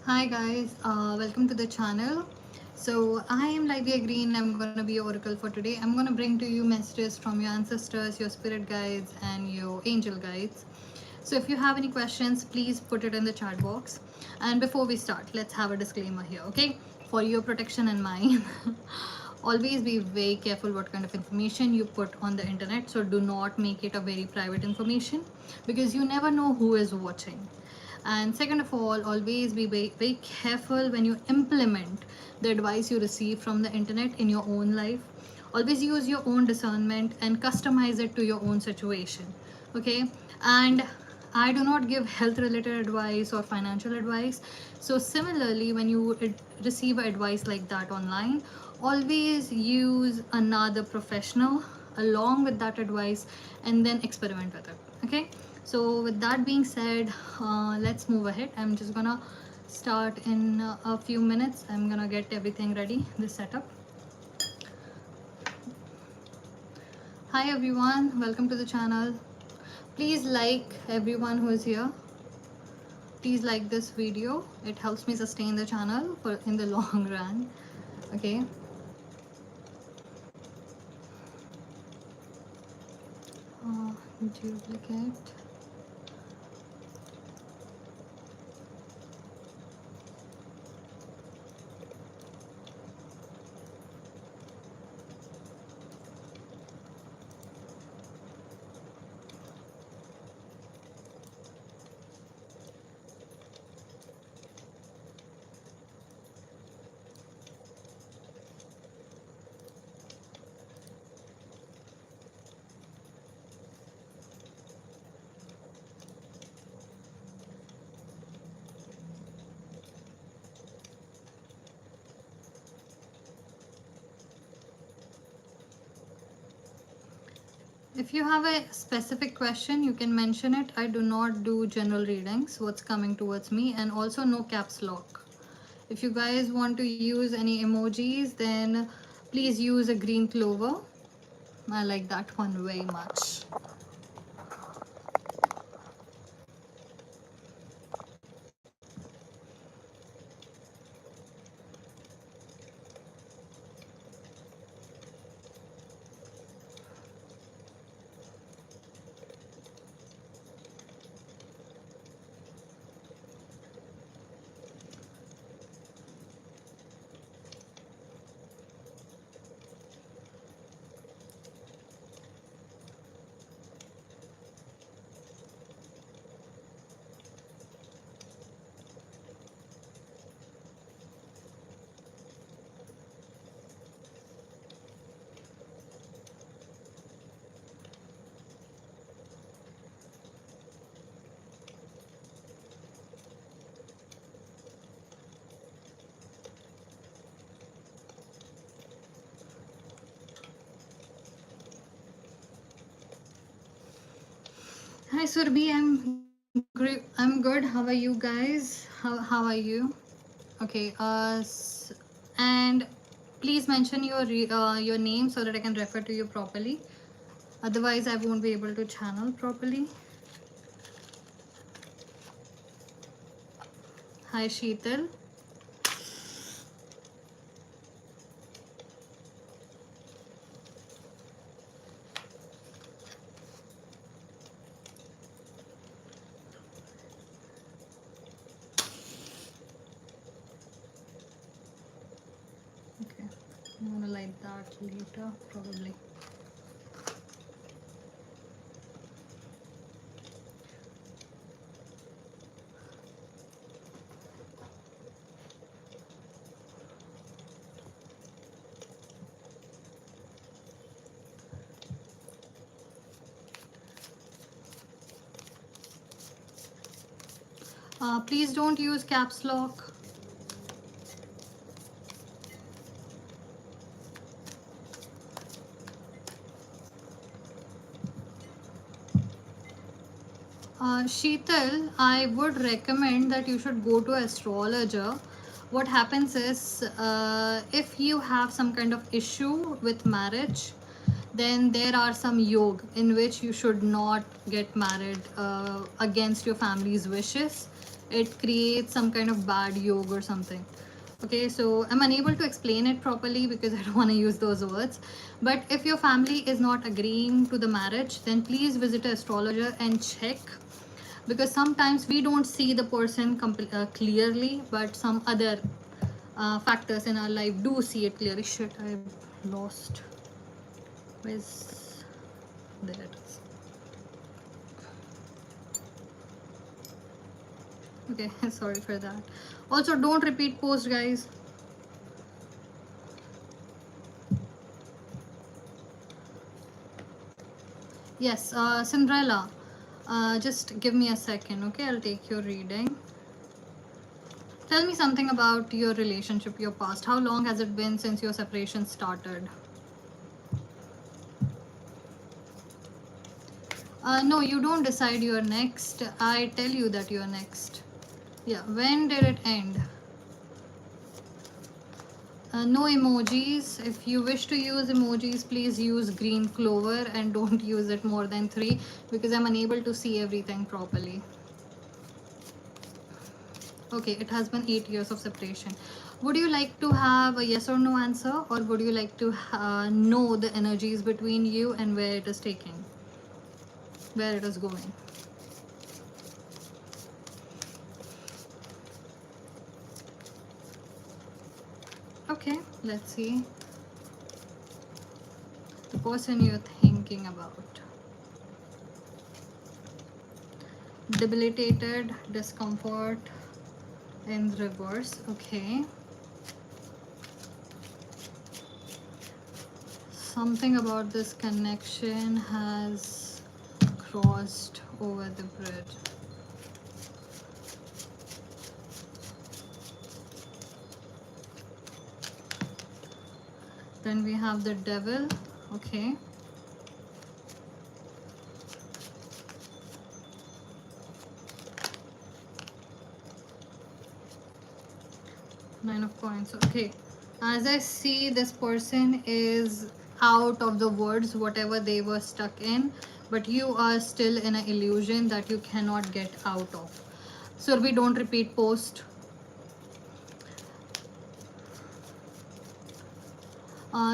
Hi guys, welcome to the channel. So I am Lyvia Greene. I'm going to be your oracle for today. I'm going to bring to you messages from your ancestors, your spirit guides, and your angel guides. So if you have any questions, please put it in the chat box. And before we start, let's have a disclaimer here, okay? For your protection and mine. Always be very careful what kind of information you put on the internet. So do not make it a very private information because you never know who is watching. And second of all, always be very careful when you implement the advice you receive from the internet in your own life. Always use your own discernment and customize it to your own situation. Okay. And I do not give health related advice or financial advice. So similarly, when you receive advice like that online, always use another professional along with that advice and then experiment with it. Okay. So with that being said, let's move ahead. I'm just gonna start in a few minutes. I'm gonna get everything ready, this setup. Hi everyone, welcome to the channel. Please like everyone who is here. Please like this video. It helps me sustain the channel for in the long run. Okay. Duplicate. If you have a specific question, you can mention it. I do not do general readings, what's coming towards me, and also no caps lock. If you guys want to use any emojis, then please use a green clover. I like that one very much. Hi Surbi, I'm great. I'm good. How are you guys? How are you? Okay. And please mention your name so that I can refer to you properly. Otherwise, I won't be able to channel properly. Hi Sheetal. Okay. I'm gonna light that later, probably. Please don't use caps lock. Sheetal, I would recommend that you should go to astrologer. What happens is, if you have some kind of issue with marriage, then there are some yog in which you should not get married against your family's wishes. it creates some kind of bad yoga or something. Okay, so I'm unable to explain it properly because I don't want to use those words. But if your family is not agreeing to the marriage, then please visit an astrologer and check, because sometimes we don't see the person clearly, but some other factors in our life do see it clearly. Shit, I lost. Where's, there it is. Okay, sorry for that. Also, don't repeat post, guys. Yes, Cinderella, just give me a second, okay? I'll take your reading. Tell me something about your relationship, your past. How long has it been since your separation started? No, you don't decide you're next. I tell you that you're next. Yeah, when did it end? No emojis. If you wish to use emojis, please use green clover and don't use it more than 3, because I'm unable to see everything properly. Okay, it has been 8 years of separation. Would you like to have a yes or no answer, or would you like to know the energies between you and where it is taking, where it is going? Okay, let's see. The person you're thinking about. Debilitated, discomfort in reverse. Okay. Something about this connection has crossed over the bridge. Then we have the devil. Okay. Nine of coins. Okay. As I see, this person is out of the woods, whatever they were stuck in, but you are still in an illusion that you cannot get out of. So we don't repeat post.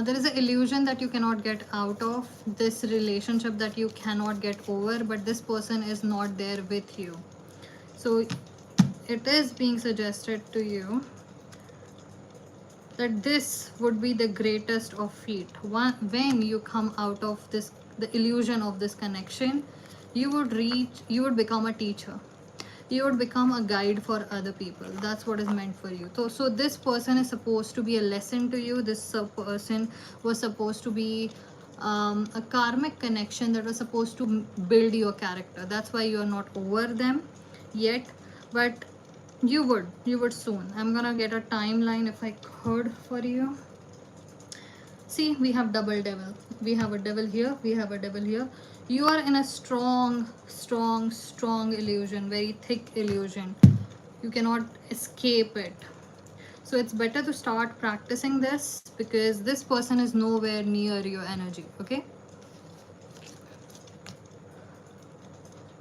There is an illusion that you cannot get out of, this relationship that you cannot get over, but this person is not there with you. So it is being suggested to you that this would be the greatest of feat. When you come out of this, the illusion of this connection, you would become a teacher, you would become a guide for other people. That's what is meant for you. So this person is supposed to be a lesson to you. This person was supposed to be a karmic connection that was supposed to build your character. That's why you are not over them yet, but you would soon. I'm gonna get a timeline if I could for you. See, we have double devil, we have a devil here, we have a devil here. You are in a strong illusion, very thick illusion. You cannot escape it. So it's better to start practicing this, because this person is nowhere near your energy. Okay,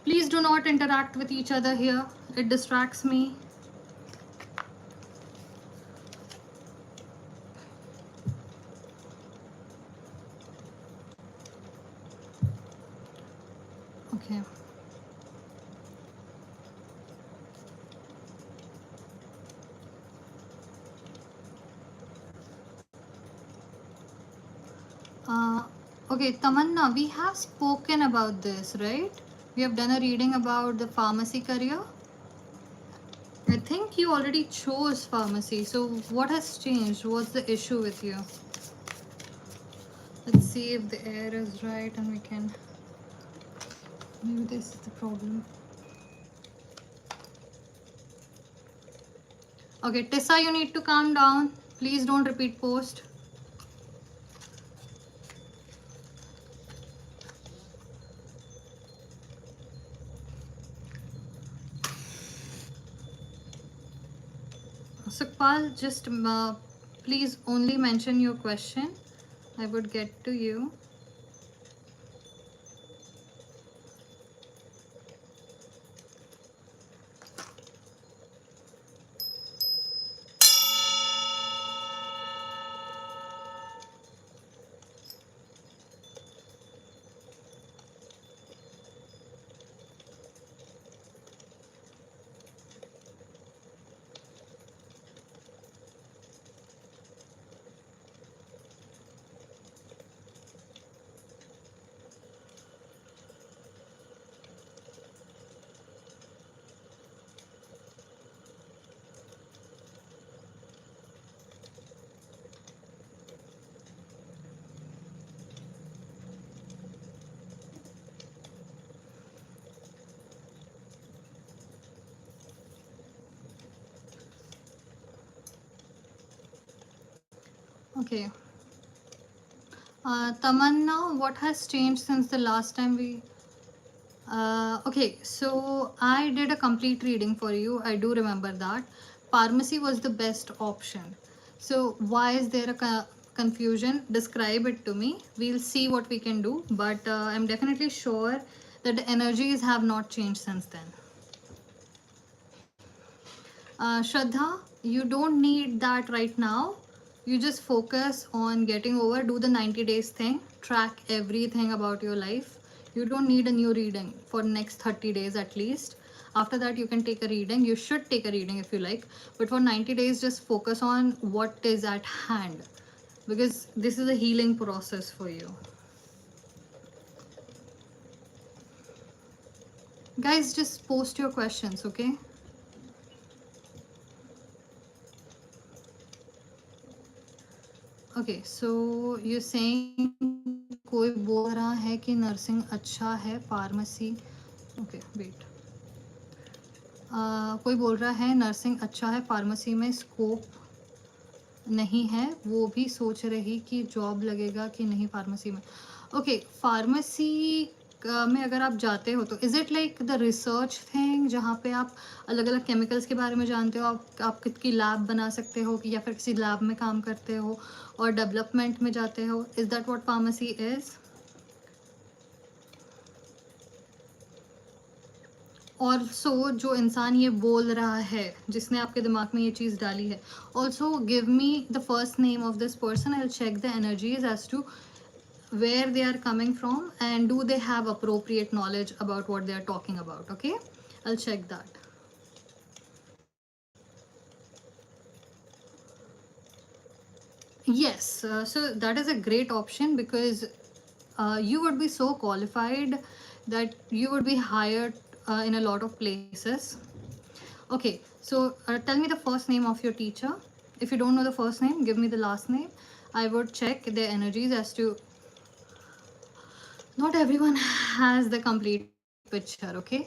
please do not interact with each other here, it distracts me. Okay. Okay, Tamanna, we have spoken about this, right? We have done a reading about the pharmacy career. I think you already chose pharmacy. So what has changed? What's the issue with you? Let's see if the air is right and we can... Maybe this is the problem. Okay, Tessa, you need to calm down. Please don't repeat post. Sukhpal, just please only mention your question. I would get to you. Okay. Tamanna, what has changed since the last time we... okay, so I did a complete reading for you. I do remember that. Pharmacy was the best option. So why is there a confusion? Describe it to me. We'll see what we can do. But I'm definitely sure that the energies have not changed since then. Shraddha, you don't need that right now. You just focus on getting over, do the 90 days thing, track everything about your life. You don't need a new reading for next 30 days at least. After that, you can take a reading. You should take a reading if you like. But for 90 days, just focus on what is at hand, because this is a healing process for you. Guys, just post your questions, okay? Okay, so you're saying कोई बोल रहा है कि nursing अच्छा है, pharmacy... okay wait, कोई बोल रहा है नर्सिंग अच्छा है, फार्मेसी में स्कोप नहीं है, वो भी सोच रही कि जॉब लगेगा कि नहीं फार्मेसी में. ओके, फार्मेसी में अगर आप जाते हो तो is it like the research thing, जहाँ पे आप अलग अलग केमिकल्स के बारे में जानते हो, आप खुद की लैब बना सकते हो, या फिर किसी लैब में काम करते हो और डेवलपमेंट में जाते हो? Is that what pharmacy is? Also जो इंसान ये बोल रहा है, जिसने आपके दिमाग में ये चीज़ डाली है, also give me the first name of this person. I will check the energies as to where they are coming from and do they have appropriate knowledge about what they are talking about. Okay, I'll check that. Yes, so that is a great option, because you would be so qualified that you would be hired in a lot of places. Okay, so tell me the first name of your teacher. If you don't know the first name, give me the last name. I would check their energies as to... Not everyone has the complete picture, okay?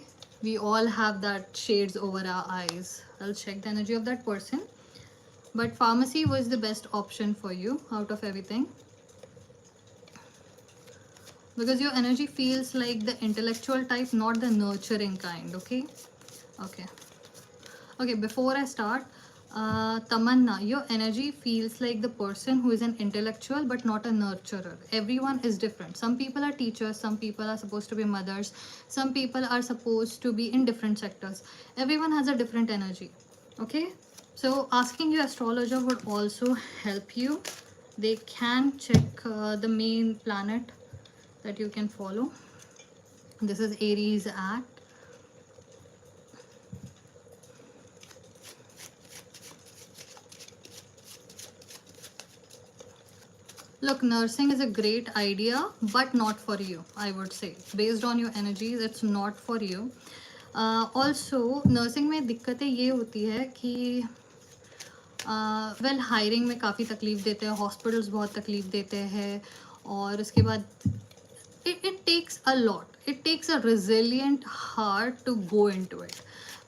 We all have that shades over our eyes. I'll check the energy of that person. But pharmacy was the best option for you out of everything, because your energy feels like the intellectual type, not the nurturing kind. Okay. Okay. Okay, before I start, Tamanna, your energy feels like the person who is an intellectual but not a nurturer. Everyone is different. Some people are teachers, some people are supposed to be mothers, some people are supposed to be in different sectors. Everyone has a different energy. Okay, so asking your astrologer would also help you. They can check the main planet that you can follow. This is Aries at... Look, nursing is a great idea, but not for you, I would say. Based on your energies, it's not for you. Also, nursing में दिक्कतें ये होती है कि hiring में काफ़ी तकलीफ देते हैं, हॉस्पिटल्स बहुत तकलीफ देते हैं, और उसके बाद it takes a lot. It takes a resilient heart to go into it.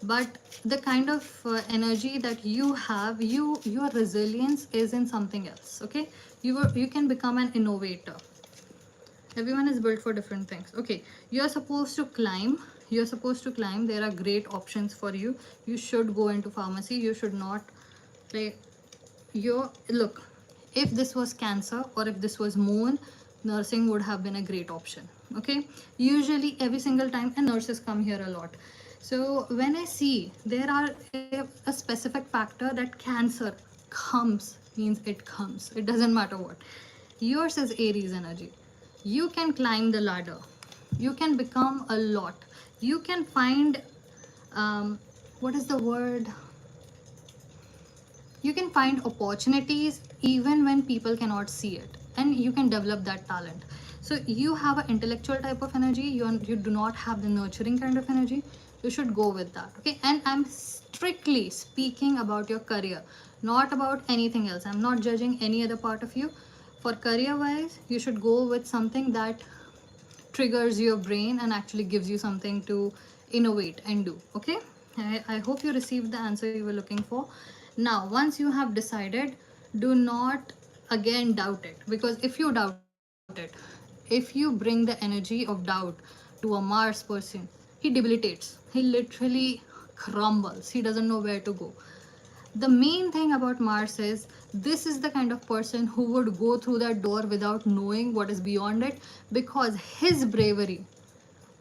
But the kind of energy that you have, your resilience is in something else. Okay, you can become an innovator. Everyone is built for different things. Okay, you're supposed to climb. There are great options for you. You should go into pharmacy. You should not, like, look, if this was cancer or if this was moon, nursing would have been a great option. Okay, usually every single time, and nurses come here a lot. So when I see there are a specific factor that cancer comes, means it comes, it doesn't matter what. Yours is Aries energy. You can climb the ladder, you can become a lot, you can find what is the word, you can find opportunities even when people cannot see it, and you can develop that talent. So you have an intellectual type of energy, you do not have the nurturing kind of energy. You should go with that. Okay, and I'm strictly speaking about your career, not about anything else. I'm not judging any other part of you. For career wise, you should go with something that triggers your brain and actually gives you something to innovate and do. Okay, I hope you received the answer you were looking for. Now, once you have decided, do not again doubt it. Because if you doubt it, if you bring the energy of doubt to a Mars person, he debilitates, he literally crumbles, he doesn't know where to go. The main thing about Mars is this is the kind of person who would go through that door without knowing what is beyond it, because his bravery,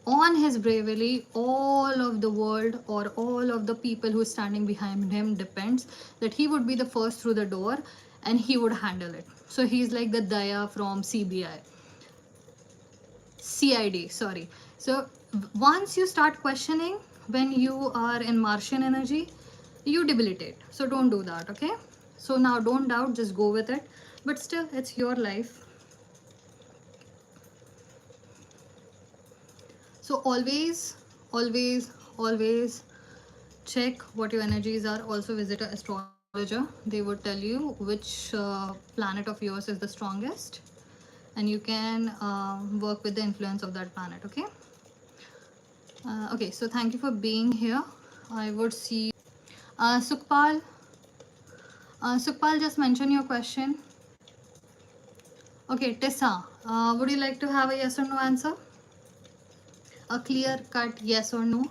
on his bravery, all of the world or all of the people who are standing behind him depends, that he would be the first through the door and he would handle it. So he's like the Daya from CID, sorry. So once you start questioning when you are in Martian energy, you debilitate. So don't do that, okay? So now don't doubt, just go with it. But still, it's your life. So always, always, always check what your energies are. Also visit an astrologer. They would tell you which planet of yours is the strongest, and you can work with the influence of that planet, okay? Okay, so thank you for being here. I would see Sukhpal. Sukhpal, just mention your question. Okay, Tessa, would you like to have a yes or no answer? A clear cut yes or no?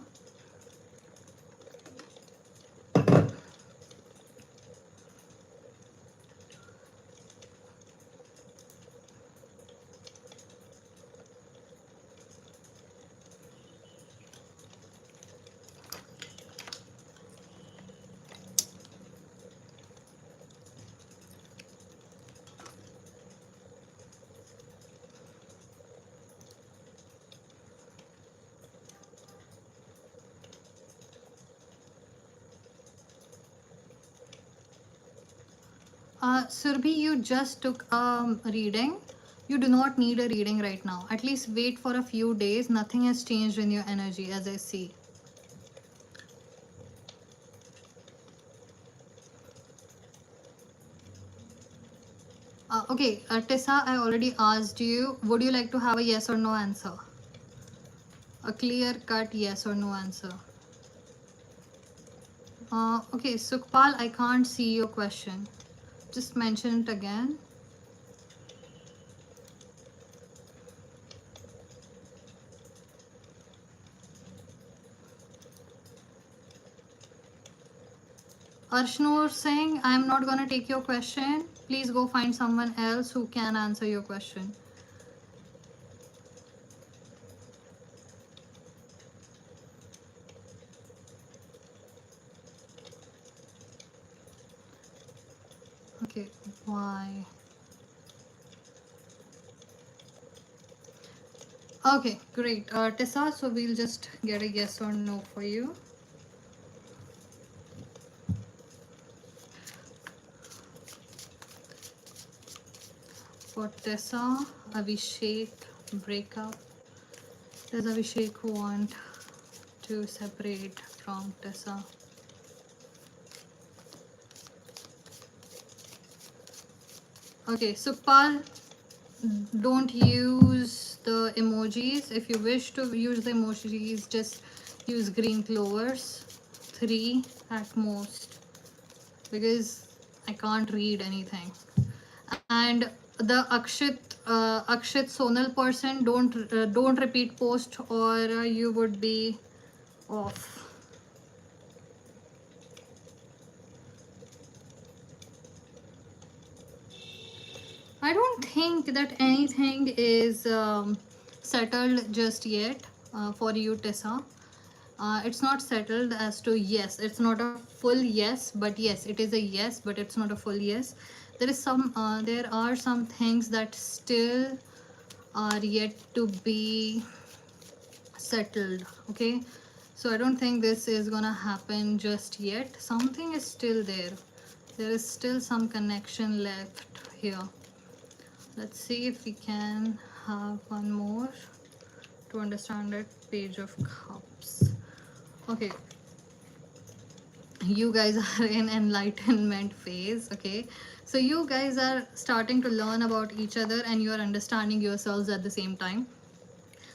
Surbhi, you just took a reading. You do not need a reading right now. At least wait for a few days. Nothing has changed in your energy, as I see. Okay, Tessa, I already asked you. Would you like to have a yes or no answer? A clear cut yes or no answer. Okay, Sukhpal, I can't see your question. Just mention it again. Arshnur Singh, I'm not going to take your question. Please go find someone else who can answer your question. Okay, why? Okay, great. Tessa, so we'll just get a yes or no for you. For Tessa, Abhishek, breakup. Does Abhishek want to separate from Tessa? Okay, so Pal, don't use the emojis. If you wish to use the emojis, just use green clovers, 3 at most, because I can't read anything. And the Akshit Sonal person, don't repeat post, or you would be off. I don't think that anything is settled just yet for you, Tessa. It's not settled as to yes. It's not a full yes, but yes, it is a yes, but it's not a full yes. There is some. There are some things that still are yet to be settled. Okay, so I don't think this is gonna happen just yet. Something is still there. There is still some connection left here. Let's see if we can have one more to understand it. Page of Cups. Okay, you guys are in enlightenment phase. Okay, so you guys are starting to learn about each other and you are understanding yourselves at the same time.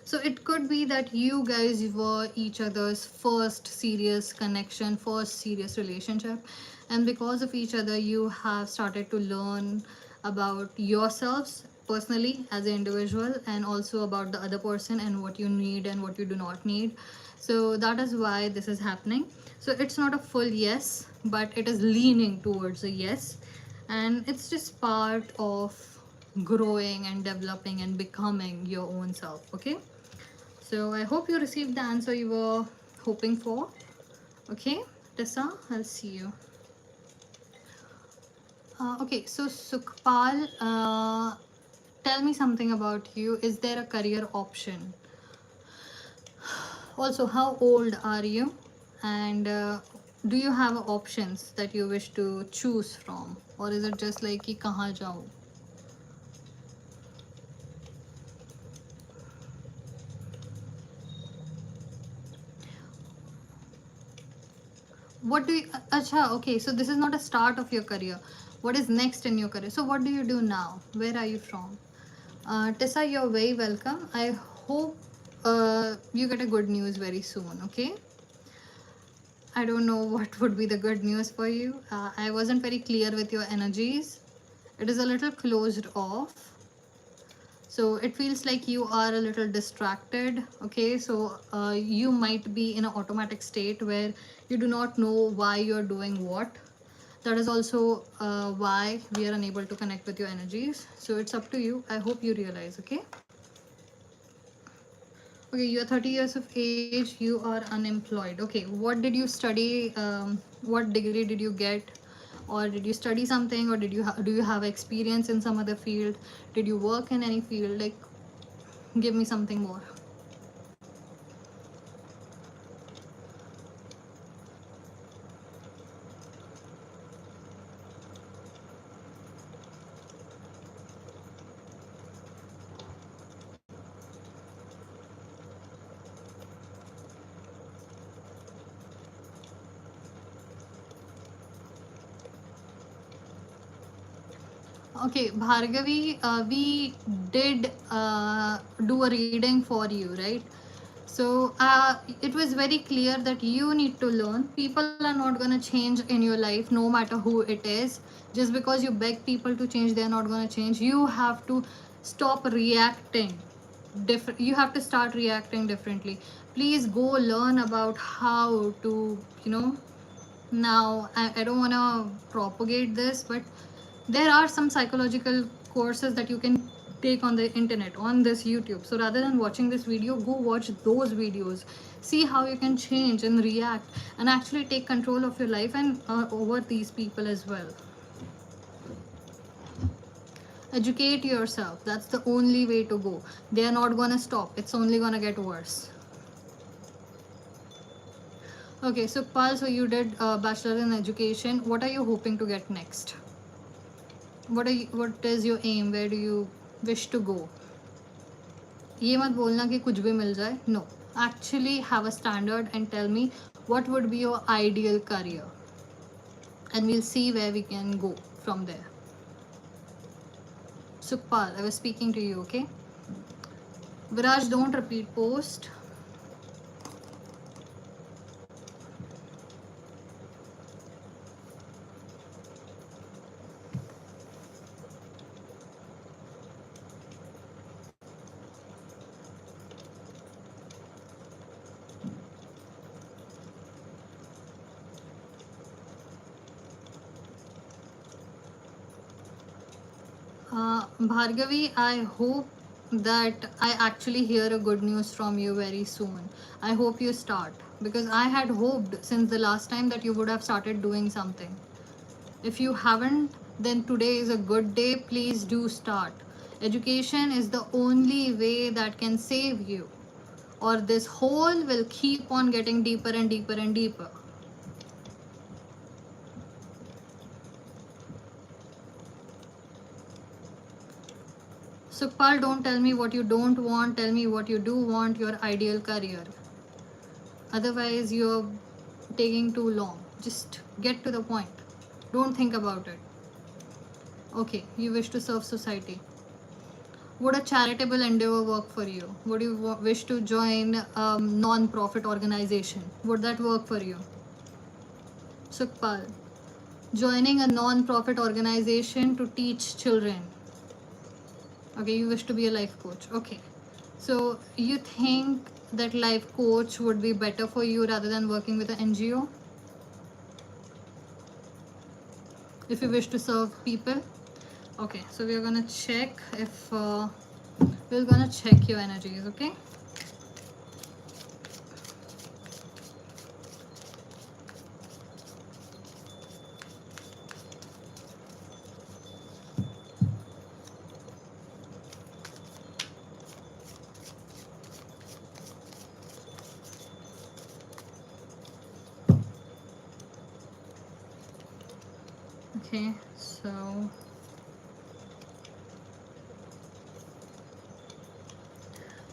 So it could be that you guys were each other's first serious connection, first serious relationship, and because of each other you have started to learn about yourselves personally as an individual, and also about the other person and what you need and what you do not need. So that is why this is happening. So it's not a full yes, but it is leaning towards a yes, and it's just part of growing and developing and becoming your own self. Okay, so I hope you received the answer you were hoping for. Okay, Tessa, I'll see you. Okay, so Sukhpal, tell me something about you. Is there a career option? Also, how old are you? And do you have options that you wish to choose from? Or is it just like, ki kahan jao? What do you, acha, okay, so this is not a start of your career. What is next in your career? So what do you do now? Where are you from? Tessa, you're very welcome. I hope you get a good news very soon. Okay, I don't know what would be the good news for you. I wasn't very clear with your energies. It is a little closed off, so it feels like you are a little distracted. Okay, so you might be in an automatic state where you do not know why you're doing what. That is also why we are unable to connect with your energies. So it's up to you. I hope you realize. Okay, okay, you're 30 years of age, you are unemployed. Okay, what did you study? What degree did you get? Or did you study something, or do you have experience in some other field? Did you work in any field? Like, give me something more. Okay, Bhargavi, we did do a reading for you, right? So it was very clear that you need to learn. People are not going to change in your life, no matter who it is. Just because you beg people to change, they're not going to change. You have to stop reacting. You have to start reacting differently. Please go learn about how to, now I don't want to propagate this, but there are some psychological courses that you can take on the internet, on this YouTube. So rather than watching this video, go watch those videos, see how you can change and react and actually take control of your life and over these people as well. Educate yourself. That's the only way to go. They are not going to stop. It's only going to get worse. Okay, so Pal, so you did bachelor in education. What are you hoping to get next? What is your aim? Where do you wish to go? ये मत बोलना कि कुछ भी मिल जाए. No, actually have a standard and tell me what would be your ideal career, and we'll see where we can go from there. Sukhpal, I was speaking to you. Okay, Viraj, don't repeat post. Bhargavi, I hope that I actually hear a good news from you very soon. I hope you start, because I had hoped since the last time that you would have started doing something. If you haven't, then today is a good day. Please do start. Education is the only way that can save you, or this hole will keep on getting deeper and deeper and deeper. Sukhpal, don't tell me what you don't want. Tell me what you do want, your ideal career. Otherwise, you're taking too long. Just get to the point. Don't think about it. Okay, you wish to serve society. Would a charitable endeavor work for you? Would you wish to join a non-profit organization? Would that work for you? Sukhpal, Joining a non-profit organization to teach children. Okay, you wish to be a life coach. Okay, so you think that life coach would be better for you rather than working with an NGO if you wish to serve people? Okay, so we're gonna check if we're gonna check your energies. Okay. Okay, so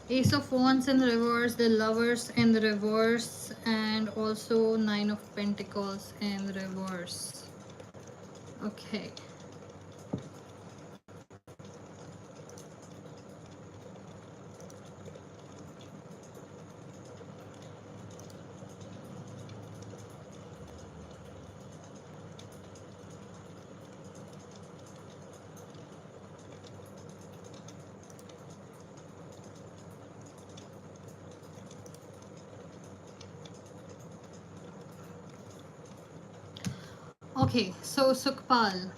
Ace of Wands in reverse, the Lovers in the reverse, and also Nine of Pentacles in reverse. Okay. Okay, so Sukhpal,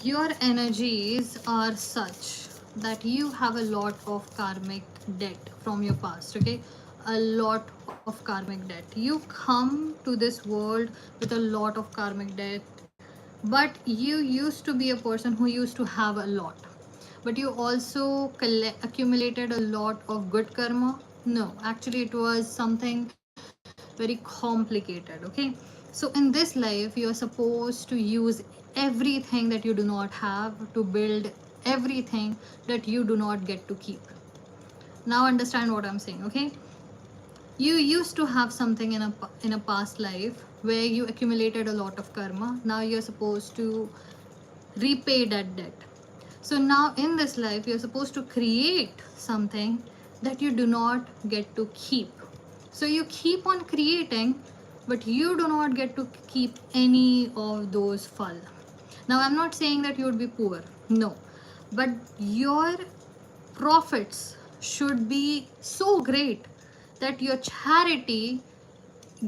your energies are such that you have a lot of karmic debt from your past. Okay, a lot of karmic debt. You come to this world with a lot of karmic debt, but you used to be a person who used to have a lot, but you also accumulated a lot of good karma. No, actually it was something very complicated. Okay, so in this life you are supposed to use everything that you do not have to build everything that you do not get to keep. Now understand what I'm saying. Okay, you used to have something in a past life where you accumulated a lot of karma. Now you're supposed to repay that debt. So now in this life you're supposed to create something that you do not get to keep. So you keep on creating, but you do not get to keep any of those phal. Now I'm not saying that you would be poor, no, but your profits should be so great that your charity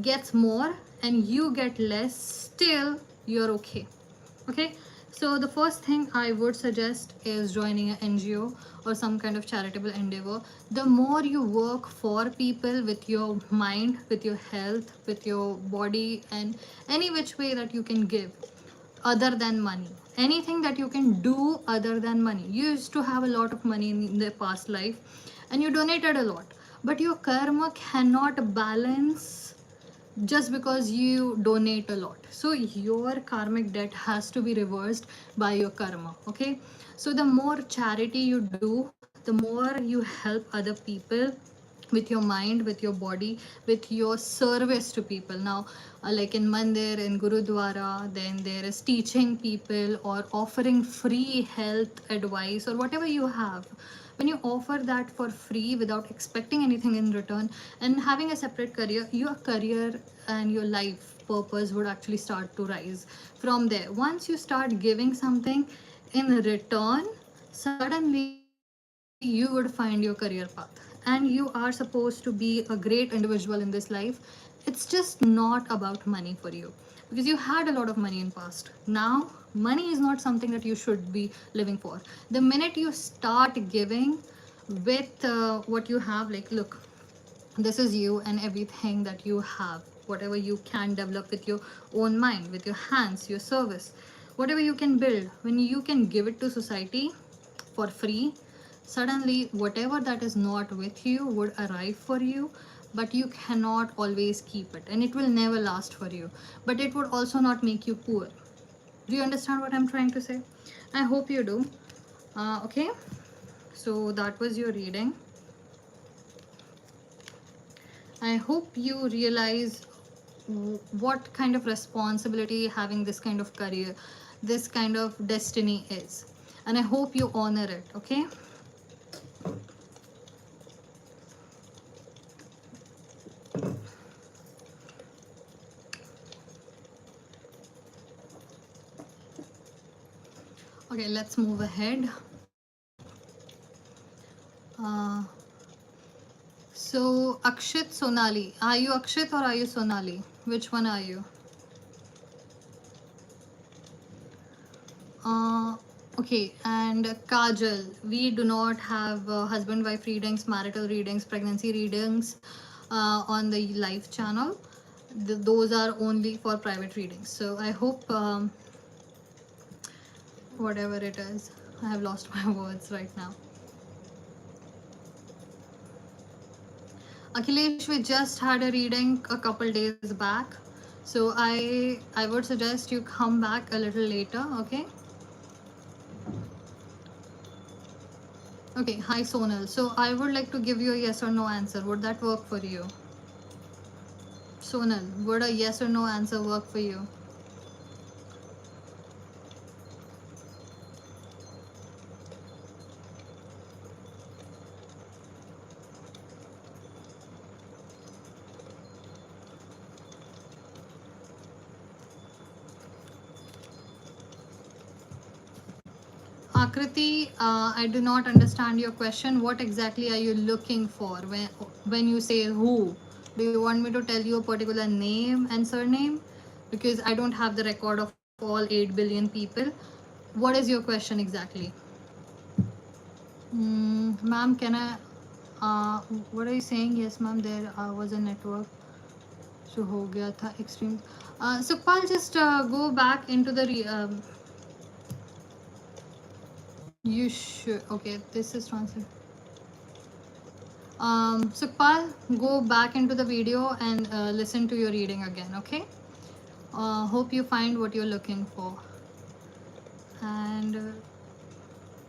gets more and you get less, still you're okay. Okay, so the first thing I would suggest is joining an NGO or some kind of charitable endeavor. The more you work for people with your mind, with your health, with your body, and any which way that you can give other than money, anything that you can do other than money. You used to have a lot of money in the past life and you donated a lot, but your karma cannot balance just because you donate a lot. So your karmic debt has to be reversed by your karma. Okay, so the more charity you do, the more you help other people with your mind, with your body, with your service to people. Now like in mandir, in gurudwara, then there is teaching people or offering free health advice or whatever you have. When you offer that for free without expecting anything in return and having a separate career, your career and your life purpose would actually start to rise from there. Once you start giving something in return, suddenly you would find your career path. And you are supposed to be a great individual in this life. It's just not about money for you, because you had a lot of money in past. Now money is not something that you should be living for. The minute you start giving with what you have, like look, this is you and everything that you have, whatever you can develop with your own mind, with your hands, your service, whatever you can build, when you can give it to society for free, suddenly whatever that is not with you would arrive for you. But you cannot always keep it and it will never last for you, but it would also not make you poor. Do you understand what I'm trying to say? I hope you do. Okay, so that was your reading. I hope you realize what kind of responsibility having this kind of career, this kind of destiny is. And I hope you honor it, okay? Okay, let's move ahead. uh, so Akshit, Sonali, are you Akshit or are you Sonali? Which one are you? uh, okay, and Kajal, we do not have husband wife readings, marital readings, pregnancy readings on the live channel. Those are only for private readings. So I hope whatever it is, I have lost my words right now. Akhilesh, we just had a reading a couple days back, so I would suggest you come back a little later. Okay. Okay, hi Sonal. So I would like to give you a yes or no answer. Would that work for you? Sonal, would a yes or no answer work for you? Akriti, I do not understand your question. What exactly are you looking for when you say who? Do you want me to tell you a particular name and surname? Because I don't have the record of all 8 billion people. What is your question exactly? Ma'am, can I? What are you saying? Yes, ma'am. There was a network. So हो गया था extreme. So Pal, just go back into the. You should. Okay, this is translated. Sukhpal, go back into the video and listen to your reading again, okay? Hope you find what you're looking for. And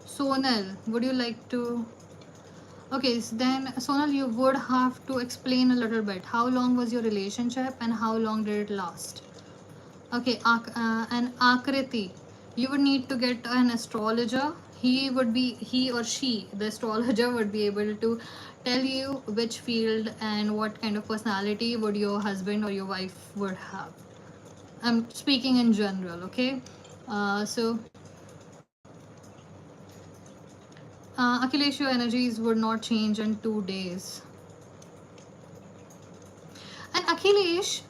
Sonal, would you like to? Okay, so then Sonal, you would have to explain a little bit. How long was your relationship and how long did it last? Okay, and Akriti, you would need to get an astrologer. He or she, the astrologer would be able to tell you which field and what kind of personality would your husband or your wife would have. I'm speaking in general, okay? So, Akhilesh, your energies would not change in 2 days. And Akhilesh,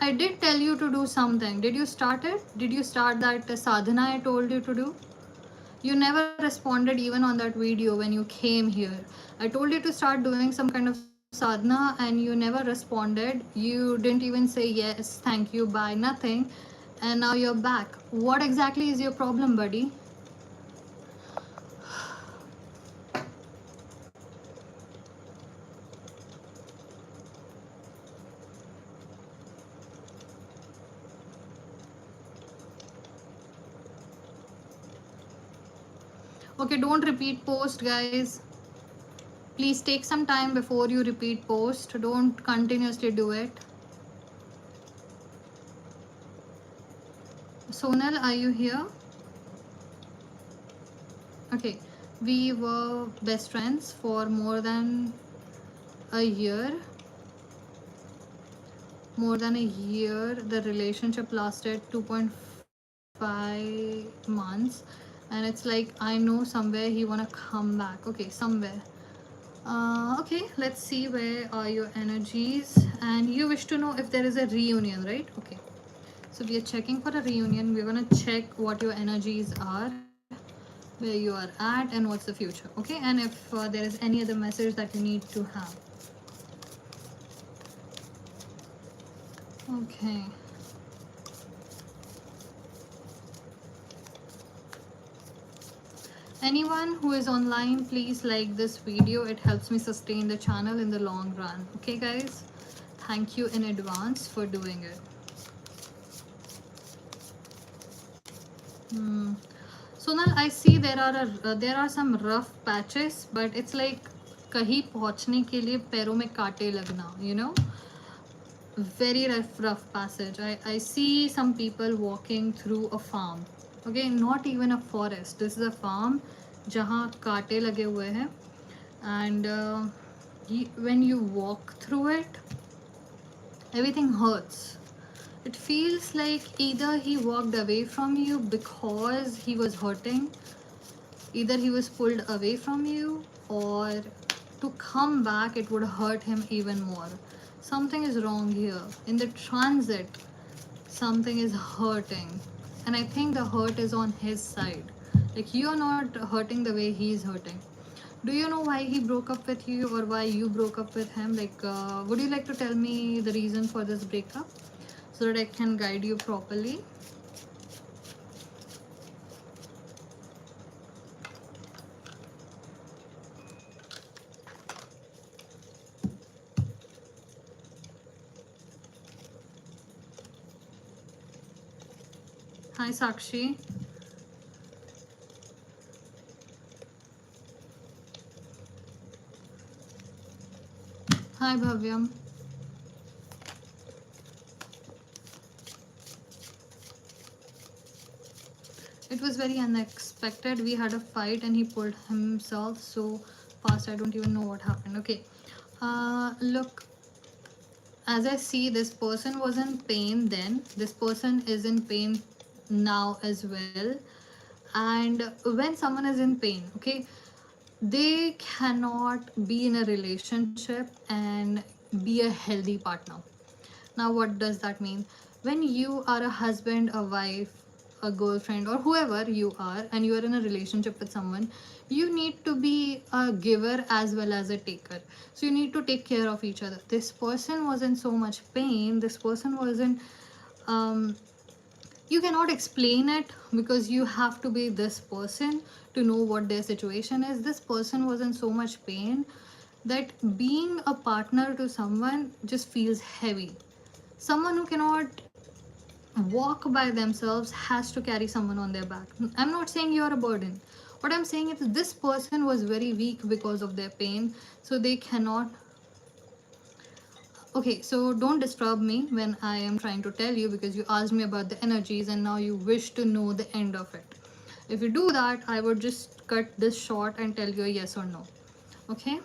I did tell you to do something. Did you start it? Did you start that sadhana I told you to do? You never responded even on that video when you came here. I told you to start doing some kind of sadhana and you never responded. You didn't even say yes, thank you, bye, nothing. And now you're back. What exactly is your problem, buddy? Okay, don't repeat post, guys. Please take some time before you repeat post. Don't continuously do it. Sonal, are you here? Okay, we were best friends for more than a year. More than a year. The relationship lasted 2.5 months, and it's like I know somewhere he wanna come back. Okay, somewhere. Okay, let's see where are your energies. And you wish to know if there is a reunion, right? Okay, so we are checking for a reunion. We're gonna check what your energies are, where you are at, and what's the future. Okay, and if there is any other message that you need to have. Okay. Anyone who is online, please like this video. It helps me sustain the channel in the long run. Okay, guys? Thank you in advance for doing it. Sonal, I see there are some rough patches, but it's like कहीं पहुंचने के लिए पैरों में कांटे लगना, you know? Very rough passage. I see some people walking through a farm. Okay, not even a forest. This is a farm जहाँ कांटे लगे हुए हैं, and when you walk through it, everything hurts. It feels like either he walked away from you because he was hurting, either he was pulled away from you, or to come back it would hurt him even more. Something is wrong here. In the transit, something is hurting, and I think the hurt is on his side. Like, you're not hurting the way he's hurting. Do you know why he broke up with you, or why you broke up with him? Like, would you like to tell me the reason for this breakup so that I can guide you properly? Hi Sakshi. Hi Bhavyam. It was very unexpected. We had a fight and he pulled himself so fast. I don't even know what happened. Okay. Look, as I see, this person was in pain then. This person is in pain now as well. And when someone is in pain, okay, they cannot be in a relationship and be a healthy partner. Now, what does that mean? When you are a husband, a wife, a girlfriend, or whoever you are, and you are in a relationship with someone, you need to be a giver as well as a taker. So, you need to take care of each other. This person was in so much pain. This person was in, you cannot explain it because you have to be this person to know what their situation is. This person was in so much pain that being a partner to someone just feels heavy. Someone who cannot walk by themselves has to carry someone on their back. I'm not saying you're a burden. What I'm saying is this person was very weak because of their pain, so they cannot. Okay, so don't disturb me when I am trying to tell you, because you asked me about the energies and now you wish to know the end of it. If you do that, I would just cut this short and tell you a yes or no. Okay?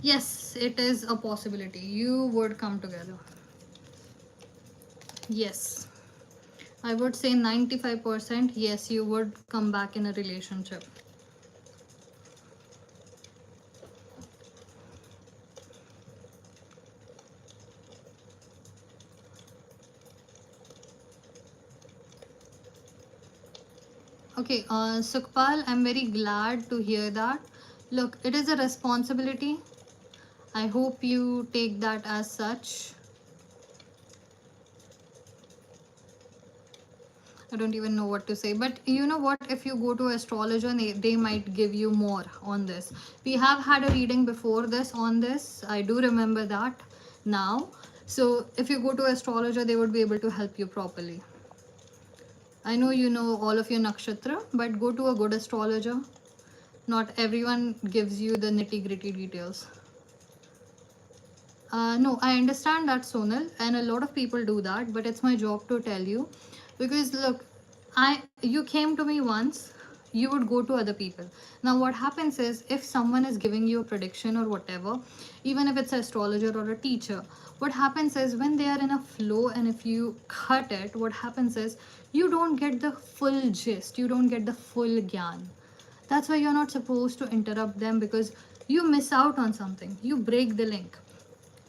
Yes, it is a possibility. You would come together. Yes. I would say 95% yes, you would come back in a relationship. Okay, Sukhpal, I'm very glad to hear that. Look, it is a responsibility. I hope you take that as such. I don't even know what to say. But you know what? If you go to astrologer, they might give you more on this. We have had a reading before this on this. I do remember that now. So if you go to astrologer, they would be able to help you properly. I know you know all of your nakshatra, but go to a good astrologer. Not everyone gives you the nitty gritty details. No, I understand that, Sonal, and a lot of people do that, but it's my job to tell you, because look, you came to me once, you would go to other people. Now, what happens is, if someone is giving you a prediction or whatever, even if it's an astrologer or a teacher, what happens is, when they are in a flow and if you cut it, what happens is you don't get the full gist, you don't get the full gyan. That's why you're not supposed to interrupt them, because you miss out on something, you break the link.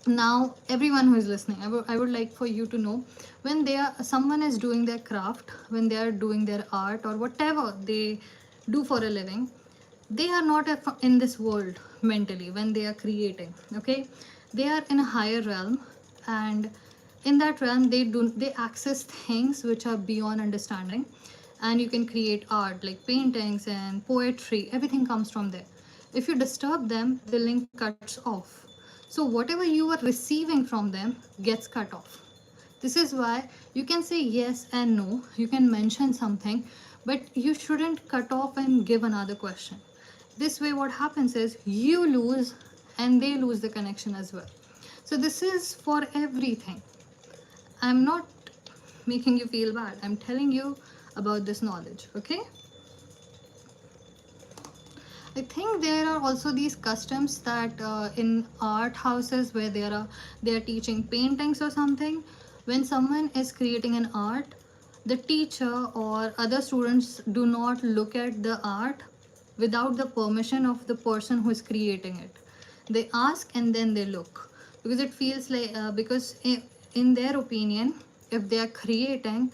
Now, everyone who is listening, I would like for you to know, when someone is doing their craft, when they are doing their art or whatever they do for a living, they are not in this world mentally when they are creating. Okay, they are in a higher realm, and in that realm they access things which are beyond understanding, and you can create art like paintings and poetry. Everything comes from there. If you disturb them, the link cuts off. So whatever you are receiving from them gets cut off. This is why you can say yes and no, you can mention something, but you shouldn't cut off and give another question. This way what happens is you lose and they lose the connection as well. So this is for everything. I'm not making you feel bad, I'm telling you about this knowledge. Okay, I think there are also these customs that in art houses where they are teaching paintings or something. When someone is creating an art, the teacher or other students do not look at the art without the permission of the person who is creating it. They ask and then they look, because it feels like in their opinion, if they are creating,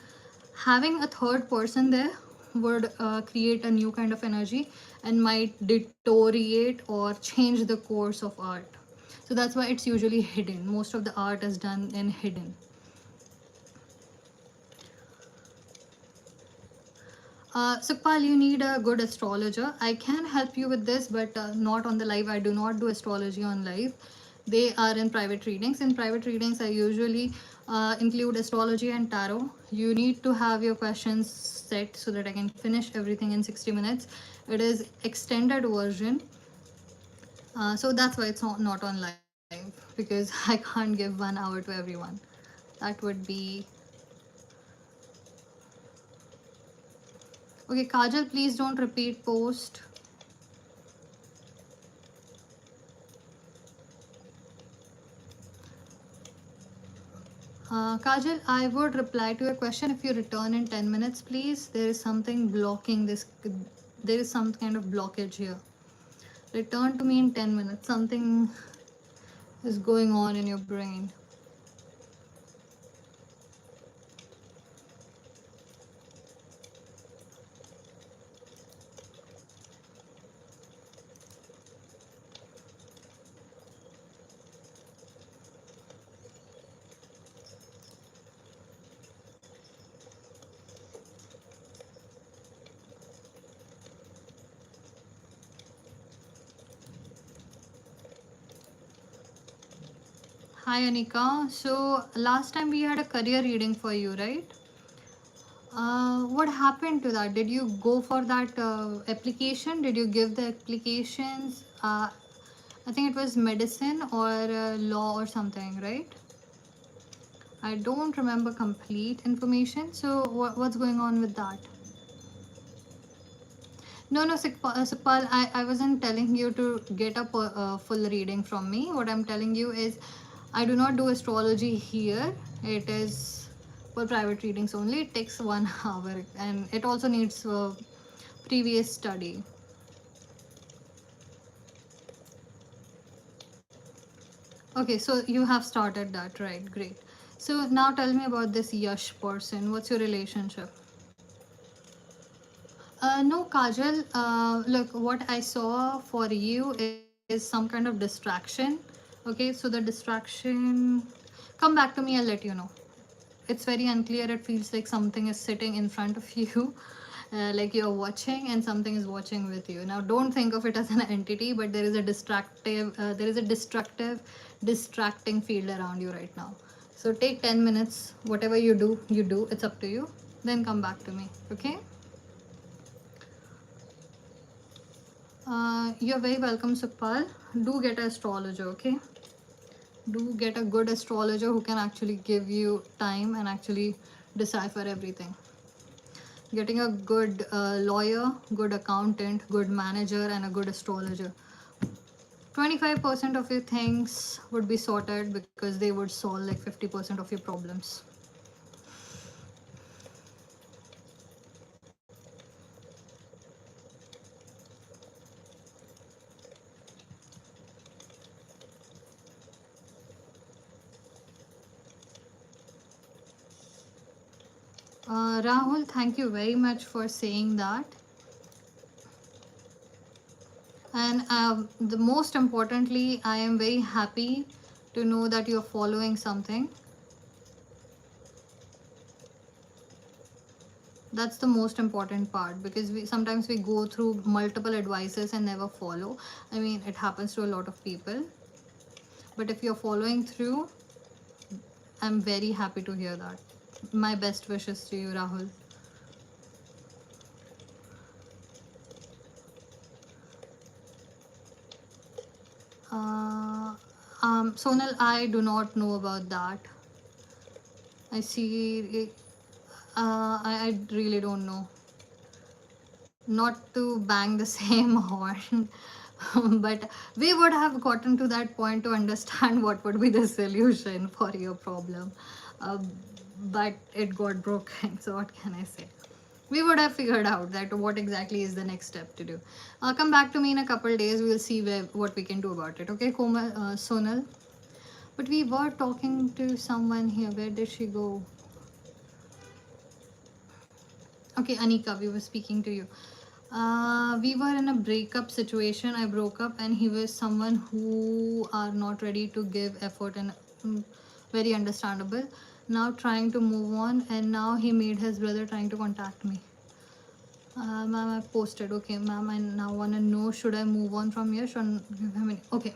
having a third person there would create a new kind of energy and might deteriorate or change the course of art. So that's why it's usually hidden. Most of the art is done in hidden. Sukhpal, you need a good astrologer. I can help you with this, but not on the live. I do not do astrology on live. They are in private readings. In private readings, I usually include astrology and tarot. You need to have your questions set so that I can finish everything in 60 minutes. It is extended version. So that's why it's not on live, because I can't give 1 hour to everyone. That would be... Okay, Kajal, please don't repeat post. Kajal, I would reply to your question if you return in 10 minutes, please. There is something blocking this. There is some kind of blockage here. Return to me in 10 minutes. Something is going on in your brain. Hi, Anika. So, last time we had a career reading for you, right? What happened to that? Did you go for that application? Did you give the applications? I think it was medicine or law or something, right? I don't remember complete information. So what's going on with that? No, Sukpal, I wasn't telling you to get a full reading from me. What I'm telling you is I do not do astrology here. It is for private readings only. It takes 1 hour and it also needs previous study. Okay, so you have started that, right? Great. So now tell me about this Yash person. What's your relationship? No, Kajal. Look, what I saw for you is some kind of distraction. Okay, so the distraction. Come back to me, I'll let you know. It's very unclear. It feels like something is sitting in front of you, like you're watching, and something is watching with you. Now, don't think of it as an entity, but there is a distracting field around you right now. So take 10 minutes. Whatever you do, you do. It's up to you. Then come back to me. Okay. You're very welcome, Sukhpal. Do get an astrologer, okay? Do get a good astrologer who can actually give you time and actually decipher everything. Getting a good lawyer, good accountant, good manager, and a good astrologer. 25% of your things would be sorted because they would solve like 50% of your problems. Rahul, thank you very much for saying that. And the most importantly, I am very happy to know that you're following something. That's the most important part, because sometimes we go through multiple advices and never follow. I mean, it happens to a lot of people. But if you're following through, I'm very happy to hear that. My best wishes to you, Rahul. Uh, Sonal, I do not know about that. I see. I really don't know. not to bang the same horn, but we would have gotten to that point to understand what would be the solution for your problem. Uh, but it got broken. So what can I say? We would have figured out that what exactly is the next step to do. Come back to me in a couple days. We'll see what we can do about it. Okay, Komal, Sonal. But we were talking to someone here. Where did she go? Okay, Anika, we were speaking to you. We were in a breakup situation. I broke up, and he was someone who are not ready to give effort, and very understandable. Now trying to move on, and now he made his brother trying to contact me. Ma'am, I posted. Okay, ma'am, I now wanna know, should I move on from here? Should I give him any? Okay,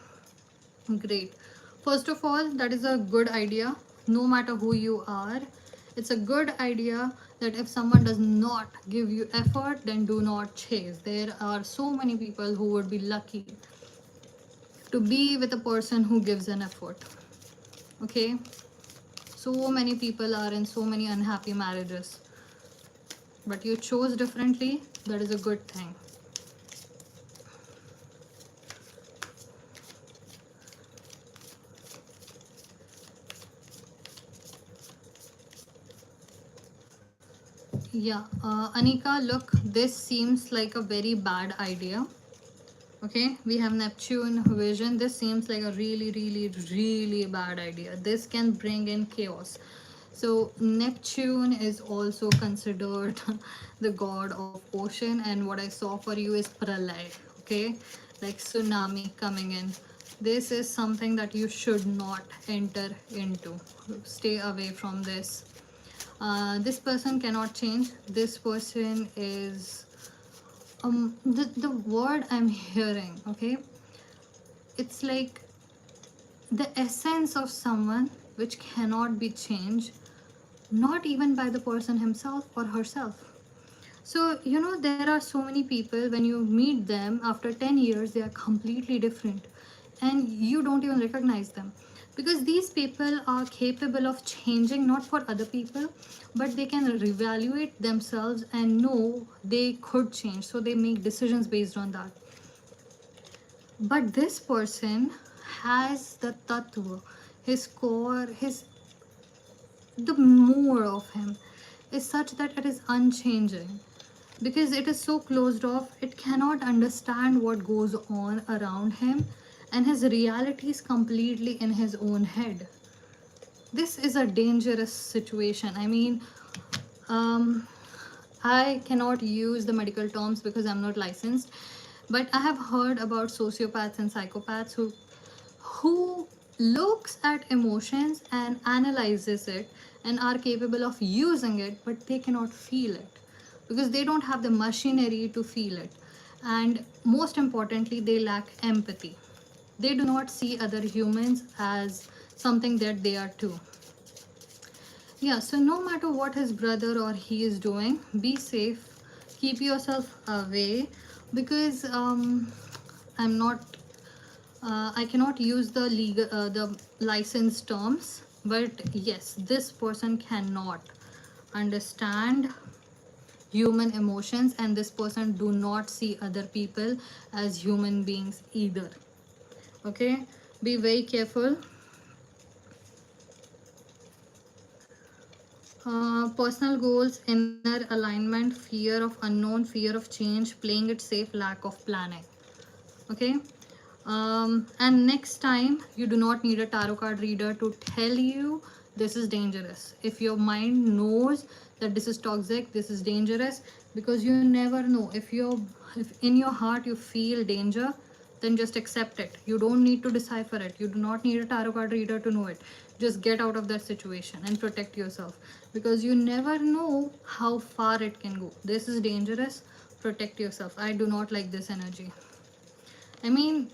great. First of all, that is a good idea. No matter who you are, it's a good idea that if someone does not give you effort, then do not chase. There are so many people who would be lucky to be with a person who gives an effort. Okay, so many people are in so many unhappy marriages, but you chose differently. That is a good thing. Yeah, Anika, look, this seems like a very bad idea. Okay, we have Neptune vision. This seems like a really, really, really bad idea. This can bring in chaos. So Neptune is also considered the god of ocean, and what I saw for you is pralay. Okay, like tsunami coming in. This is something that you should not enter into. Stay away from this. This person cannot change. This person is the word I'm hearing, okay, it's like the essence of someone which cannot be changed, not even by the person himself or herself. So there are so many people, when you meet them after 10 years, they are completely different, and you don't even recognize them, because these people are capable of changing, not for other people, but they can reevaluate themselves and know they could change, so they make decisions based on that. But this person has the tattva, his core, his the mood of him is such that it is unchanging, because it is so closed off, it cannot understand what goes on around him, and his reality is completely in his own head. This is a dangerous situation. I mean, I cannot use the medical terms because I'm not licensed, but I have heard about sociopaths and psychopaths who looks at emotions and analyzes it and are capable of using it, but they cannot feel it because they don't have the machinery to feel it. And most importantly, they lack empathy. They do not see other humans as something that they are too. Yeah, so no matter what his brother or he is doing, be safe, keep yourself away, because I'm not I cannot use the legal the license terms, but yes, this person cannot understand human emotions, and this person do not see other people as human beings either. Okay, be very careful. Personal goals, inner alignment, fear of unknown, fear of change, playing it safe, lack of planning. Okay, and next time you do not need a tarot card reader to tell you this is dangerous. If your mind knows that this is toxic, this is dangerous, because you never know, if in your heart you feel danger, then just accept it. You don't need to decipher it. You do not need a tarot card reader to know it. Just get out of that situation and protect yourself, because you never know how far it can go. This is dangerous. Protect yourself. I do not like this energy. I mean,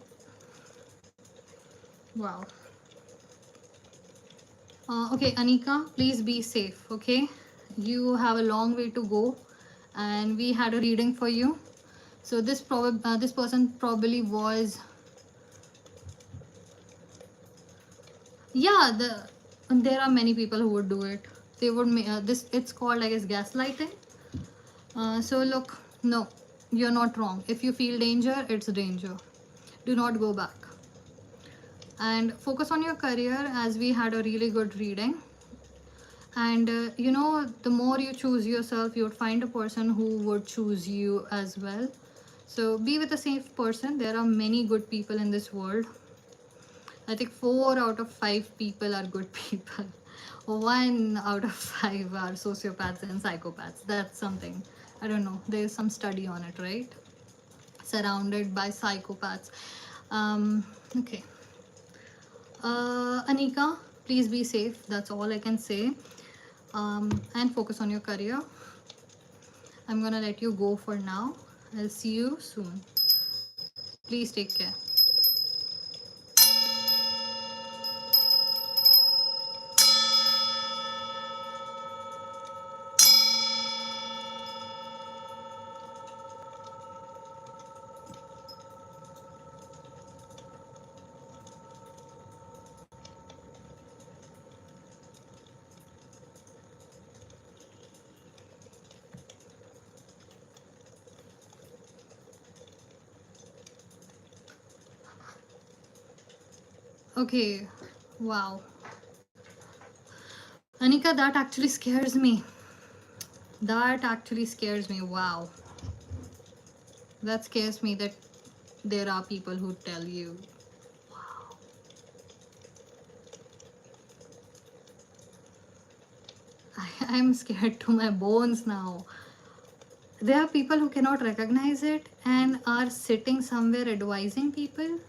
wow. Okay, Anika, please be safe. Okay, you have a long way to go, and we had a reading for you. So this person probably was, yeah, there are many people who would do it. They would this, it's called, I guess, gaslighting. So look, no, you're not wrong. If you feel danger, it's danger. Do not go back. And focus on your career, as we had a really good reading. And you know, the more you choose yourself, you would find a person who would choose you as well. So be with a safe person. There are many good people in this world. I think 4 out of 5 people are good people. 1 out of 5 are sociopaths and psychopaths. That's something. I don't know. There's some study on it, right? Surrounded by psychopaths. Okay. Anika, please be safe. That's all I can say. And focus on your career. I'm gonna let you go for now. I'll see you soon. Please take care. Okay. Wow. Anika, that actually scares me. That actually scares me. Wow. That scares me that there are people who tell you. Wow. I'm scared to my bones now. There are people who cannot recognize it and are sitting somewhere advising people.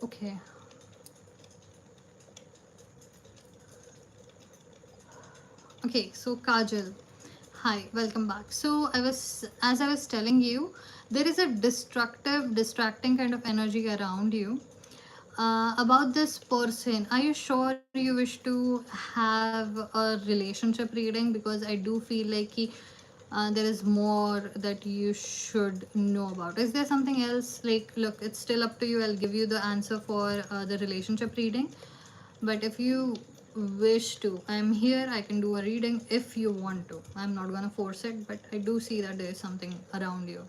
Okay. Okay, so Kajal, hi, welcome back. So as I was telling you, there is a distracting kind of energy around you. About this person, are you sure you wish to have a relationship reading? Because I do feel like there is more that you should know about. Is there something else? Like, look, it's still up to you. I'll give you the answer for the relationship reading. But if you wish to, I'm here. I can do a reading if you want to. I'm not gonna force it, but I do see that there is something around you.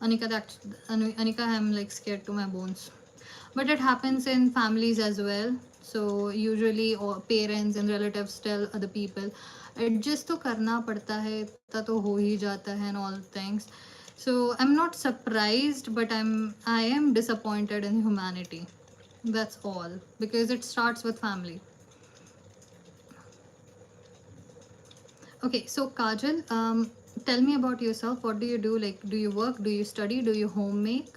Anika, Anika, I'm like scared to my bones. But it happens in families as well. So usually, or parents and relatives tell other people, adjust to karna padta hai, इतना तो हो ही जाता है and all things. So I'm not surprised, but I am disappointed in humanity. That's all, because it starts with family. Okay, so Kajal, tell me about yourself. What do you do? Like, do you work? Do you study? Do you homemake?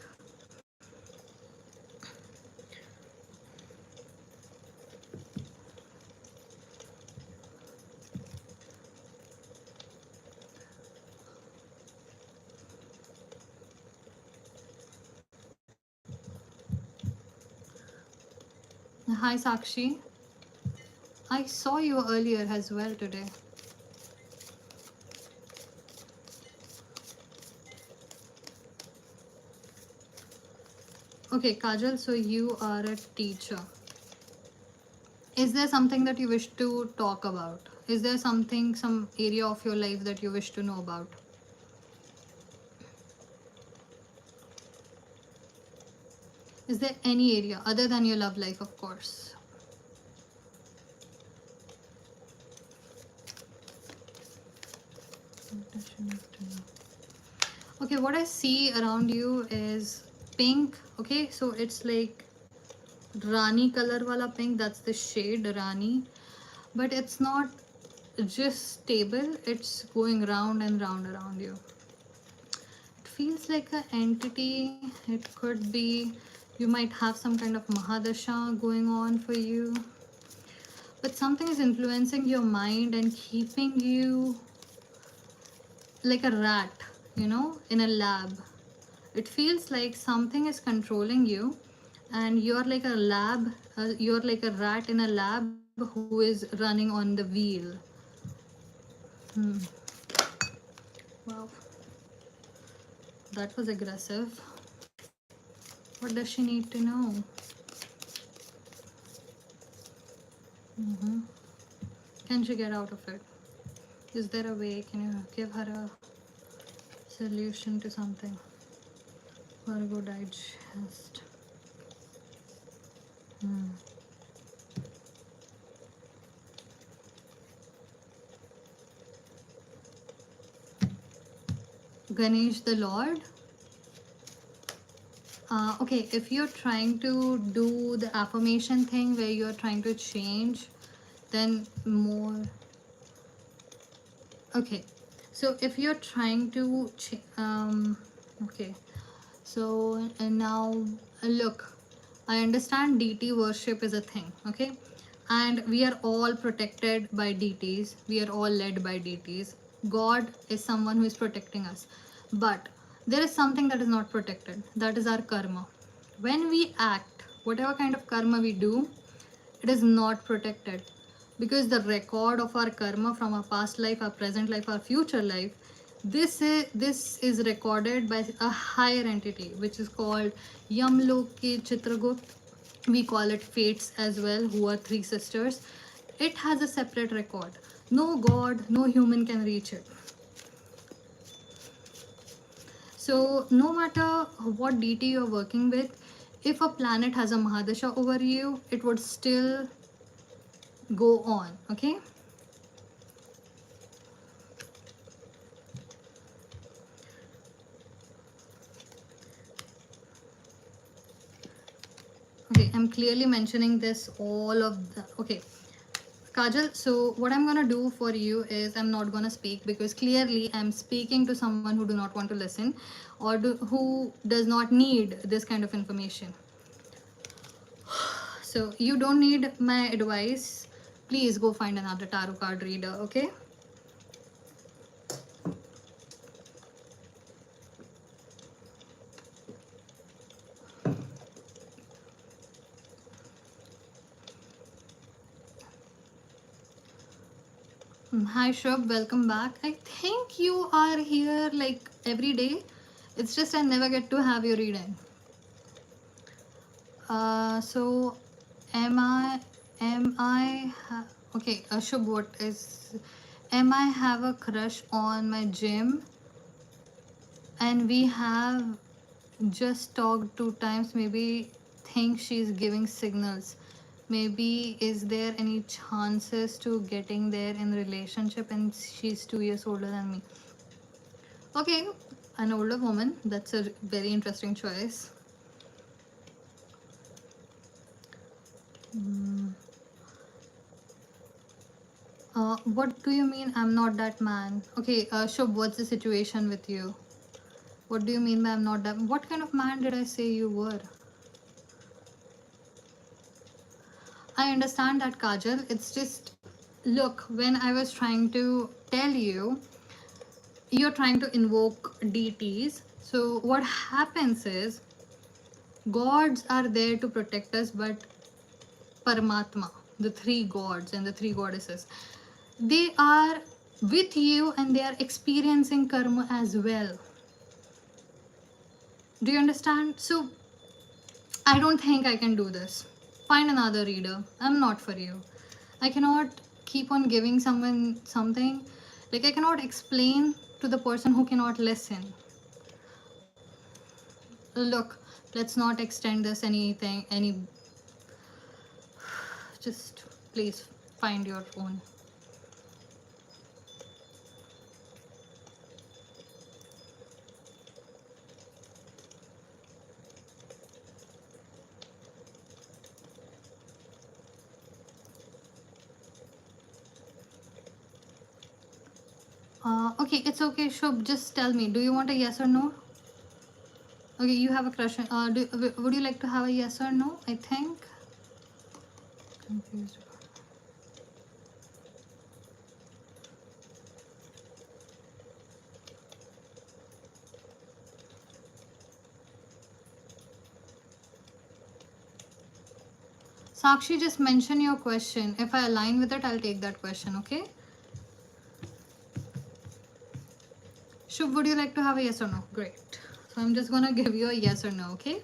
Hi, Sakshi. I saw you earlier as well today. Okay, Kajal, so you are a teacher. Is there something that you wish to talk about? Is there something, some area of your life that you wish to know about? Is there any area other than your love life, of course? Okay, what I see around you is pink. Okay, so it's like Rani color wala pink. That's the shade Rani, but it's not just stable. It's going round and round around you. It feels like an entity. It could be, you might have some kind of Mahadasha going on for you, but something is influencing your mind and keeping you like a rat, you know, in a lab. It feels like something is controlling you, and you're like a lab, you're like a rat in a lab who is running on the wheel. Hmm. Wow, that was aggressive. What does she need to know? Hmm. Can she get out of it? Is there a way? Can you give her a solution to something? Virgo Digest. Hmm. Ganesh the Lord. Okay, if you're trying to do the affirmation thing where you're trying to change, then more. Okay, so if you're trying to okay, so now look, I understand deity worship is a thing, okay, and we are all protected by deities, we are all led by deities. God is someone who is protecting us, but there is something that is not protected, that is our karma. When we act, whatever kind of karma we do, it is not protected, because the record of our karma from our past life, our present life, our future life, this is recorded by a higher entity which is called Yamloki Chitragupt. We call it fates as well, who are three sisters. It has a separate record. No god, no human can reach it. So no matter what deity you're working with, if a planet has a Mahadasha over you, it would still go on, okay? Okay, I'm clearly mentioning this all of the, okay, Kajal, so what I'm gonna do for you is I'm not gonna speak, because clearly I'm speaking to someone who do not want to listen, or who does not need this kind of information. So you don't need my advice. Please go find another tarot card reader, okay? Hi Shub, welcome back. I think you are here like every day. It's just I never get to have your reading. So okay, Shub, what is, am I have a crush on my gym, and we have just talked 2 times, maybe think she's giving signals. Maybe is there any chances to getting there in relationship, and she's 2 years older than me. Okay, an older woman, that's a very interesting choice. What do you mean I'm not that man? Okay, Shub, what's the situation with you? What do you mean by I'm not that? What kind of man did I say you were? I understand that, Kajal. It's just, look, when I was trying to tell you, you're trying to invoke deities. So what happens is, gods are there to protect us, but Paramatma, the three gods and the three goddesses, they are with you and they are experiencing karma as well. Do you understand? So I don't think I can do this. Find another reader. I'm not for you. I cannot keep on giving someone something. Like, I cannot explain to the person who cannot listen. Look, let's not extend this anything, just please find your own. Okay, it's okay, Shub. Just tell me, do you want a yes or no? Okay, you have a crush. Would you like to have a yes or no? I think. Confused. Sakshi, just mention your question. If I align with it, I'll take that question, okay? Shubh, would you like to have a yes or no? Great. So I'm just gonna give you a yes or no, okay?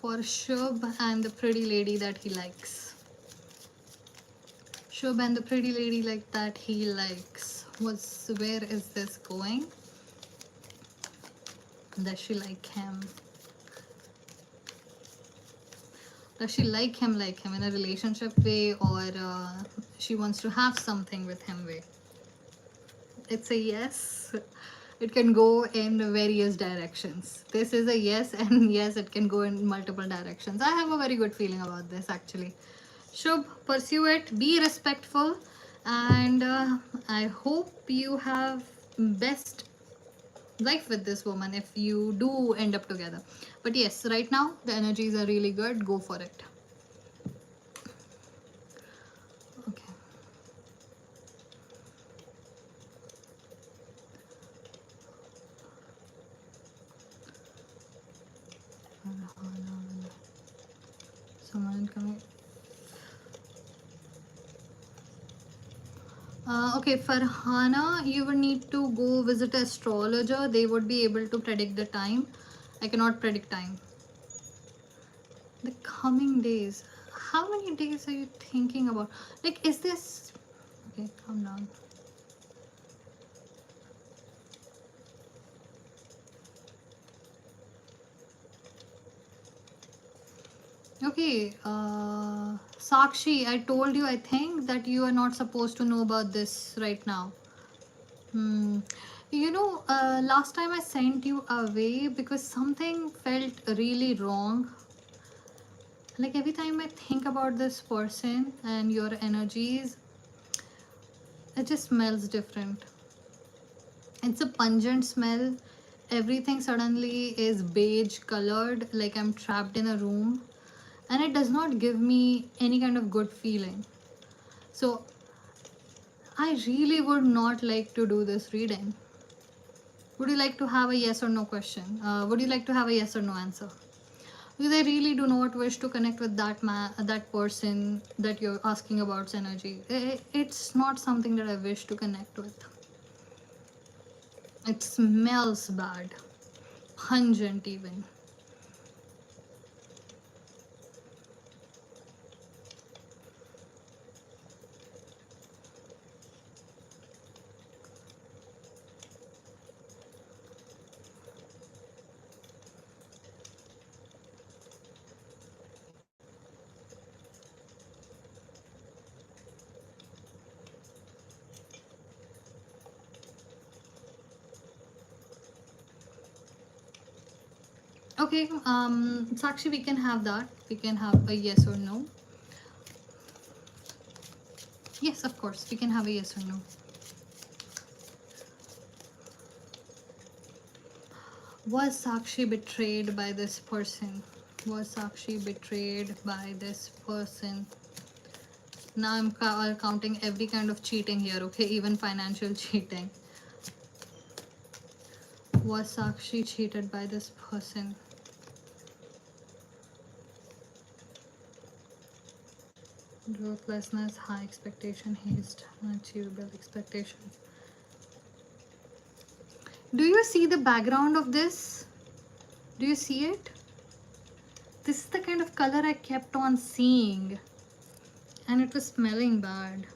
For Shubh and the pretty lady that he likes. Shubh and the pretty lady like that he likes. Where is this going? Does she like him? Does she like him in a relationship way, or she wants to have something with him way? It's a yes. It can go in various directions. This is a yes, and yes, it can go in multiple directions. I have a very good feeling about this actually. Shubh, pursue it, be respectful, and I hope you have best life with this woman if you do end up together. But yes, right now the energies are really good. Go for it. Okay. Someone coming. Okay, Farhana, you would need to go visit an astrologer. They would be able to predict the time. I cannot predict time. The coming days. How many days are you thinking about? Like, is this... Okay, calm down. Okay, Sakshi, I told you, I think, that you are not supposed to know about this right now. You know, last time I sent you away because something felt really wrong. Like every time I think about this person and your energies, it just smells different. It's a pungent smell. Everything suddenly is beige colored, like I'm trapped in a room, and it does not give me any kind of good feeling. So I really would not like to do this reading. Would you like to have a yes or no question? Would you like to have a yes or no answer? Because I really do not wish to connect with that person that you're asking about's energy. It's not something that I wish to connect with. It smells bad, pungent even. Okay, Sakshi, we can have that. We can have a yes or no. Yes, of course, we can have a yes or no. Was Sakshi betrayed by this person? Was Sakshi betrayed by this person? Now I'm counting every kind of cheating here, okay? Even financial cheating. Was Sakshi cheated by this person? Ruthlessness, high expectation, haste, unachievable expectations. Do you see the background of this? Do you see it? This is the kind of color I kept on seeing, and it was smelling bad.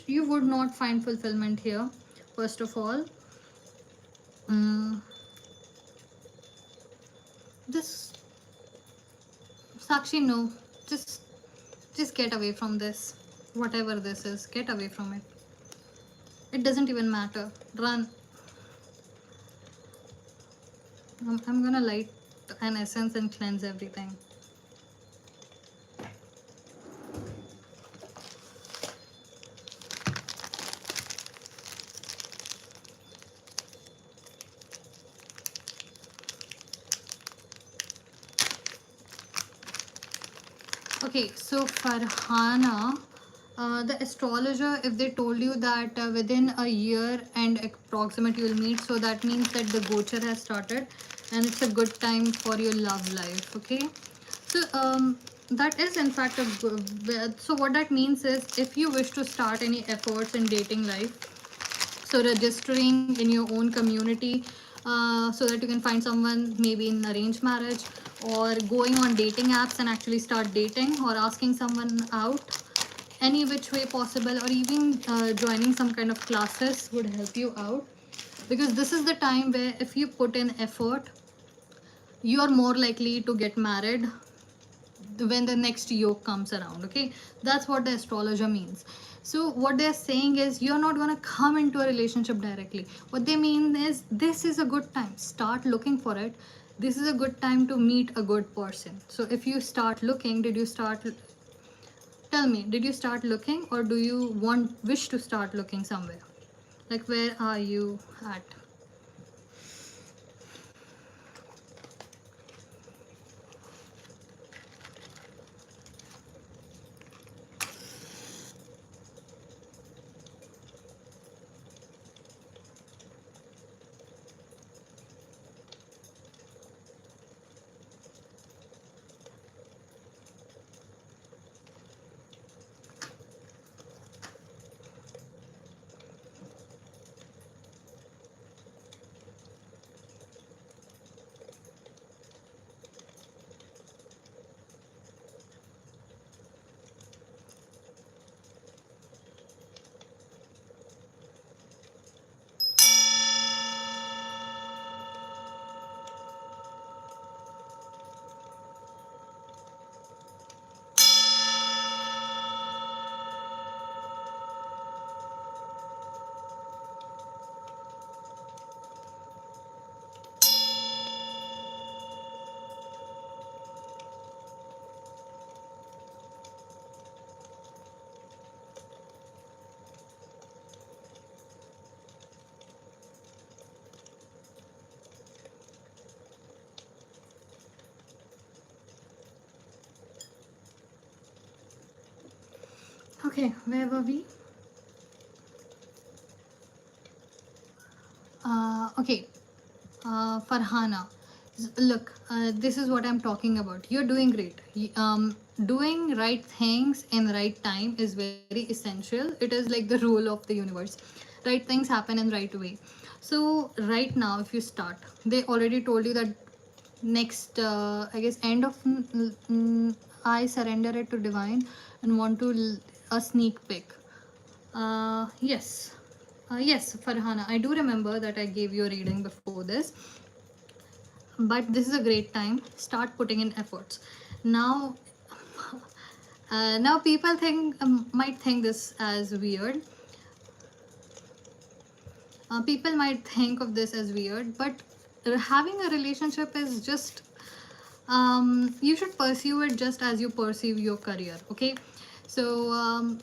You would not find fulfillment here, first of all. This Sakshi, no, just get away from this. Whatever this is, get away from it. It doesn't even matter. Run. I'm gonna light an essence and cleanse everything. Okay, so Farhana, The astrologer, if they told you that within a year and approximate you will meet, so that means that the gochar has started and it's a good time for your love life. Okay, so that is in fact a good, so what that means is, if you wish to start any efforts in dating life, so registering in your own community, so that you can find someone maybe in arranged marriage, or going on dating apps and actually start dating, or asking someone out any which way possible, or even joining some kind of classes would help you out, because this is the time where if you put in effort, you are more likely to get married when the next yoke comes around. Okay, that's what the astrologer means. So what they're saying is, you're not going to come into a relationship directly. What they mean is, this is a good time, start looking for it. This is a good time to meet a good person. So if you start looking, tell me, did you start looking, or do you wish to start looking somewhere? Like, where are you at? Okay, where were we? Okay, Farhana, look, this is what I'm talking about. You're doing great. Doing right things in right time is very essential. It is like the rule of the universe. Right things happen in right way. So right now, if you start, they already told you that next, I guess, end of I surrender it to divine and want to a sneak peek. Yes. Yes, Farhana, I do remember that I gave you a reading before this, but this is a great time. Start putting in efforts. Now, now people might think this as weird. People might think of this as weird, but having a relationship is just, you should pursue it just as you pursue your career. Okay, so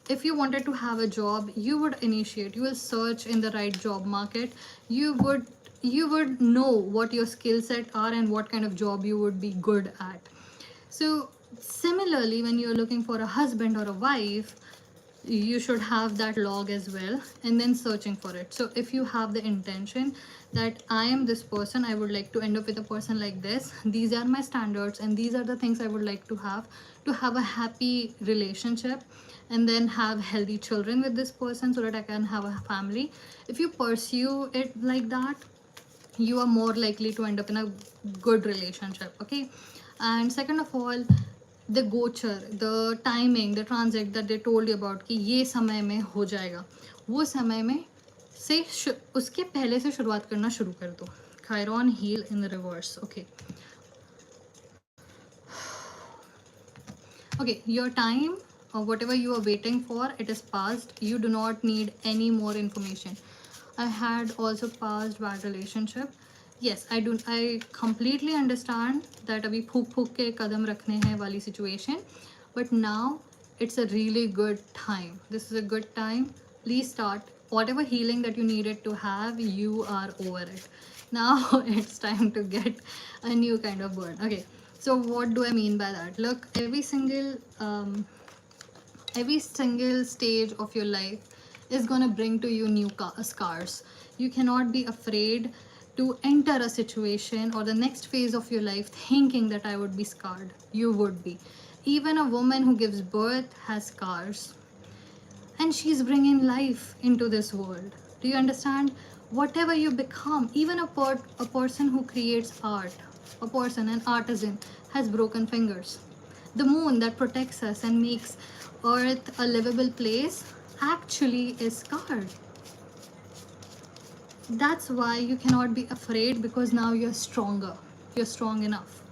if you wanted to have a job, you would initiate, you will search in the right job market. You would know what your skill set are and what kind of job you would be good at. So similarly, when you're looking for a husband or a wife, you should have that log as well, and then searching for it. So if you have the intention that I am this person, I would like to end up with a person like this, these are my standards and these are the things I would like to have a happy relationship, and then have healthy children with this person so that I can have a family. If you pursue it like that, you are more likely to end up in a good relationship. Okay, and second of all, the gochar, the timing, the transit that they told you about कि ये समय में हो जाएगा, वो समय में से उसके पहले से शुरुआत करना शुरू कर दो. Chiron heal in the reverse. Okay, your time or whatever you are waiting for, it is past. You do not need any more information. I had also passed bad relationship. Yes, I completely understand that अभी फूक फूक के कदम रखने हैं वाली situation, but now it's a really good time. This is a good time. Please start. Whatever healing that you needed to have, you are over it. Now it's time to get a new kind of bird. Okay, so what do I mean by that? Look, every single Every single stage of your life is going to bring to you new scars. You cannot be afraid to enter a situation or the next phase of your life thinking that I would be scarred. You would be. Even a woman who gives birth has scars, and she's bringing life into this world. Do you understand? Whatever you become, even a person who creates art, a person, an artisan, has broken fingers. The moon that protects us and makes earth a livable place actually is scarred. That's why you cannot be afraid, because now you're stronger. You're strong enough.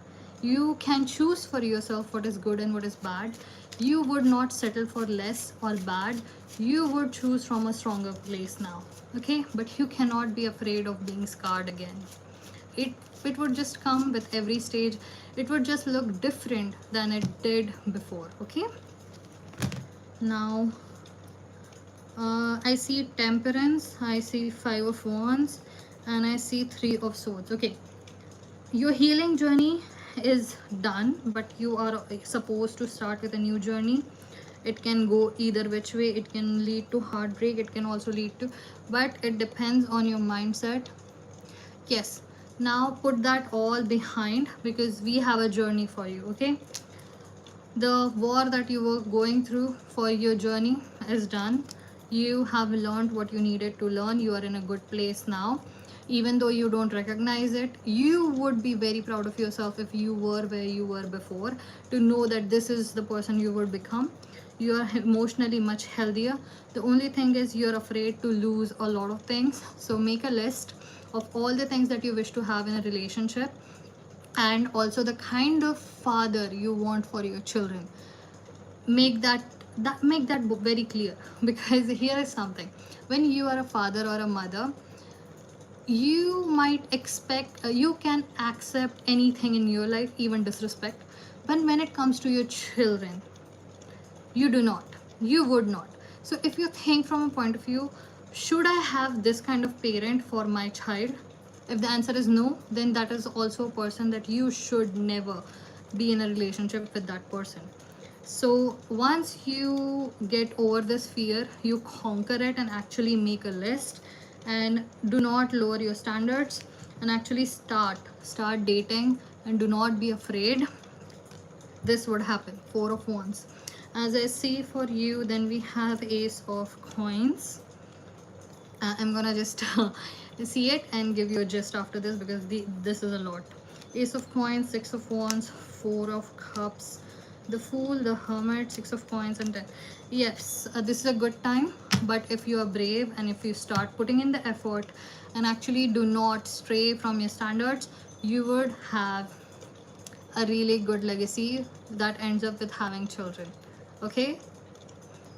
You can choose for yourself what is good and what is bad. You would not settle for less or bad. You would choose from a stronger place now. Okay? But you cannot be afraid of being scarred again. It would just come with every stage. It would just look different than it did before. Okay? Now I see temperance, I see 5 of wands, and I see 3 of swords. Okay, your healing journey is done, but you are supposed to start with a new journey. It can go either which way. It can lead to heartbreak, it can also lead to, but it depends on your mindset. Yes, now put that all behind, because we have a journey for you. Okay, the war that you were going through for your journey is done. You have learned what you needed to learn. You are in a good place now. Even though you don't recognize it, you would be very proud of yourself if you were where you were before, to know that this is the person you would become. You are emotionally much healthier. The only thing is you're afraid to lose a lot of things. So make a list of all the things that you wish to have in a relationship, and also the kind of father you want for your children. Make that very clear, because here is something. When you are a father or a mother, you might expect, you can accept anything in your life, even disrespect, but when it comes to your children, you do not, you would not. So if you think from a point of view, should I have this kind of parent for my child? If the answer is no, then that is also a person that you should never be in a relationship with that person. So once you get over this fear, you conquer it and actually make a list, and do not lower your standards, and actually start dating, and do not be afraid. This would happen. 4 of wands. As I see for you, then we have ace of coins. I'm gonna just see it and give you a gist after this, because this is a lot. Ace of coins, 6 of wands, 4 of cups, the fool, the hermit, 6 of coins, and 10. Yes, this is a good time, but if you are brave and if you start putting in the effort and actually do not stray from your standards, you would have a really good legacy that ends up with having children. Okay,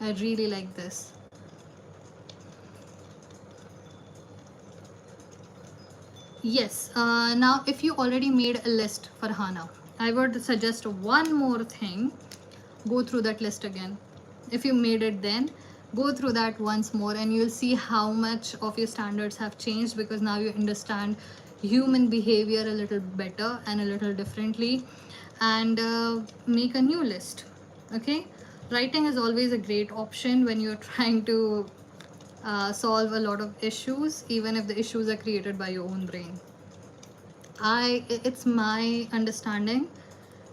I really like this. Yes, now if you already made a list for Hana, I would suggest one more thing. Go through that list again. If you made it then, go through that once more, and you'll see how much of your standards have changed, because now you understand human behavior a little better and a little differently, and make a new list. Okay, writing is always a great option when you're trying to solve a lot of issues, even if the issues are created by your own brain. It's my understanding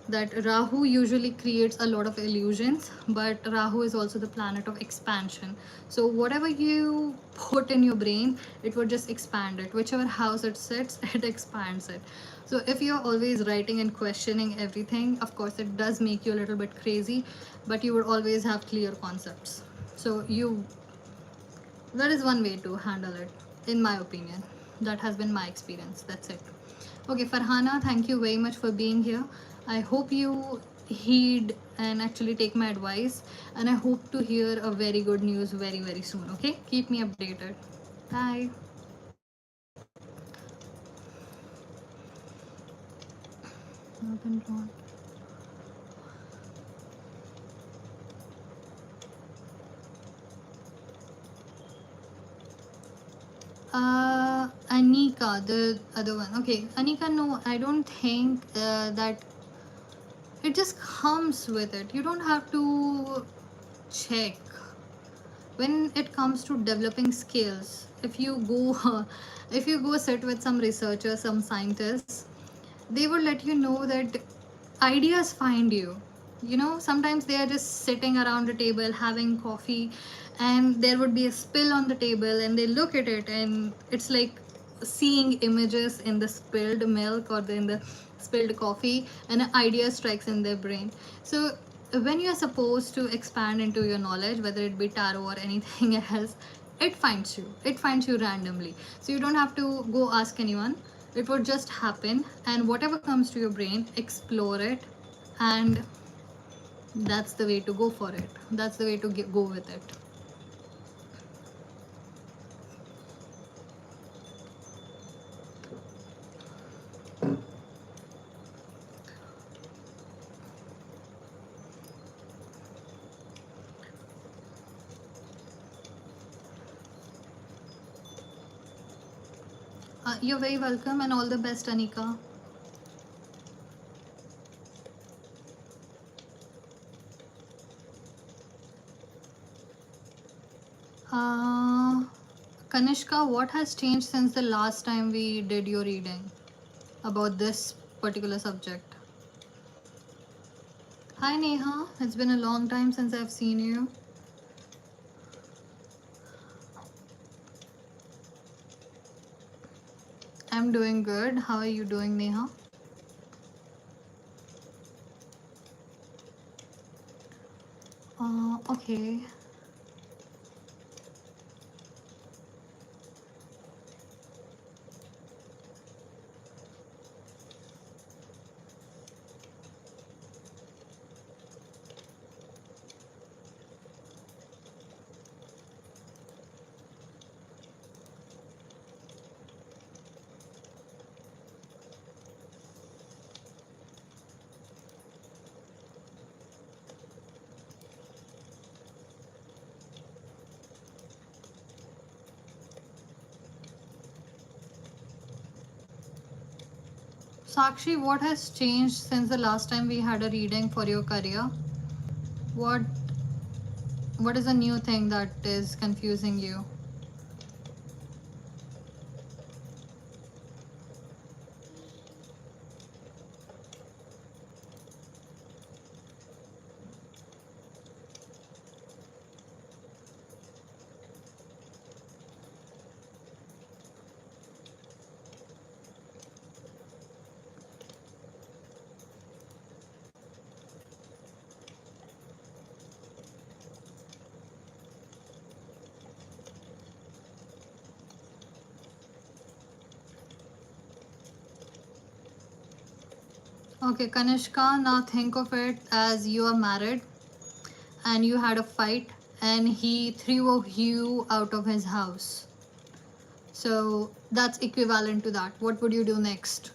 that Rahu usually creates a lot of illusions, but Rahu is also the planet of expansion. So whatever you put in your brain, it would just expand it. Whichever house it sits, it expands it. So if you're always writing and questioning everything, of course it does make you a little bit crazy, but you would always have clear concepts. So that is one way to handle it, in my opinion. That has been my experience. That's it. Okay, Farhana, thank you very much for being here. I hope you heed and actually take my advice, and I hope to hear a very good news very, very soon. Okay, keep me updated. Bye. Anika, the other one. Okay, Anika, no, I don't think that it just comes with it. You don't have to check. When it comes to developing skills, if you go if you go sit with some researchers, some scientists, they would let you know that ideas find you. You know, sometimes they are just sitting around a table having coffee, and there would be a spill on the table, and they look at it, and it's like seeing images in the spilled milk or in the spilled coffee, and an idea strikes in their brain. So when you're supposed to expand into your knowledge, whether it be tarot or anything else, it finds you randomly. So you don't have to go ask anyone, it would just happen, and whatever comes to your brain, explore it, and that's the way to go for it. That's the way to go with it. You're very welcome, and all the best, Anika. uh, Kanishka, what has changed since the last time we did your reading about this particular subject? Hi Neha, it's been a long time since I've seen you. I'm doing good. How are you doing, Neha? Okay. Sakshi, what has changed since the last time we had a reading for your career? What what is a new thing that is confusing you? Okay, Kanishka, now think of it as you are married and you had a fight and he threw you out of his house. So that's equivalent to that. What would you do next?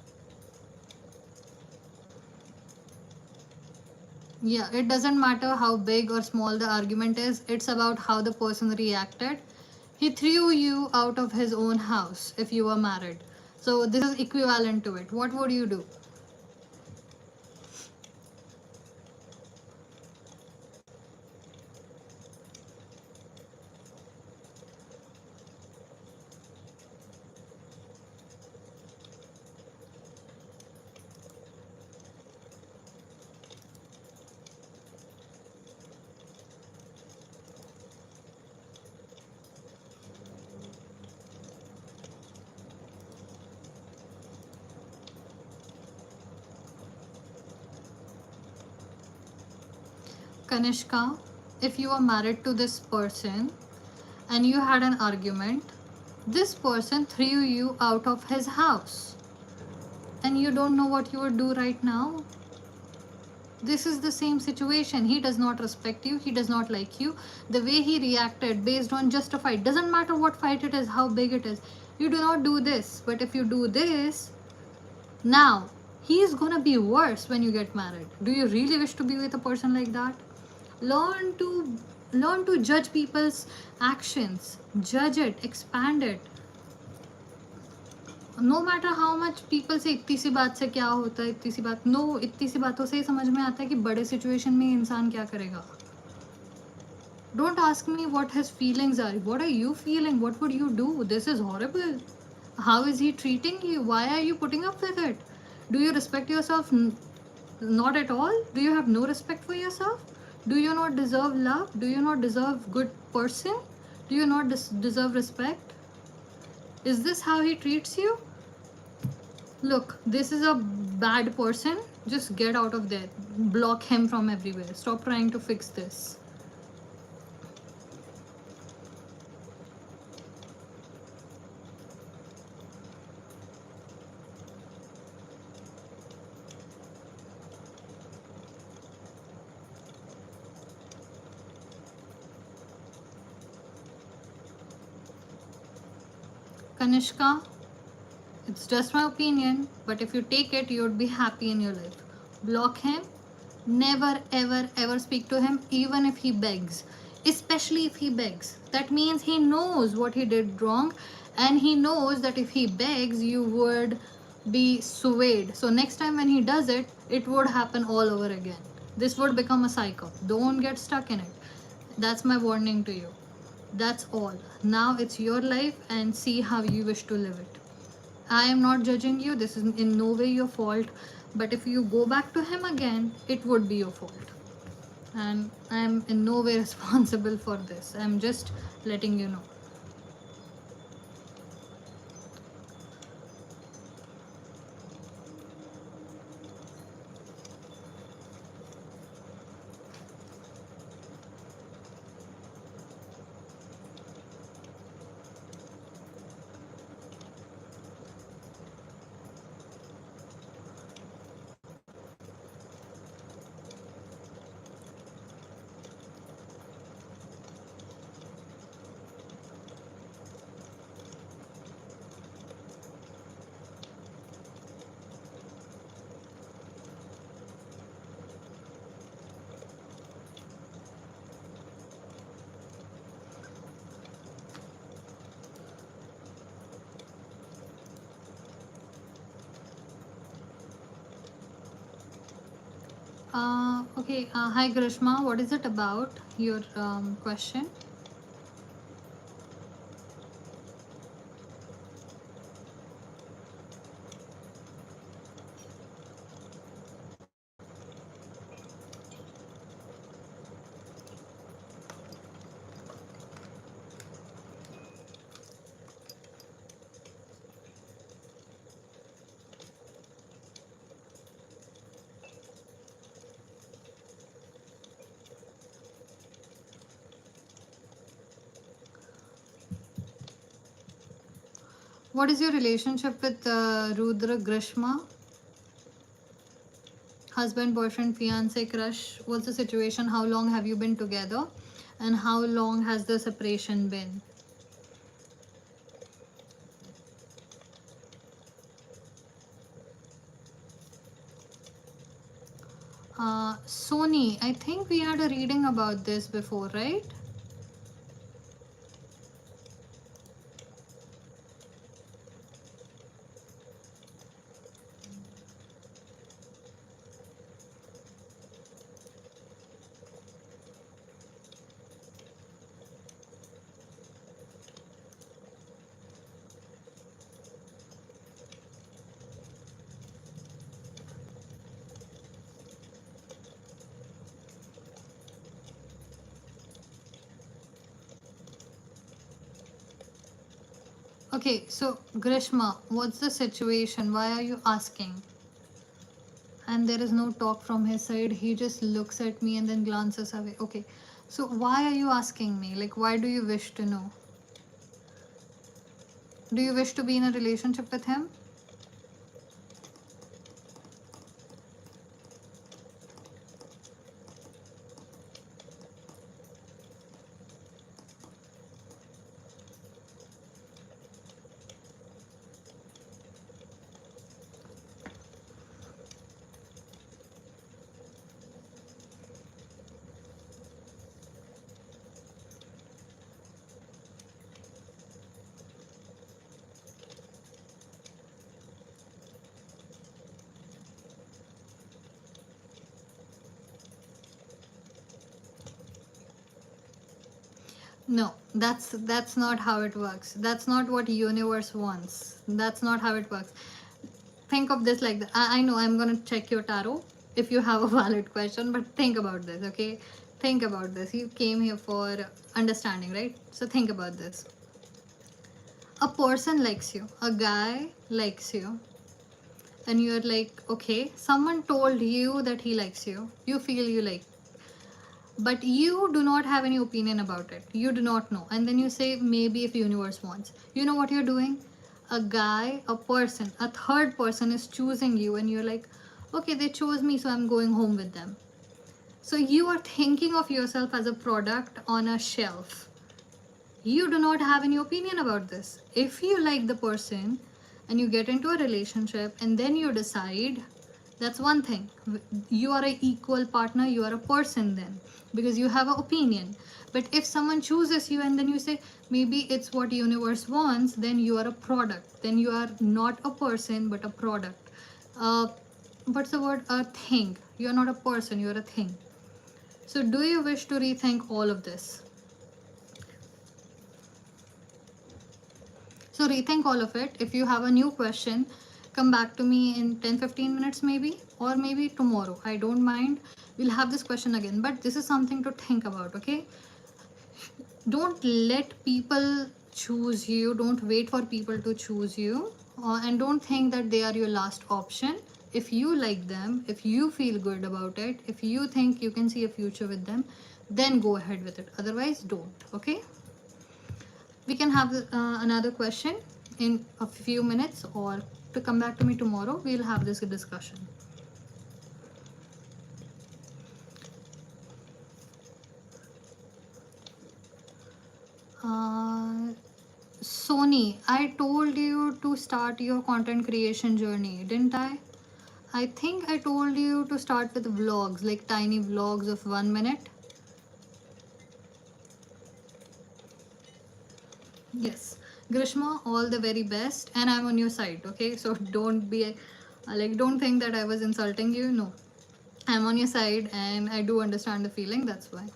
Yeah, it doesn't matter how big or small the argument is, it's about how the person reacted. He threw you out of his own house if you were married. So this is equivalent to it. What would you do? Kanishka, if you are married to this person and you had an argument, this person threw you out of his house and you don't know what you would do right now. This is the same situation. He does not respect you, he does not like you. The way he reacted based on just a fight, doesn't matter what fight it is, how big it is, you do not do this. But if you do this, now he is gonna be worse when you get married. Do you really wish to be with a person like that? Learn to judge people's actions, judge it, expand it. No matter how much people से इतनी सी बात से क्या होता है, इतनी सी बात, no इतनी सी बातों से ही समझ में आता है कि बड़े सिचुएशन में इंसान क्या करेगा. Don't ask me what his feelings are. What are you feeling? What would you do? This is horrible. How is he treating you? Why are you putting up with it? Do you respect yourself? Not at all. Do you have no respect for yourself? Do you not deserve love? Do you not deserve good person? Do you not deserve respect? Is this how he treats you? Look, this is a bad person. Just get out of there. Block him from everywhere. Stop trying to fix this. Kanishka, it's just my opinion, but if you take it, you would be happy in your life. Block him. Never, ever, ever speak to him, even if he begs. Especially if he begs. That means he knows what he did wrong, and he knows that if he begs, you would be swayed. So, next time when he does it, it would happen all over again. This would become a cycle. Don't get stuck in it. That's my warning to you. That's all. Now it's your life and see how you wish to live it. I am not judging you. This is in no way your fault. But if you go back to him again, it would be your fault. And I am in no way responsible for this. I'm just letting you know. Okay. Hi, Grishma. What is it about? Your question? What is your relationship with Rudra Grishma? Husband, boyfriend, fiance, crush? What's the situation? How long have you been together? And how long has the separation been? Sony, I think we had a reading about this before, right? Okay, so Grishma, what's the situation? Why are you asking? And there is no talk from his side. He just looks at me and then glances away. Okay, so why are you asking me? Like, why do you wish to know? Do you wish to be in a relationship with him? No, that's not how it works. That's not what universe wants. That's not how it works. Think of this like that. I know I'm gonna check your tarot if you have a valid question, but think about this, okay? Think about this. You came here for understanding, right? So think about this. A person likes you, a guy likes you, and you're like, okay, someone told you that he likes you. You feel you like, but you do not have any opinion about it. You do not know. And then you say, maybe if universe wants. You know what you're doing? A guy, a person, a third person is choosing you, and you're like, okay, they chose me, so I'm going home with them. So you are thinking of yourself as a product on a shelf. You do not have any opinion about this. If you like the person and you get into a relationship and then you decide, that's one thing. You are an equal partner, you are a person then, because you have an opinion. But if someone chooses you and then you say, maybe it's what universe wants, then you are a product. Then you are not a person but a product. What's the word? A thing. You are not a person, you are a thing. So do you wish to rethink all of this? So rethink all of it. If you have a new question, come back to me in 10-15 minutes maybe, or maybe tomorrow. I don't mind. We'll have this question again. But this is something to think about, okay? Don't let people choose you. Don't wait for people to choose you. And don't think that they are your last option. If you like them, if you feel good about it, if you think you can see a future with them, then go ahead with it. Otherwise, don't, okay? We can have another question in a few minutes, or to come back to me tomorrow, we'll have this discussion. Sony, I told you to start your content creation journey, didn't I? I think I told you to start with vlogs, like tiny vlogs of 1 minute. Yes. Grishma, all the very best, and I'm on your side, okay? So don't be like, don't think that I was insulting you. No, I'm on your side and I do understand the feeling, that's why.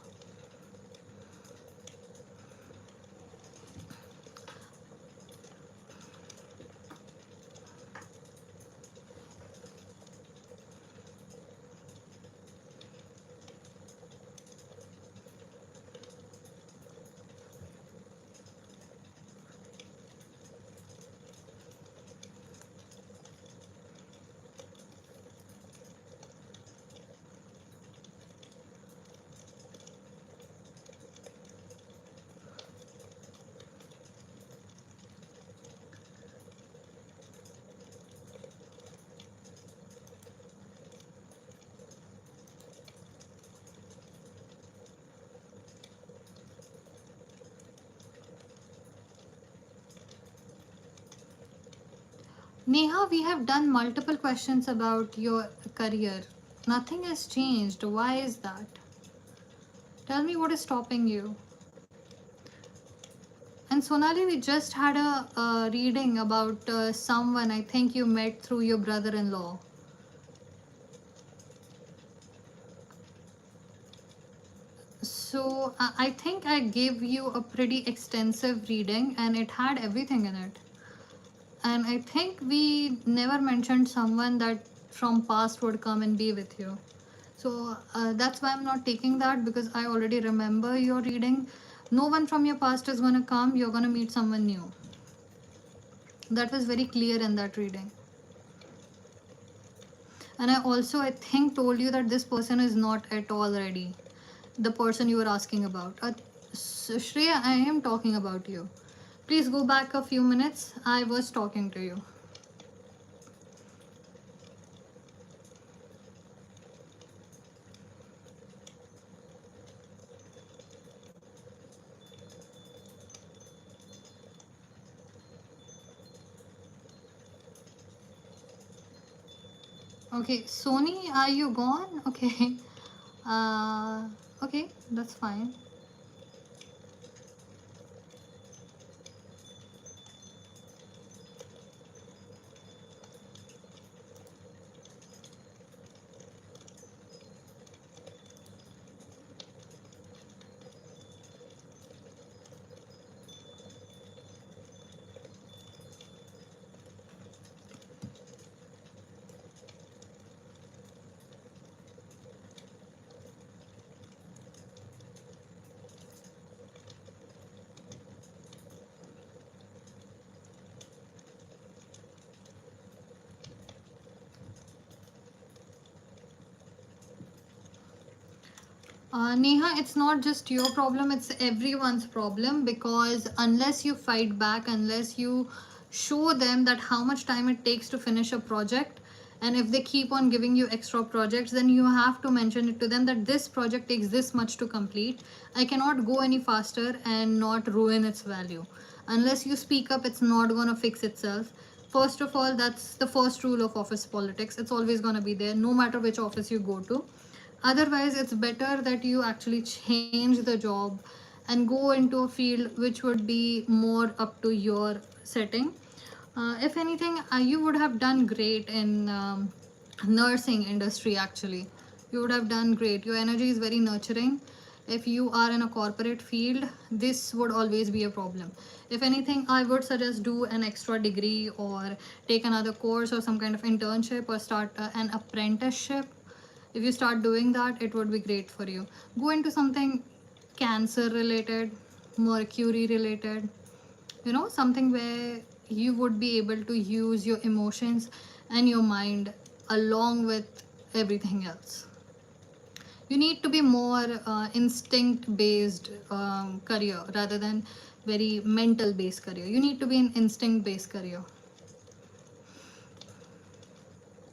Neha, we have done multiple questions about your career. Nothing has changed. Why is that? Tell me what is stopping you. And Sonali, we just had a reading about someone I think you met through your brother-in-law. So I think I gave you a pretty extensive reading and it had everything in it. And I think we never mentioned someone that from past would come and be with you. So that's why I'm not taking that, because I already remember your reading. No one from your past is going to come. You're going to meet someone new. That was very clear in that reading. And I also, I think, told you that this person is not at all ready. The person you were asking about. Shreya, I am talking about you. Please go back a few minutes. I was talking to you. Okay, Sony, are you gone? Okay. Okay, that's fine. Neha, it's not just your problem, it's everyone's problem, because unless you fight back, unless you show them that how much time it takes to finish a project, and if they keep on giving you extra projects, then you have to mention it to them that this project takes this much to complete. I cannot go any faster and not ruin its value. Unless you speak up, it's not going to fix itself. First of all, that's the first rule of office politics. It's always going to be there, no matter which office you go to. Otherwise, it's better that you actually change the job and go into a field which would be more up to your setting. If anything, you would have done great in nursing industry. Actually, you would have done great. Your energy is very nurturing. If you are in a corporate field, this would always be a problem. If anything, I would suggest do an extra degree or take another course or some kind of internship or start an apprenticeship. If you start doing that, it would be great for you. Go into something cancer related, mercury related, something where you would be able to use your emotions and your mind along with everything else. You need to be more instinct based career rather than very mental based career. You need to be an instinct based career.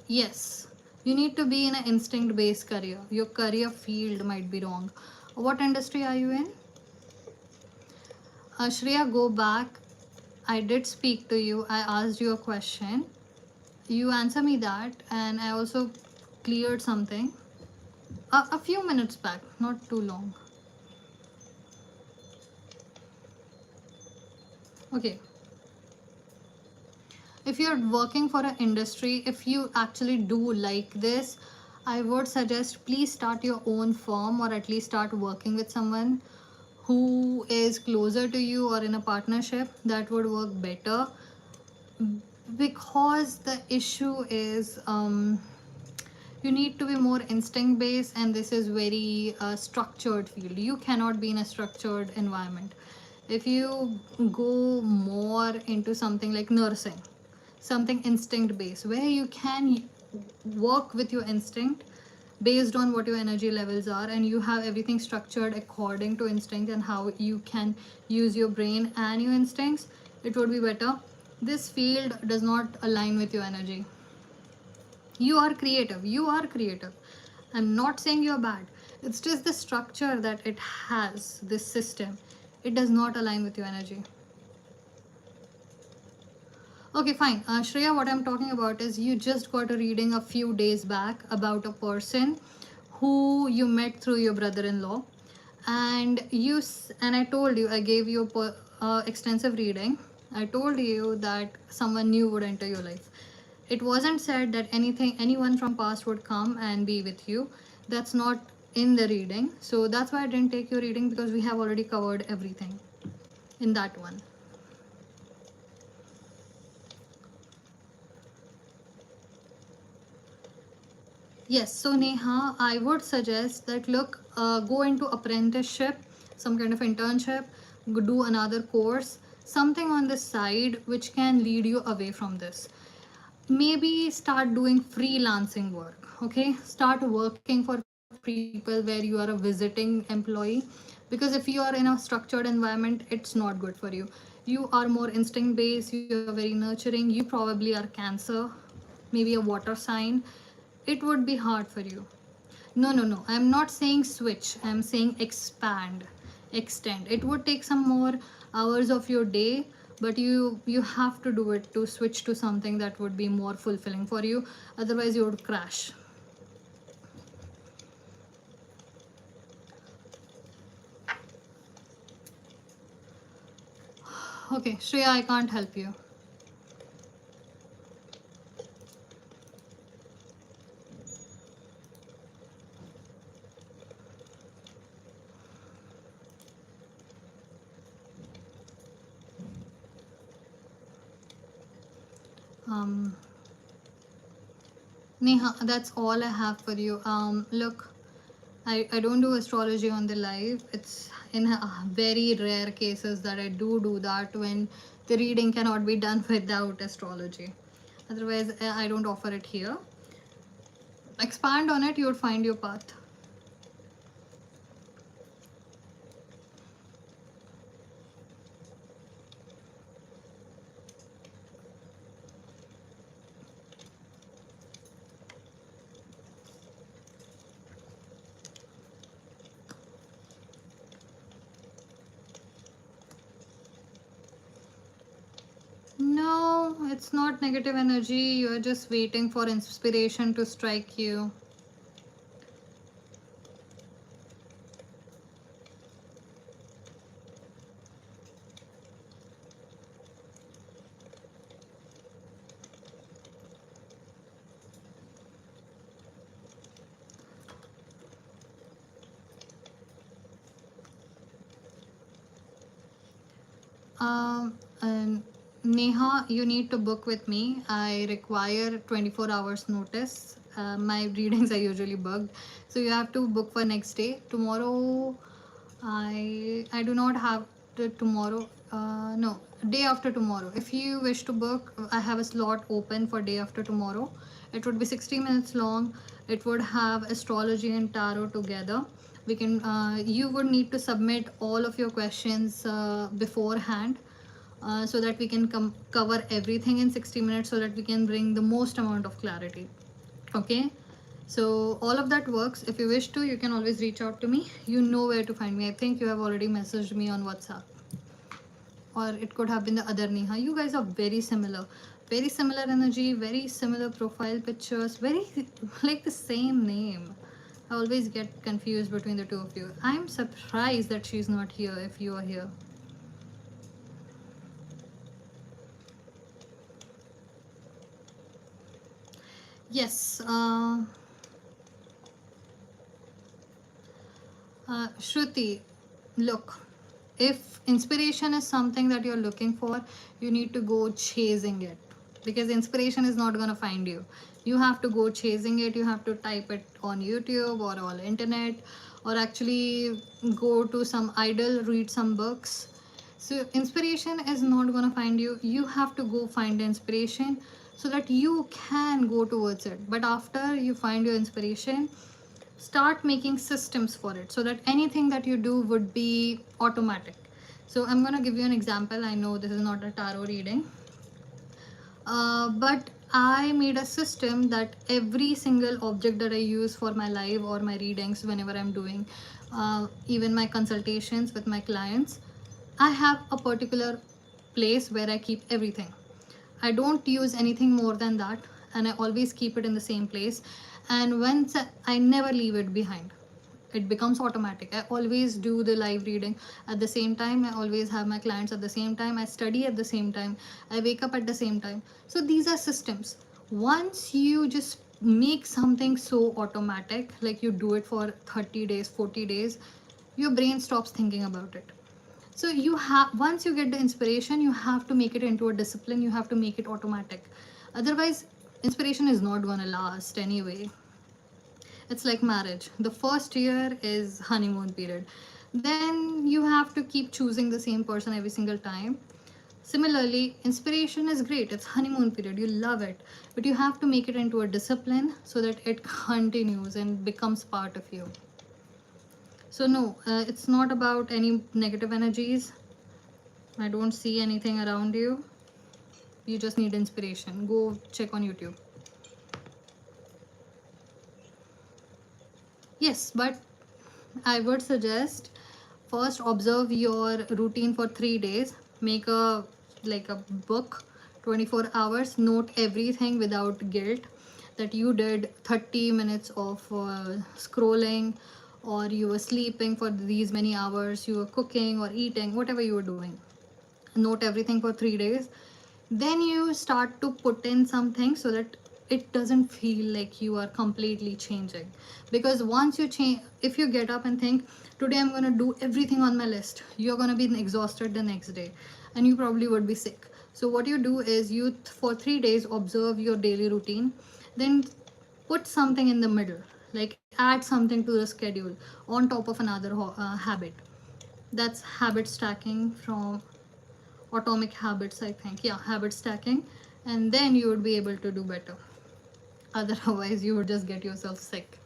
Yes, you need to be in an instinct based career. Your career field might be wrong. What industry are you in? Shreya, go back. I did speak to you. I asked you a question. You answer me that, and I also cleared something a few minutes back, not too long. Okay. If you're working for an industry, if you actually do like this, I would suggest please start your own firm, or at least start working with someone who is closer to you or in a partnership. That would work better, because the issue is you need to be more instinct based, and this is very structured field. You cannot be in a structured environment. If you go more into something like nursing, something instinct based, where you can work with your instinct based on what your energy levels are, and you have everything structured according to instinct and how you can use your brain and your instincts, it would be better. This field does not align with your energy. You are creative, I'm not saying you're bad. It's just the structure that it has, this system, it does not align with your energy. Okay, fine. Shreya, what I'm talking about is you just got a reading a few days back about a person who you met through your brother-in-law, and I told you, I gave you a extensive reading. I told you that someone new would enter your life. It wasn't said that anyone from past would come and be with you. That's not in the reading. So that's why I didn't take your reading, because we have already covered everything in that one. Yes, so Neha, I would suggest that look, go into apprenticeship, some kind of internship, do another course, something on the side which can lead you away from this. Maybe start doing freelancing work. Okay, start working for people where you are a visiting employee, because if you are in a structured environment, it's not good for you. You are more instinct based, you are very nurturing, you probably are Cancer, maybe a water sign. It would be hard for you. No, I'm not saying switch, I'm saying expand, extend. It would take some more hours of your day, but you have to do it to switch to something that would be more fulfilling for you. Otherwise you would crash. Okay, Shreya, I can't help you. Neha, that's all I have for you. Look, I don't do astrology on the live. It's in very rare cases that I do that, when the reading cannot be done without astrology. Otherwise, I don't offer it here. Expand on it, you would find your path. No, it's not negative energy. You're just waiting for inspiration to strike you. And Neha, you need to book with me. I require 24 hours notice. My readings are usually booked, so you have to book for next day. Tomorrow, I do not have the tomorrow. No, day after tomorrow. If you wish to book, I have a slot open for day after tomorrow. It would be 60 minutes long. It would have astrology and tarot together. We can. You would need to submit all of your questions beforehand, so that we can cover everything in 60 minutes, so that we can bring the most amount of clarity. Okay, so all of that works. If you wish to, you can always reach out to me. You know where to find me. I think you have already messaged me on WhatsApp, or it could have been the other Neha. You guys are very similar energy, very similar profile pictures, very like the same name. I always get confused between the two of you. I'm surprised that she's not here if you are here. Yes, Shruti, look, if inspiration is something that you're looking for, you need to go chasing it, because inspiration is not going to find you. You have to go chasing it. You have to type it on YouTube or on internet, or actually go to some idol, read some books. So inspiration is not going to find you. You have to go find inspiration so that you can go towards it. But after you find your inspiration, start making systems for it, so that anything that you do would be automatic. So I'm going to give you an example. I know this is not a tarot reading, but I made a system that every single object that I use for my live or my readings, whenever I'm doing even my consultations with my clients, I have a particular place where I keep everything. I don't use anything more than that, and I always keep it in the same place. And once I never leave it behind, it becomes automatic. I always do the live reading at the same time. I always have my clients at the same time. I study at the same time. I wake up at the same time. So these are systems. Once you just make something so automatic, like you do it for 30 days, 40 days, your brain stops thinking about it. So you have, once you get the inspiration, you have to make it into a discipline. You have to make it automatic. Otherwise, inspiration is not going to last anyway. It's like marriage. The first year is honeymoon period. Then you have to keep choosing the same person every single time. Similarly, inspiration is great. It's honeymoon period. You love it. But you have to make it into a discipline so that it continues and becomes part of you. So no, it's not about any negative energies. I don't see anything around you. You just need inspiration. Go check on YouTube. Yes, but I would suggest first observe your routine for 3 days. Make a book, 24 hours. Note everything without guilt, that you did 30 minutes of scrolling, or you were sleeping for these many hours, you were cooking or eating, whatever you were doing. Note everything for 3 days. Then you start to put in something so that it doesn't feel like you are completely changing. Because once you change, if you get up and think today I'm going to do everything on my list, you're going to be exhausted the next day, and you probably would be sick. So what you do is you for 3 days observe your daily routine, then put something in the middle, like add something to the schedule on top of another habit. That's habit stacking from Atomic Habits, I think. Yeah, habit stacking. And then you would be able to do better. Otherwise, you would just get yourself sick.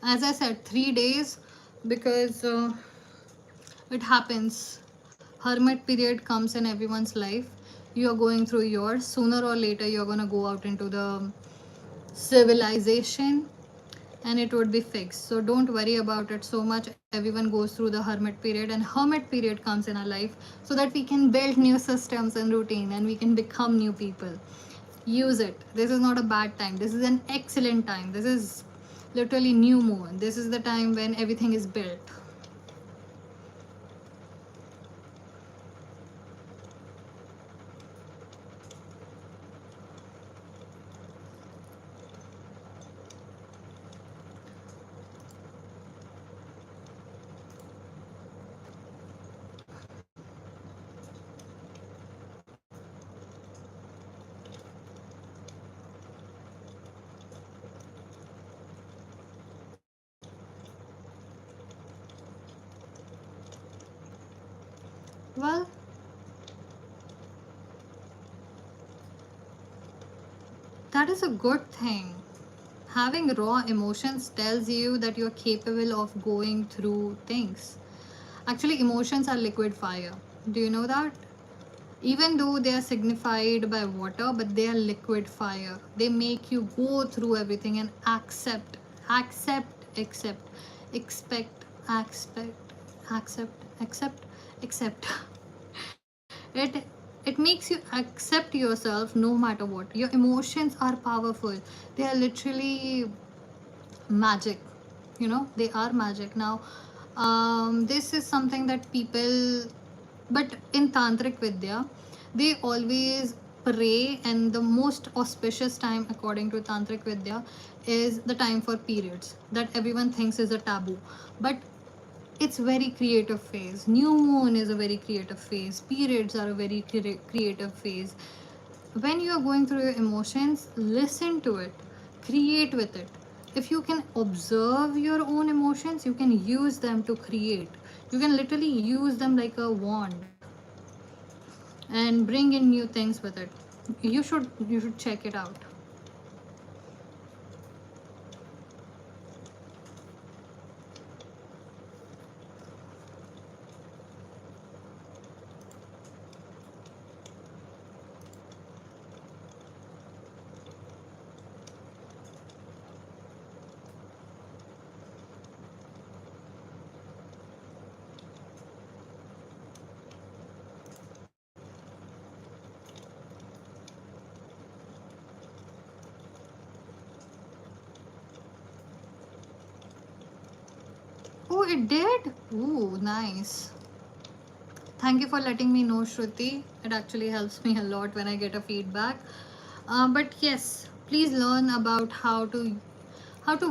As I said, 3 days, because it happens. Hermit period comes in everyone's life. You are going through yours. Sooner or later, you're going to go out into the civilization, and it would be fixed. So don't worry about it so much. Everyone goes through the hermit period, and hermit period comes in our life so that we can build new systems and routine and we can become new people. Use it. This is not a bad time. This is an excellent time. This is literally new moon. This is the time when everything is built. Well, that is a good thing. Having raw emotions tells you that you're capable of going through things. Actually, emotions are liquid fire. Do you know that? Even though they are signified by water, but they are liquid fire. They make you go through everything and accept, expect, accept. it it makes you accept yourself no matter what. Your emotions are powerful. They are literally magic. They are magic. Now, this is something that people, but in tantric vidya, they always pray, and the most auspicious time according to tantric vidya is the time for periods that everyone thinks is a taboo. But it's very creative phase. New moon is a very creative phase. Periods are a very creative phase. When you are going through your emotions, listen to it, create with it. If you can observe your own emotions, you can use them to create. You can literally use them like a wand and bring in new things with it. You should check it out. Oh, it did. Ooh, nice. Thank you for letting me know, Shruti. It actually helps me a lot when I get a feedback. But yes, please learn about how to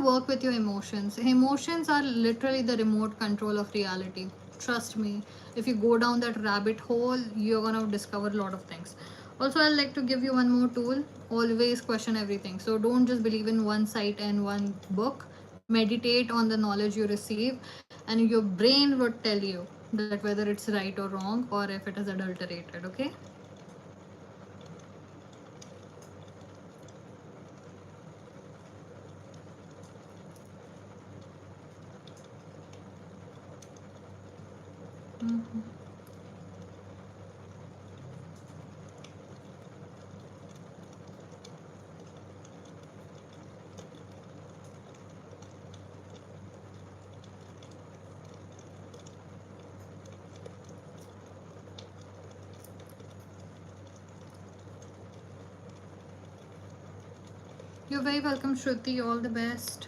work with your emotions. Emotions are literally the remote control of reality. Trust me. If you go down that rabbit hole, you're gonna discover a lot of things. Also, I'd like to give you one more tool. Always question everything. So don't just believe in one site and one book. Meditate on the knowledge you receive, and your brain would tell you that whether it's right or wrong, or if it is adulterated. Okay. Mhm. You're very welcome, Shruti. All the best.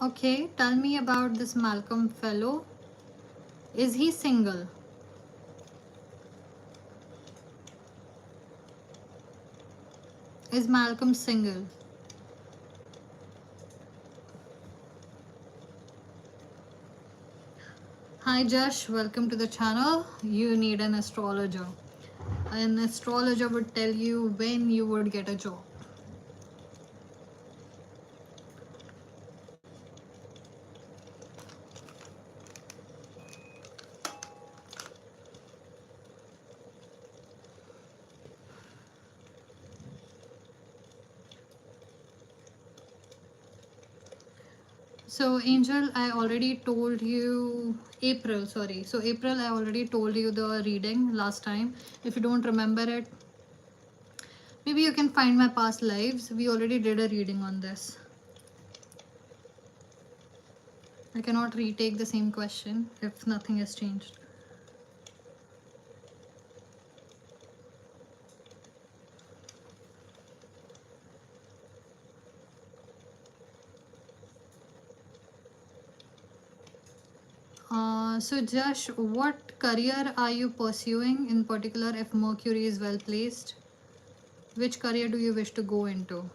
Okay, tell me about this Malcolm fellow. Is he single? Is Malcolm single? Hi Josh, welcome to the channel. You need an astrologer. An astrologer would tell you when you would get a job. So Angel, I already told you April, sorry. So April, I already told you the reading last time. If you don't remember it, maybe you can find my past lives. We already did a reading on this. I cannot retake the same question if nothing has changed. So Josh, what career are you pursuing in particular if Mercury is well placed? Which career do you wish to go into?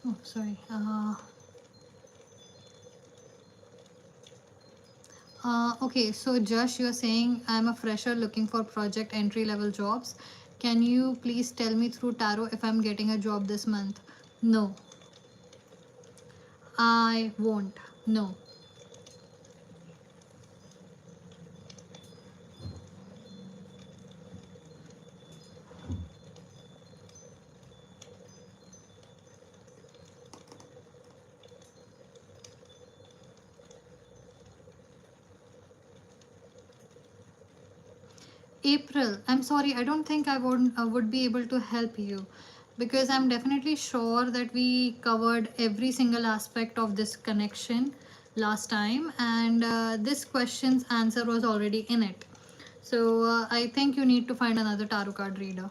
Oh, sorry. Okay, so Josh, you're saying I'm a fresher looking for project entry level jobs. Can you please tell me through tarot if I'm getting a job this month? No, I won't. No. April, I'm sorry, I don't think I would be able to help you because I'm definitely sure that we covered every single aspect of this connection last time, and this question's answer was already in it. So I think you need to find another tarot card reader.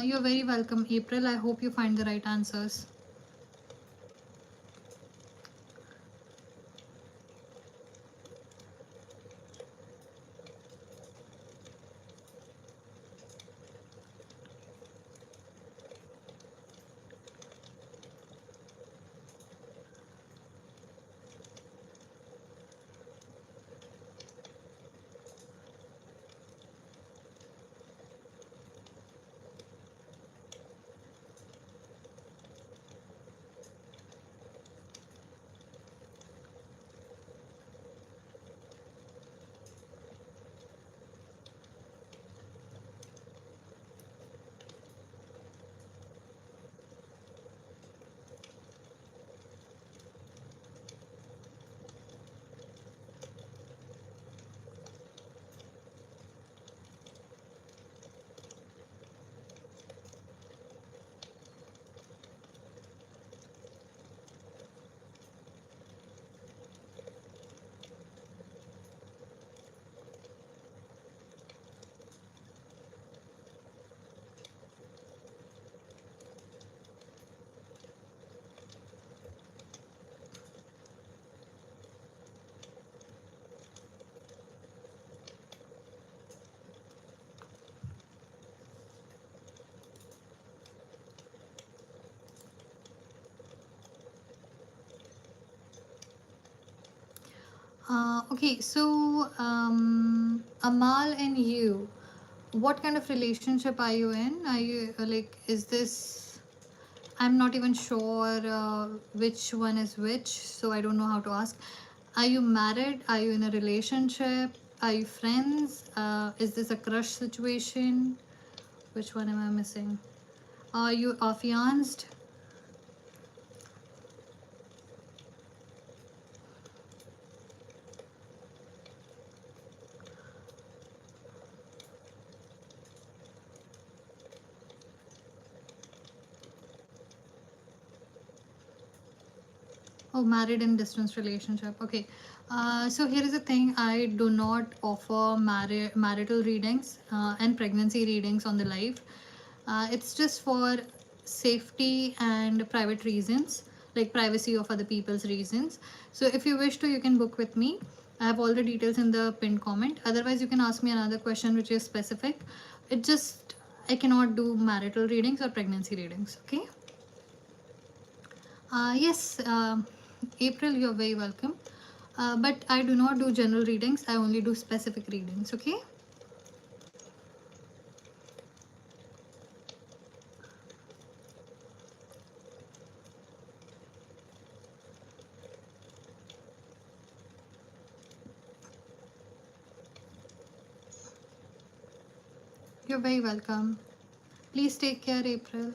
You're very welcome, April. I hope you find the right answers. Okay, so Amal and you, what kind of relationship are you in? Are you like, is this, I'm not even sure which one is which, so I don't know how to ask. Are you married? Are you in a relationship? Are you friends? Is this a crush situation? Which one am I missing? Are you fianced? Oh, married in distance relationship. Okay. So here is the thing. I do not offer marital readings and pregnancy readings on the live. It's just for safety and private reasons, like privacy of other people's reasons. So if you wish to, you can book with me. I have all the details in the pinned comment. Otherwise, you can ask me another question which is specific. It just, I cannot do marital readings or pregnancy readings. Okay. Yes, April, you're very welcome. But I do not do general readings. I only do specific readings. Okay. You're very welcome. Please take care, April.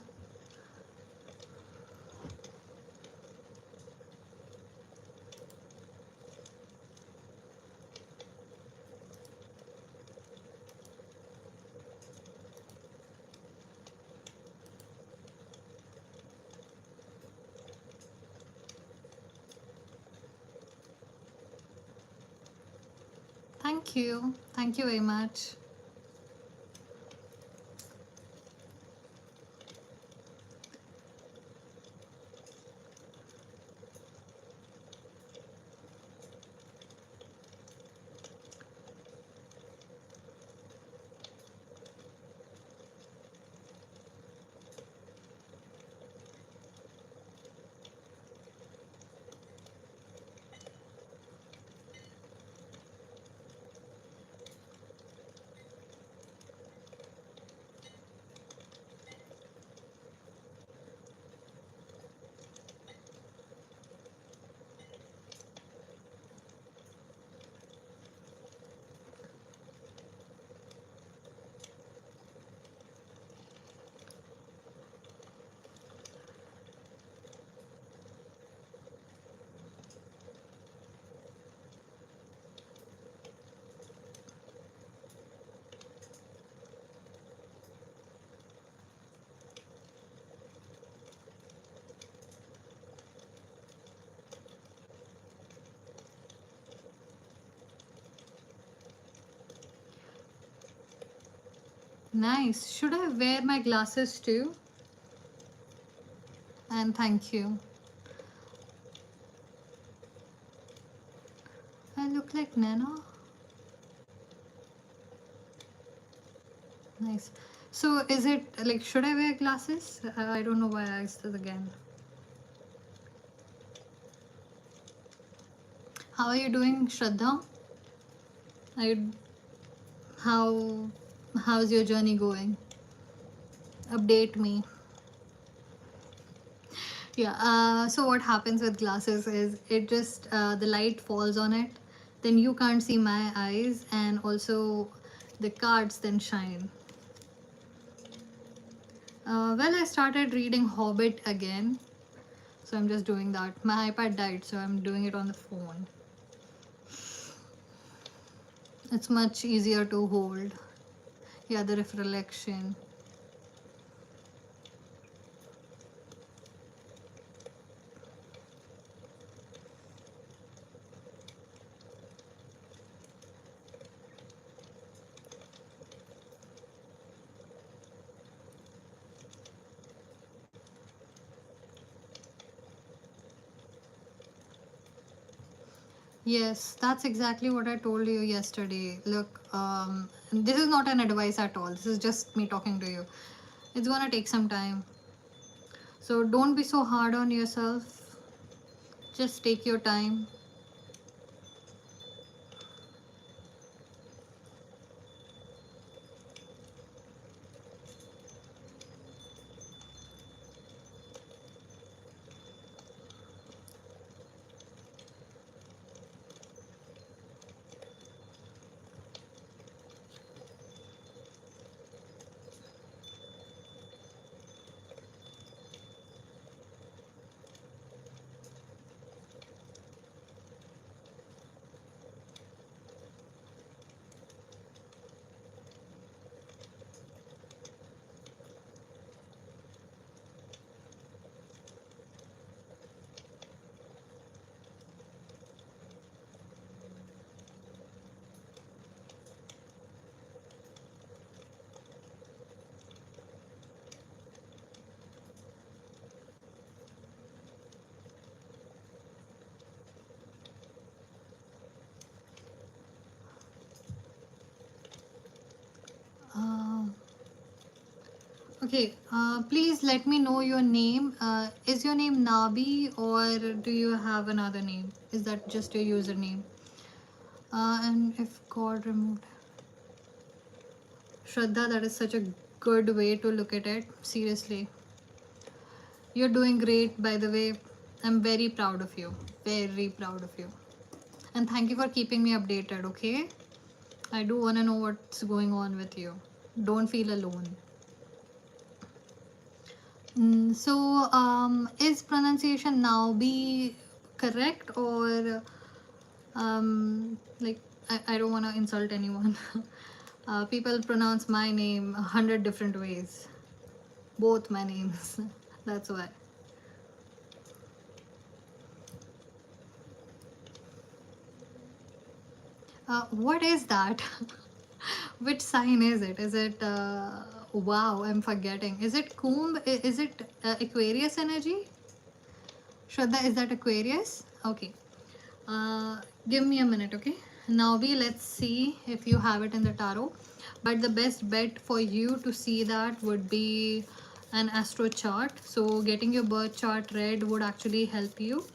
Thank you. Thank you very much. Nice. Should I wear my glasses too? And thank you. I look like Nana. Nice. So is it like, should I wear glasses? I don't know why I asked this again. How are you doing, Shraddha? Are you, how's your journey going? Update me. Yeah. So what happens with glasses is it just the light falls on it, then you can't see my eyes, and also the cards then shine. Well, I started reading Hobbit again, so I'm just doing that. My iPad died, so I'm doing it on the phone. It's much easier to hold. Yeah, the reflection. Yes, that's exactly what I told you yesterday. Look, this is not an advice at all. This is just me talking to you. It's gonna take some time. So don't be so hard on yourself. Just take your time. Okay, please let me know your name. Is your name Nabi or do you have another name? Is that just your username? And if God removed Shraddha, that is such a good way to look at it. Seriously, you're doing great, by the way. I'm very proud of you. Very proud of you. And thank you for keeping me updated, okay? I do want to know what's going on with you. Don't feel alone. So, is pronunciation now be correct or like I don't want to insult anyone. People pronounce my name 100 different ways, both my names. That's why. What is that? Which sign is it? Is it wow? I'm forgetting. Is it Kumbh? Is it Aquarius energy? Shraddha, is that Aquarius? Okay. Give me a minute, okay? Now let's see if you have it in the tarot. But the best bet for you to see that would be an astro chart. So getting your birth chart read would actually help you.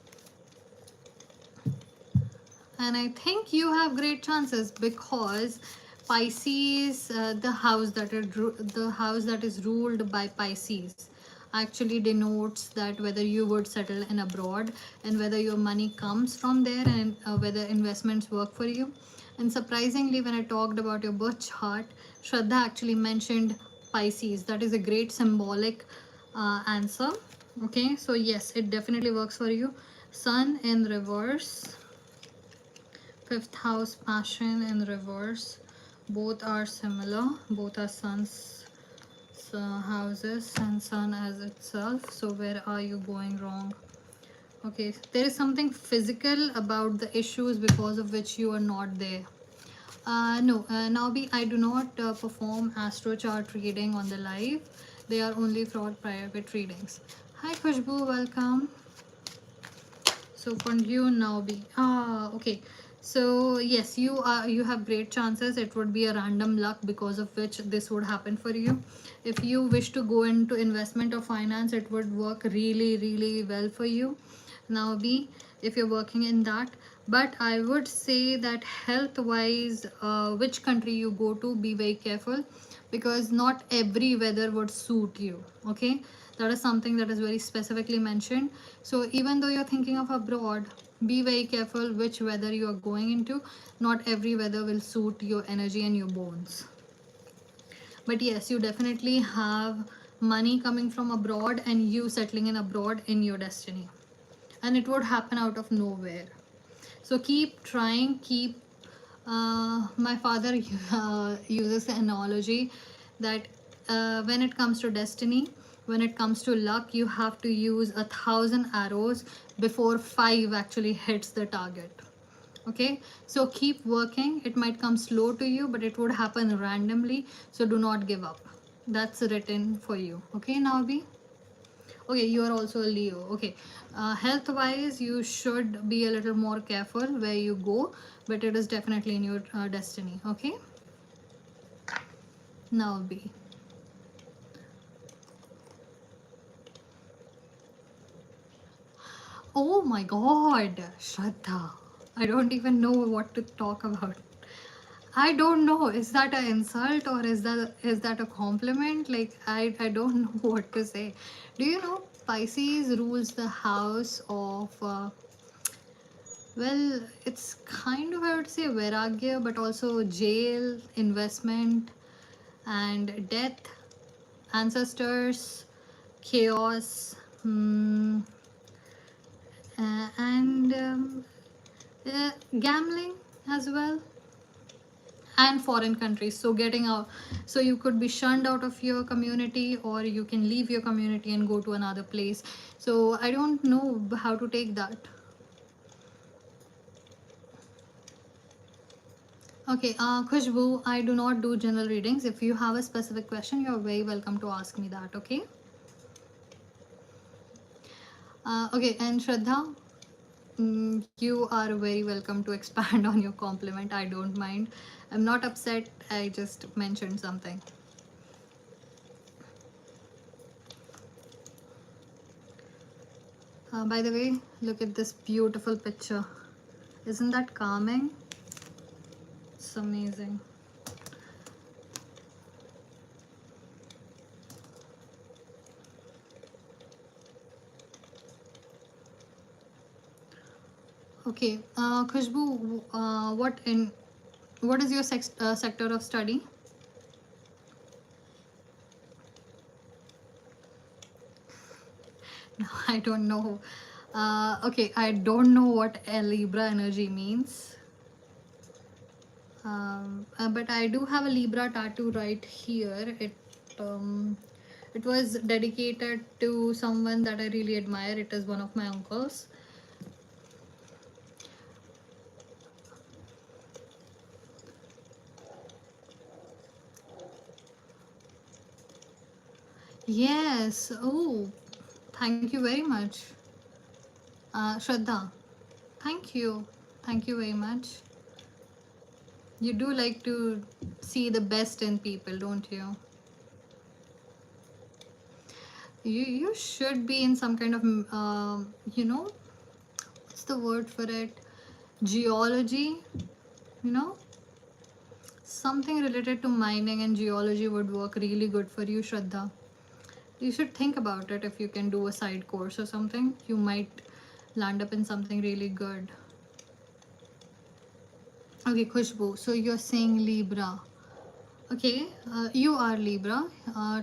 And I think you have great chances because Pisces, the house that is ruled by Pisces, actually denotes that whether you would settle in abroad and whether your money comes from there and whether investments work for you. And surprisingly, when I talked about your birth chart, Shraddha actually mentioned Pisces. That is a great symbolic answer. Okay, so yes, it definitely works for you. Sun in reverse, fifth house, passion in reverse. Both are similar, both are suns houses and sun as itself. So where are you going wrong? Okay, there is something physical about the issues because of which you are not there. No, Nabi, I do not perform astro chart reading on the live. They are only for private readings. Hi Khushbu, welcome. So for you, Nabi. Okay. So yes, you have great chances. It would be a random luck because of which this would happen for you. If you wish to go into investment or finance, it would work really, really well for you. Nabi, if you're working in that. But I would say that health wise, which country you go to, be very careful because not every weather would suit you. Okay, that is something that is very specifically mentioned. So even though you're thinking of abroad, be very careful which weather you are going into. Not every weather will suit your energy and your bones. But yes, you definitely have money coming from abroad and you settling in abroad in your destiny, and it would happen out of nowhere. So keep trying, keep my father uses the analogy that when it comes to destiny, when it comes to luck, you have to use 1,000 arrows before 5 actually hits the target. Okay, so keep working. It might come slow to you, but it would happen randomly. So do not give up. That's written for you. Okay, Navi? Okay, you are also a Leo. Okay, health wise, you should be a little more careful where you go, but it is definitely in your destiny. Okay, now be. Oh my god, Shraddha. I don't even know what to talk about. I don't know. Is that an insult or is that a compliment? Like I don't know what to say. Do you know Pisces rules the house of well, it's kind of, I would say, vairagya, but also jail, investment, and death, ancestors, chaos, and gambling as well, and foreign countries. So getting out, so you could be shunned out of your community, or you can leave your community and go to another place. So I don't know how to take that. Okay, Khushbu, I do not do general readings. If you have a specific question, you're very welcome to ask me that, okay? Okay, and Shraddha, you are very welcome to expand on your compliment. I don't mind. I'm not upset. I just mentioned something. By the way, look at this beautiful picture. Isn't that calming? It's amazing. Okay, Khushbu, what is your sector of study? No, I don't know. Okay, I don't know what a Libra energy means. But I do have a Libra tattoo right here. It was dedicated to someone that I really admire. It is one of my uncles. Yes. Oh, thank you very much, Shraddha. Thank you. Thank you very much. You do like to see the best in people, don't you? You should be in some kind of what's the word for it? Geology, you know, something related to mining and geology would work really good for you, Shraddha. You should think about it. If you can do a side course or something, you might land up in something really good. Okay, Khushbu, so you're saying Libra. Okay, you are Libra,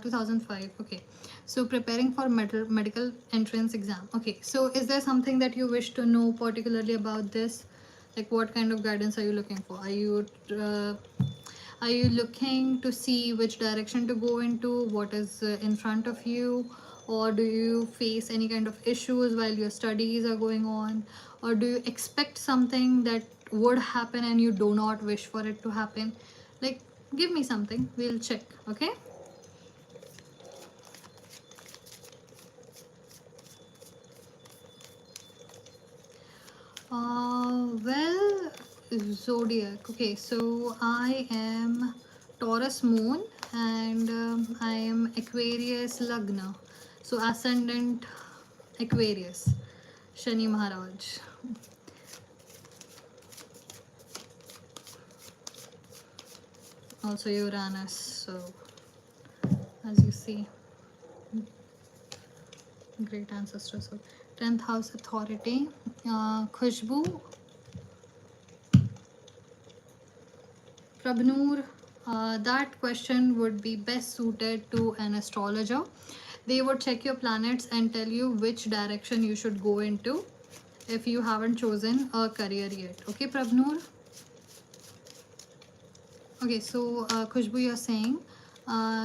2005. Okay, so preparing for medical entrance exam. Okay, so is there something that you wish to know particularly about this? Like, what kind of guidance are you looking for? Are you looking to see which direction to go into? What is in front of you? Or do you face any kind of issues while your studies are going on? Or do you expect something that would happen and you do not wish for it to happen? Like, give me something, we'll check. Okay. Well, zodiac. Okay, so I am Taurus moon and I am Aquarius Lagna. So ascendant Aquarius, Shani Maharaj. Also Uranus. So as you see, great ancestors. So 10th house authority, Khushbu, Prabnoor, that question would be best suited to an astrologer. They would check your planets and tell you which direction you should go into if you haven't chosen a career yet. Okay, Prabnoor? Okay, so Khushbu, you're saying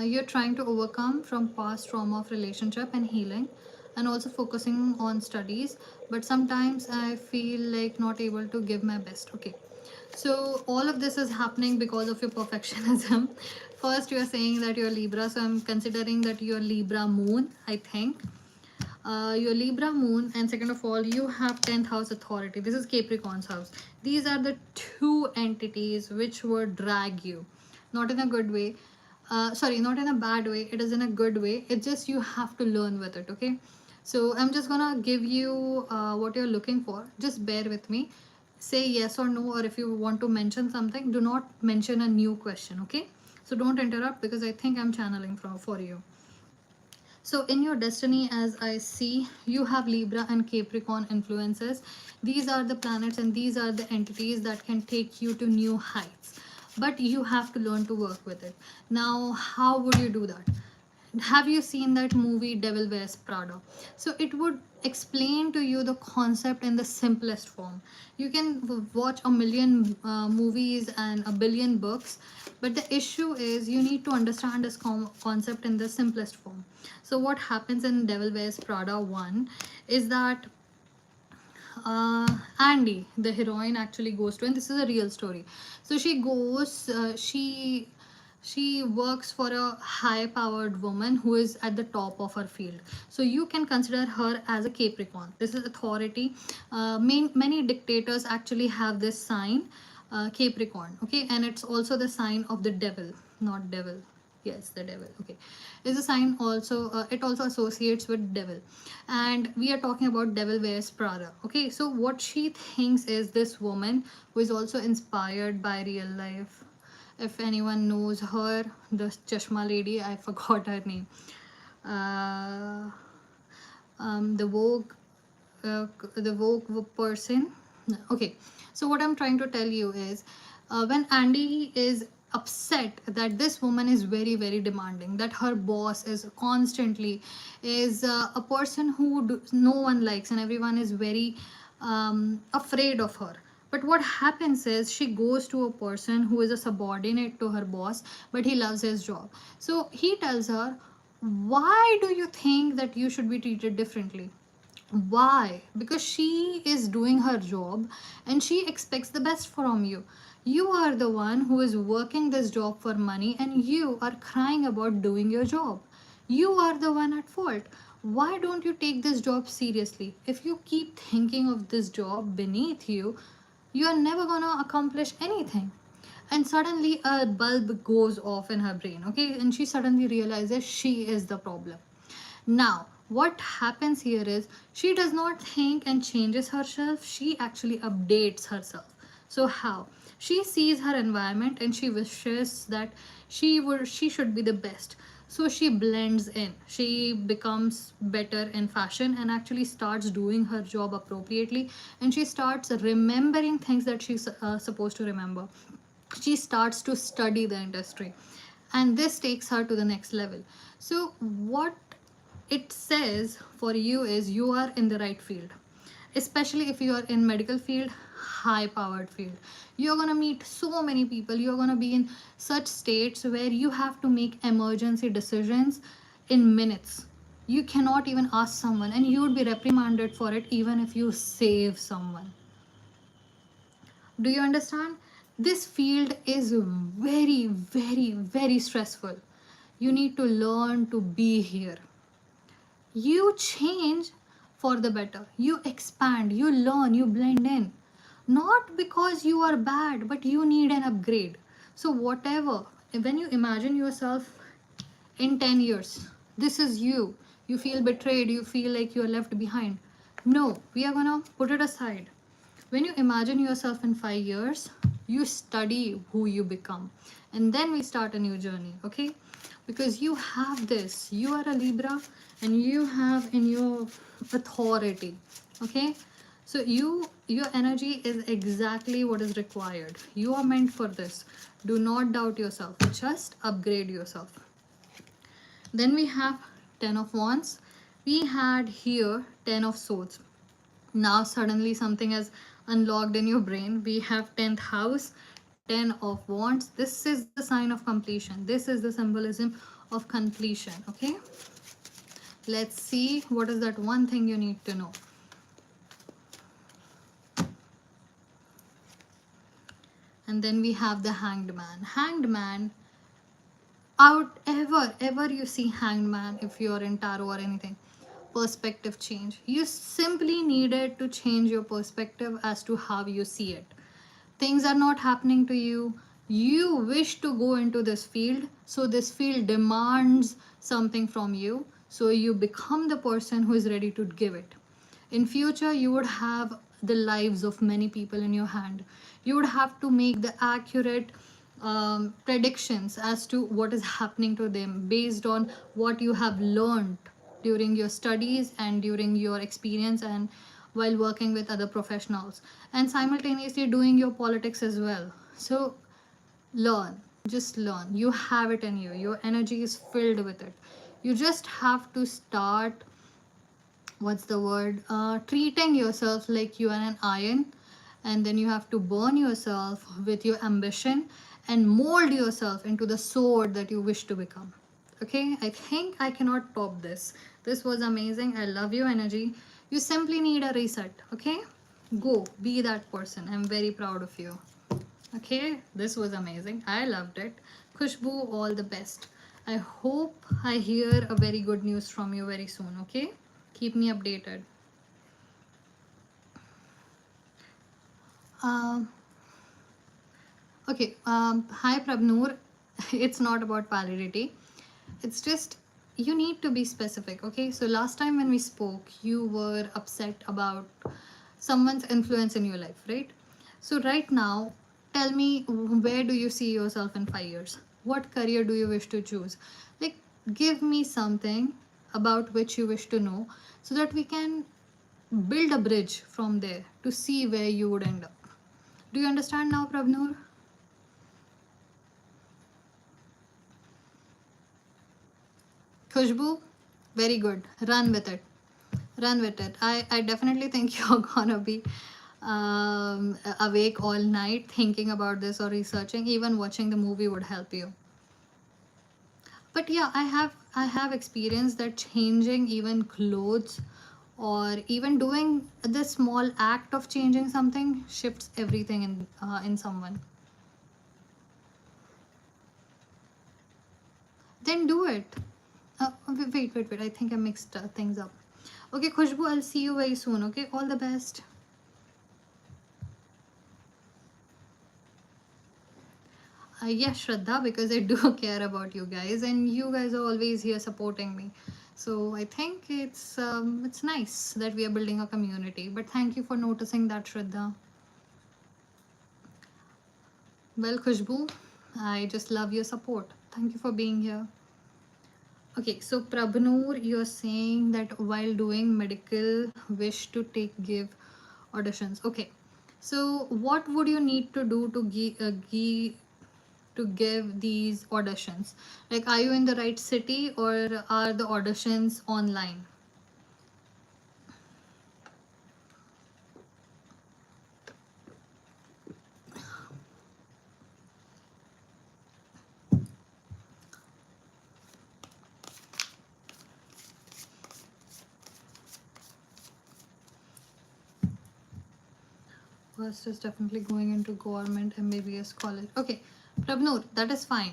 you're trying to overcome from past trauma of relationship and healing and also focusing on studies, but sometimes I feel like not able to give my best. Okay, so all of this is happening because of your perfectionism. First, you're saying that you're Libra, so I'm considering that you're Libra moon, I think. Your Libra moon, and second of all, you have 10th house authority. This is Capricorn's house. These are the two entities which would drag you, not in a good way. Sorry, not in a bad way. It is in a good way. It's just you have to learn with it. Okay. So I'm just gonna give you what you're looking for. Just bear with me. Say yes or no, or if you want to mention something, do not mention a new question. Okay. So don't interrupt because I think I'm channeling for you. So in your destiny, as I see, you have Libra and Capricorn influences. These are the planets and these are the entities that can take you to new heights. But you have to learn to work with it. Now, how would you do that? Have you seen that movie Devil Wears Prada? So it would explain to you the concept in the simplest form. You can watch a million movies and a billion books, but the issue is you need to understand this concept in the simplest form. So what happens in Devil Wears Prada 1 is that Andy, the heroine, actually goes to, and this is a real story. So she goes, she works for a high-powered woman who is at the top of her field. So you can consider her as a Capricorn. This is authority. Many dictators actually have this sign, Capricorn. Okay, and it's also the sign of the devil, not devil. Yes, the devil. Okay, is a sign also. It also associates with devil, and we are talking about devil wears Prada. Okay, so what she thinks is this woman who is also inspired by real life. If anyone knows her, the Chashma lady, I forgot her name. Uh, the Vogue, the Vogue person. Okay, so what I'm trying to tell you is, when Andy is upset that this woman is very very demanding, that her boss is constantly is a person who no one likes and everyone is very afraid of her. But what happens is she goes to a person who is a subordinate to her boss, but he loves his job. So he tells her, why do you think that you should be treated differently? Why? Because she is doing her job and she expects the best from you. You are the one who is working this job for money and you are crying about doing your job. You are the one at fault. Why don't you take this job seriously? If you keep thinking of this job beneath you, you are never gonna accomplish anything. And suddenly a bulb goes off in her brain, okay? And she suddenly realizes she is the problem. Now, what happens here is she does not think and changes herself, she actually updates herself. So how? She sees her environment and she wishes that she should be the best. So she blends in. She becomes better in fashion and actually starts doing her job appropriately, and she starts remembering things that she's supposed to remember. She starts to study the industry, and this takes her to the next level. So what it says for you is you are in the right field, especially if you are in medical field, high powered field. You're going to meet so many people, you're going to be in such states where you have to make emergency decisions in minutes. You cannot even ask someone and you would be reprimanded for it even if you save someone. Do you understand? This field is very very very stressful. You need to learn to be here. You change for the better, you expand, you learn, you blend in, not because you are bad but you need an upgrade. So whatever, when you imagine yourself in 10 years, this is you. You feel betrayed, you feel like you are left behind. No, we are gonna put it aside. When you imagine yourself in 5 years, you study who you become, and then we start a new journey. Okay, because you have this, you are a Libra and you have in your authority. Okay, so your energy is exactly what is required. You are meant for this. Do not doubt yourself, just upgrade yourself. Then we have 10 of wands. We had here 10 of swords. Now suddenly something has unlocked in your brain. We have 10th house, 10 of wands. This is the sign of completion. This is the symbolism of completion. Okay, let's see what is that one thing you need to know. And then we have the hanged man. Hanged man, out ever you see hanged man, if you're in tarot or anything, perspective change. You simply needed to change your perspective as to how you see it. Things are not happening to you. You wish to go into this field, so this field demands something from you, so you become the person who is ready to give it. In future you would have the lives of many people in your hand. You would have to make the accurate predictions as to what is happening to them based on what you have learned during your studies and during your experience and while working with other professionals, and simultaneously doing your politics as well. So learn, just learn. You have it in you, your energy is filled with it. You just have to start, what's the word, treating yourself like you are an iron, and then you have to burn yourself with your ambition and mold yourself into the sword that you wish to become. Okay, I think I cannot top this. This was amazing. I love your energy. You simply need a reset. Okay, go be that person. I'm very proud of you. Okay, this was amazing. I loved it. Khushbu, all the best. I hope I hear a very good news from you very soon. Okay, keep me updated. um, okay, hi Prabnoor. It's not about validity. It's just you need to be specific. Okay, so last time when we spoke, you were upset about someone's influence in your life, right? So right now, tell me, where do you see yourself in 5 years? What career do you wish to choose? Like, give me something about which you wish to know, so that we can build a bridge from there to see where you would end up. Do you understand now, Prabnoor? Khushbu, very good. Run with it. Run with it. I definitely think you're gonna be awake all night thinking about this or researching. Even watching the movie would help you. But yeah, I have experienced that changing even clothes, or even doing the small act of changing something, shifts everything in someone. Then do it. Wait. I think I mixed things up. Okay, Khushbu, I'll see you very soon. Okay, all the best. Yeah, Shraddha, because I do care about you guys, and you guys are always here supporting me. So I think it's nice that we are building a community. But thank you for noticing that, Shraddha. Well, Khushbu, I just love your support. Thank you for being here. Okay, so Prabhnoor, you're saying that while doing medical, wish to give auditions. Okay, so what would you need to do to give these auditions? Like, are you in the right city, or are the auditions online? First is definitely going into government MBBS college. Okay, Prabhnoor, that is fine.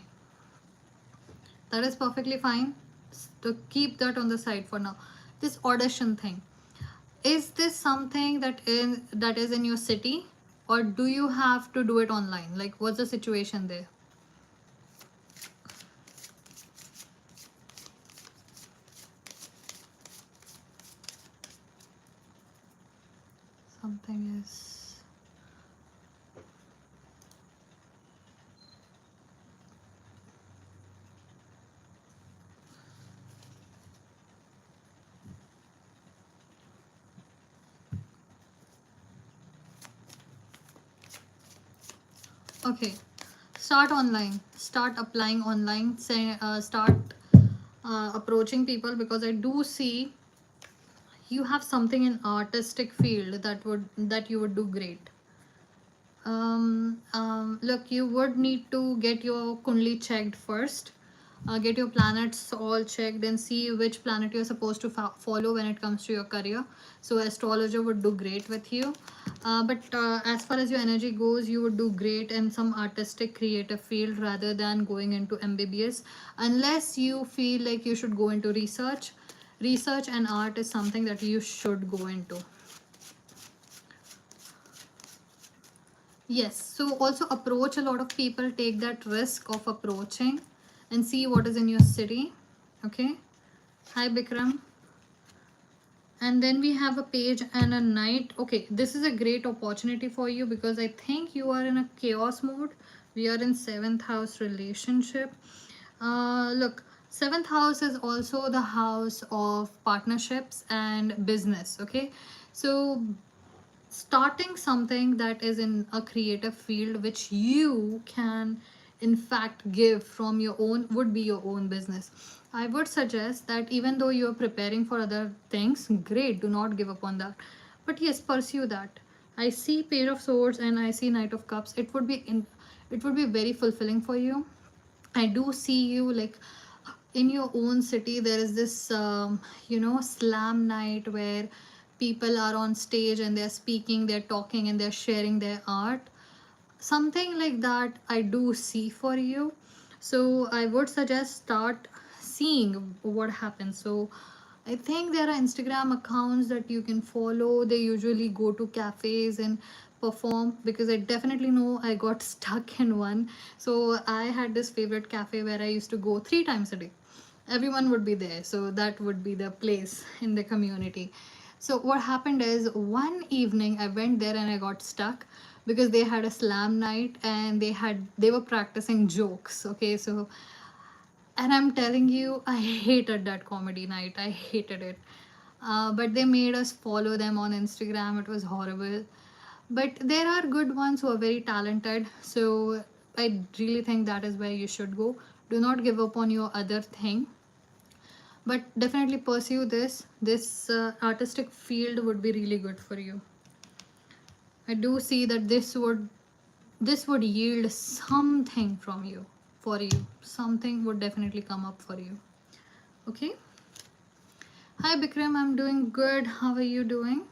That is perfectly fine. To keep that on the side for now. This audition thing, is this something that is in your city, or do you have to do it online? Like, what's the situation there? Something is... Okay, start online, start applying online, say, start approaching people, because I do see you have something in artistic field that you would do great. Look, you would need to get your kundli checked first. Get your planets all checked and see which planet you're supposed to follow when it comes to your career. So astrologer would do great with you. But as far as your energy goes, you would do great in some artistic creative field rather than going into MBBS, unless you feel like you should go into research. Research and art is something that you should go into. Yes, so also approach a lot of people, take that risk of approaching and see what is in your city. Okay. Hi, Bikram. And then we have a page and a knight. Okay, this is a great opportunity for you, because I think you are in a chaos mode. We are in 7th house relationship. Look, 7th house is also the house of partnerships and business. Okay, so starting something that is in a creative field which you can in fact give from your own would be your own business. I would suggest that even though you're preparing for other things, great, do not give up on that, but yes, pursue that. I see Page of Swords and I see Knight of Cups. It would be very fulfilling for you. I do see you like in your own city. There is this slam night where people are on stage and they're speaking, they're talking, and they're sharing their art. Something like that I do see for you. So I would suggest start seeing what happens. So I think there are Instagram accounts that you can follow. They usually go to cafes and perform because I definitely know I got stuck in one. So I had this favorite cafe where I used to go 3 times a day. Everyone would be there, so that would be the place in the community. So what happened is one evening I went there and I got stuck because they had a slam night and they were practicing jokes. Okay, so and I'm telling you, I hated that comedy night. I hated it. But they made us follow them on Instagram. It was horrible. But there are good ones who are very talented. So I really think that is where you should go. Do not give up on your other thing. But definitely pursue this. This artistic field would be really good for you. I do see that this would yield something from you for you. Something would definitely come up for you. Okay. Hi Bikram, I'm doing good. How are you doing?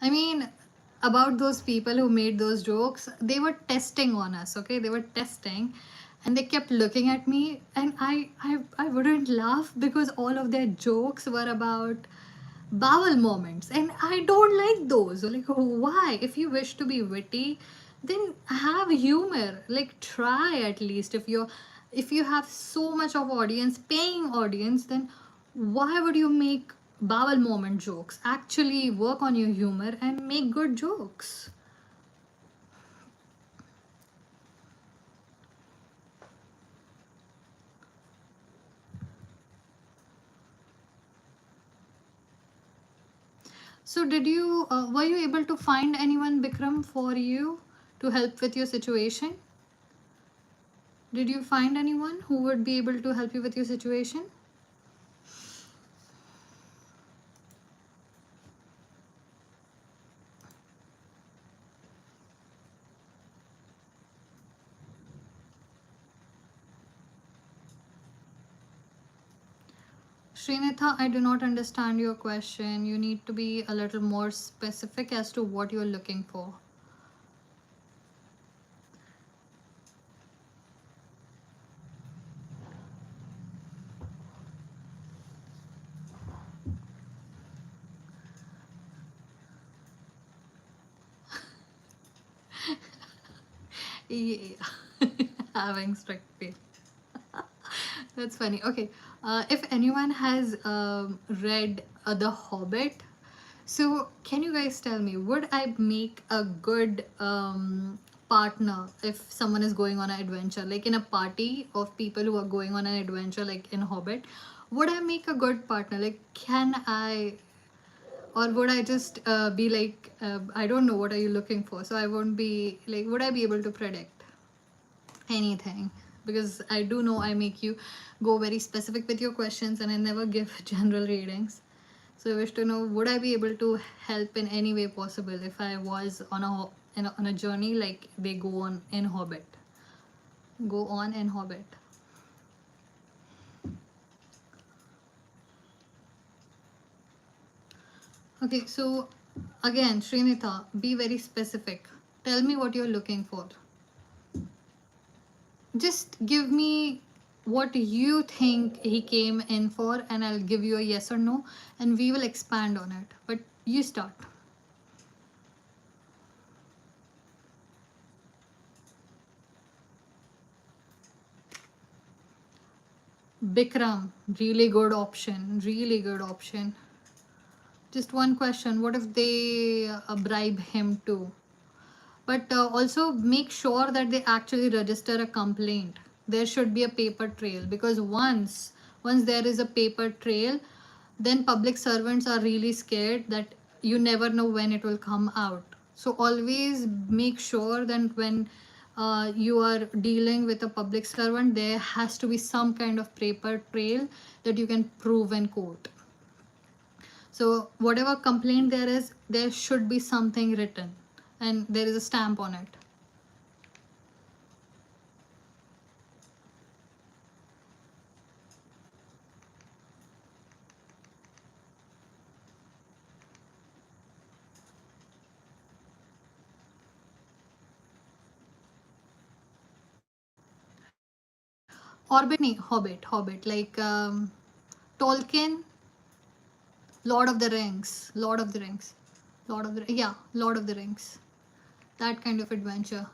I mean, about those people who made those jokes, they were testing on us, okay? They were testing and they kept looking at me and I wouldn't laugh because all of their jokes were about bowel moments and I don't like those. Like, why? If you wish to be witty, then have humor. Like, try at least. If you have so much of audience, paying audience, then why would you make bowel moment jokes? Actually work on your humor and make good jokes. So were you able to find anyone, Bikram, for you to help with your situation? Did you find anyone who would be able to help you with your situation? Srinitha, I do not understand your question. You need to be a little more specific as to what you're looking for. Yeah. Having strict pay. That's funny. Okay. If anyone has read The Hobbit, so can you guys tell me, would I make a good partner if someone is going on an adventure? Like in a party of people who are going on an adventure, like in Hobbit, would I make a good partner? Like, can I, or would I just be like, I don't know, what are you looking for? So I won't be like, would I be able to predict anything? Because I do know I make you go very specific with your questions and I never give general readings. So I wish to know, would I be able to help in any way possible if I was on a journey like they go on in Hobbit? Go on in Hobbit. Okay, so again, Srinitha, be very specific. Tell me what you're looking for. Just give me what you think he came in for, and I'll give you a yes or no, and we will expand on it. But you start. Bikram, really good option. Really good option. Just one question: what if they bribe him too? But also make sure that they actually register a complaint. There should be a paper trail, because once there is a paper trail, then public servants are really scared that you never know when it will come out. So always make sure that when you are dealing with a public servant, there has to be some kind of paper trail that you can prove in court. So whatever complaint there is, there should be something written and there is a stamp on it. Orbit nahi, Hobbit, like Tolkien, Lord of the Rings, Lord of the Rings, that kind of adventure.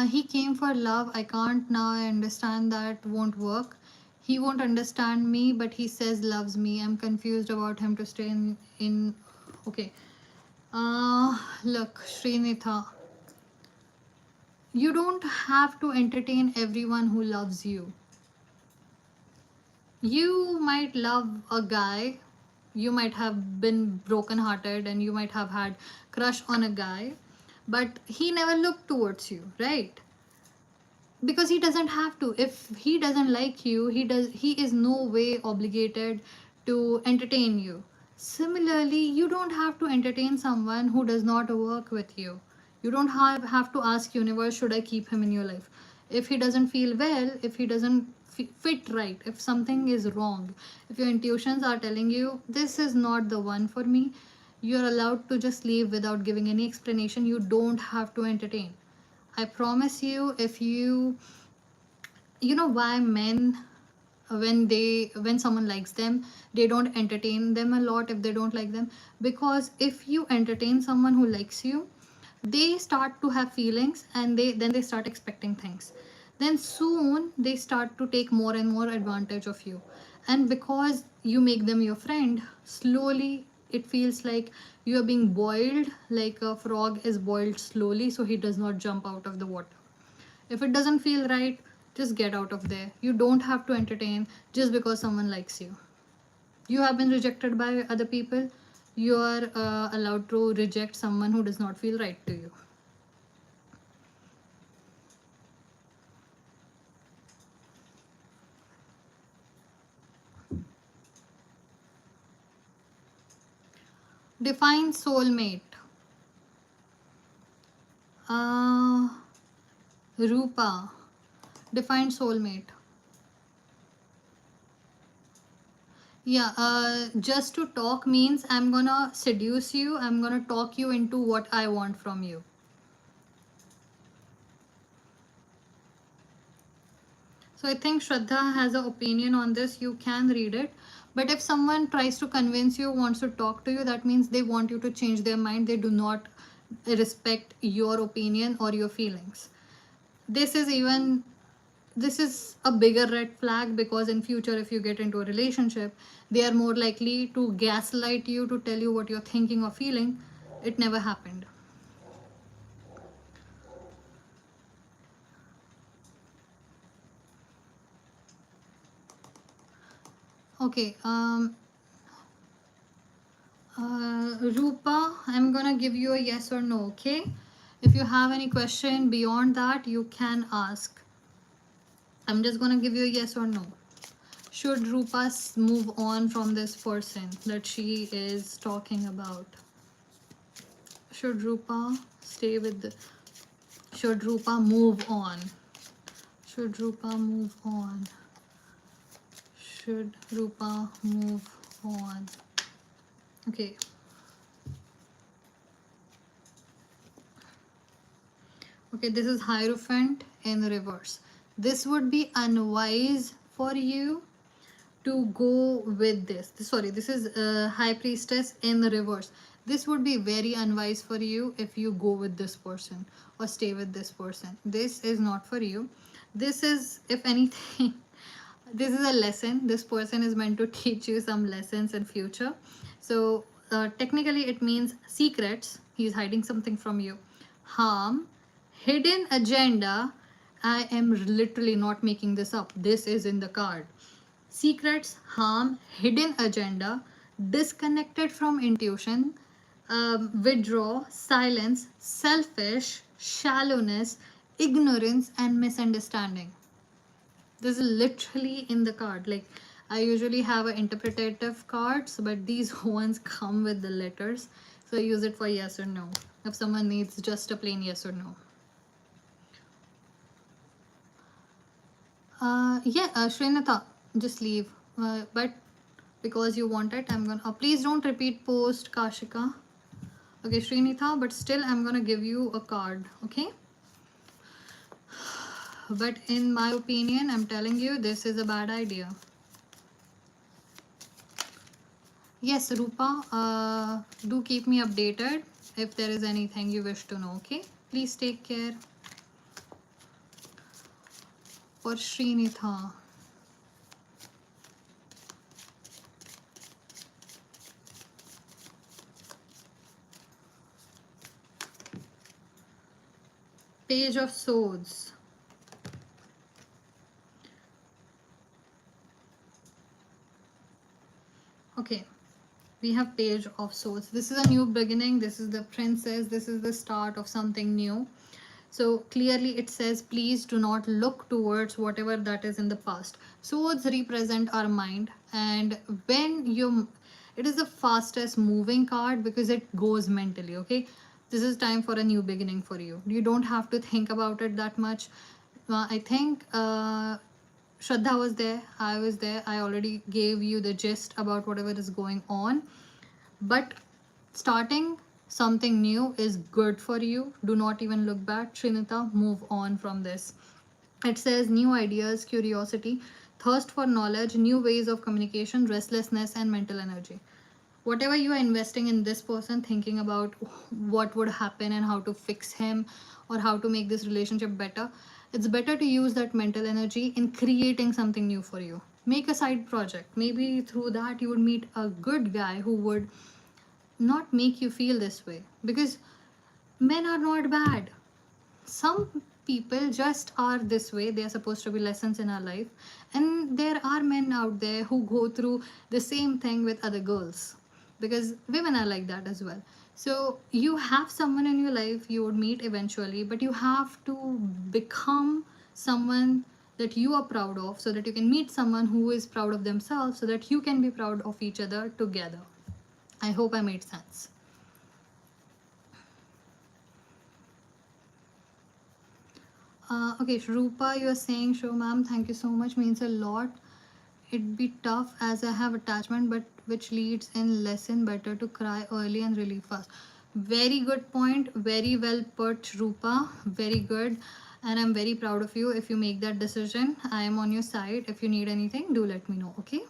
He came for love. I can't now. I understand that won't work. He won't understand me, but he says loves me. I'm confused about him to stay in. Okay. Look, Srinitha, you don't have to entertain everyone who loves you. You might love a guy, you might have been broken hearted, and you might have had crush on a guy, but he never looked towards you, right? Because he doesn't have to. If he doesn't like you, he is no way obligated to entertain you. Similarly, you don't have to entertain someone who does not work with you. You don't have to ask universe, should I keep him in your life? If he doesn't feel well, if he doesn't fit right, if something is wrong, if your intuitions are telling you this is not the one for me, you're allowed to just leave without giving any explanation. You don't have to entertain. I promise you, if you know why men, when someone likes them, they don't entertain them a lot if they don't like them. Because if you entertain someone who likes you, they start to have feelings, and they start expecting things. Then soon they start to take more and more advantage of you. And because you make them your friend, slowly it feels like you are being boiled, like a frog is boiled slowly so he does not jump out of the water. If it doesn't feel right, just get out of there. You don't have to entertain just because someone likes you. You have been rejected by other people. You are allowed to reject someone who does not feel right to you. Define soulmate. Rupa. Define soulmate. Yeah, just to talk means I'm gonna seduce you, I'm gonna talk you into what I want from you. So I think Shraddha has an opinion on this. You can read it. But if someone tries to convince you, wants to talk to you, that means they want you to change their mind. They do not respect your opinion or your feelings. This is a bigger red flag, because in future if you get into a relationship, they are more likely to gaslight you, to tell you what you're thinking or feeling. It never happened. Okay, Rupa, I'm gonna give you a yes or no, okay? If you have any question beyond that, you can ask. I'm just gonna give you a yes or no. Should Rupa move on from this person that she is talking about? Should Rupa stay with the... Should Rupa move on? Should Rupa move on? Should Rupa move on? Okay. Okay, this is Hierophant in reverse. This would be unwise for you to go with this. Sorry, this is High Priestess in the reverse. This would be very unwise for you if you go with this person or stay with this person. This is not for you. This is, if anything, this is a lesson. This person is meant to teach you some lessons in future. So technically it means secrets. He's hiding something from you. Harm, hidden agenda. I am literally not making this up. This is in the card. Secrets, harm, hidden agenda, disconnected from intuition, withdraw, silence, selfish, shallowness, ignorance, and misunderstanding. This is literally in the card. Like, I usually have an interpretative cards, but these ones come with the letters, so I use it for yes or no if someone needs just a plain yes or no. Srinatha, just leave. But because you want it, I'm gonna... please don't repeat post, Kashika. Okay, Srinitha, but still I'm gonna give you a card, okay? But in my opinion, I'm telling you, this is a bad idea. Yes, Rupa, do keep me updated if there is anything you wish to know, okay? Please take care. For Srinitha. Page of Swords. Okay, we have Page of Swords. This is a new beginning. This is the princess. This is the start of something new. So clearly it says, please do not look towards whatever that is in the past. Swords represent our mind, and when you, it is the fastest moving card because it goes mentally, okay? This is time for a new beginning for you. You don't have to think about it that much. I think Shraddha was there, I was there. I already gave you the gist about whatever is going on. But starting something new is good for you. Do not even look back. Trinita, move on from this. It says new ideas, curiosity, thirst for knowledge, new ways of communication, restlessness, and mental energy. Whatever you are investing in this person, thinking about what would happen and how to fix him or how to make this relationship better, it's better to use that mental energy in creating something new for you. Make a side project. Maybe through that you would meet a good guy who would not make you feel this way, because men are not bad. Some people just are this way. They are supposed to be lessons in our life, and there are men out there who go through the same thing with other girls, because women are like that as well. So you have someone in your life you would meet eventually, but you have to become someone that you are proud of, so that you can meet someone who is proud of themselves, so that you can be proud of each other together. I hope I made sense. Okay, Rupa, you're saying, sure, ma'am, thank you so much, means a lot. It'd be tough as I have attachment, but which leads in lesson better to cry early and relieve fast. Very good point. Very well put, Rupa. Very good. And I'm very proud of you if you make that decision. I am on your side. If you need anything, do let me know, okay?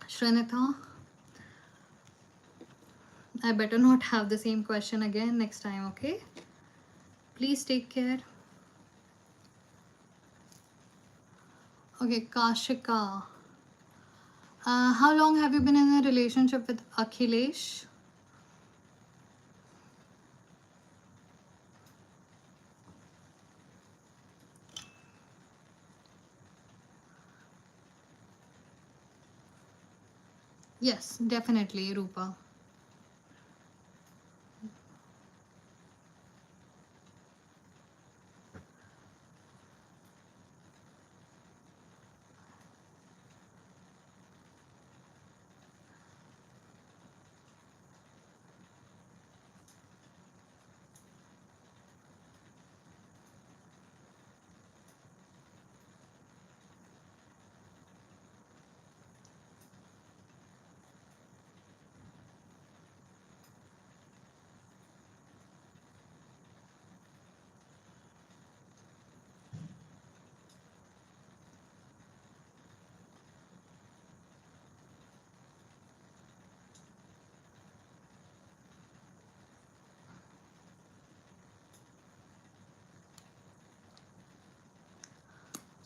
Shranitha, I better not have the same question again next time, okay? Please take care. Okay, Kashika. How long have you been in a relationship with Akhilesh? Yes, definitely, Rupa.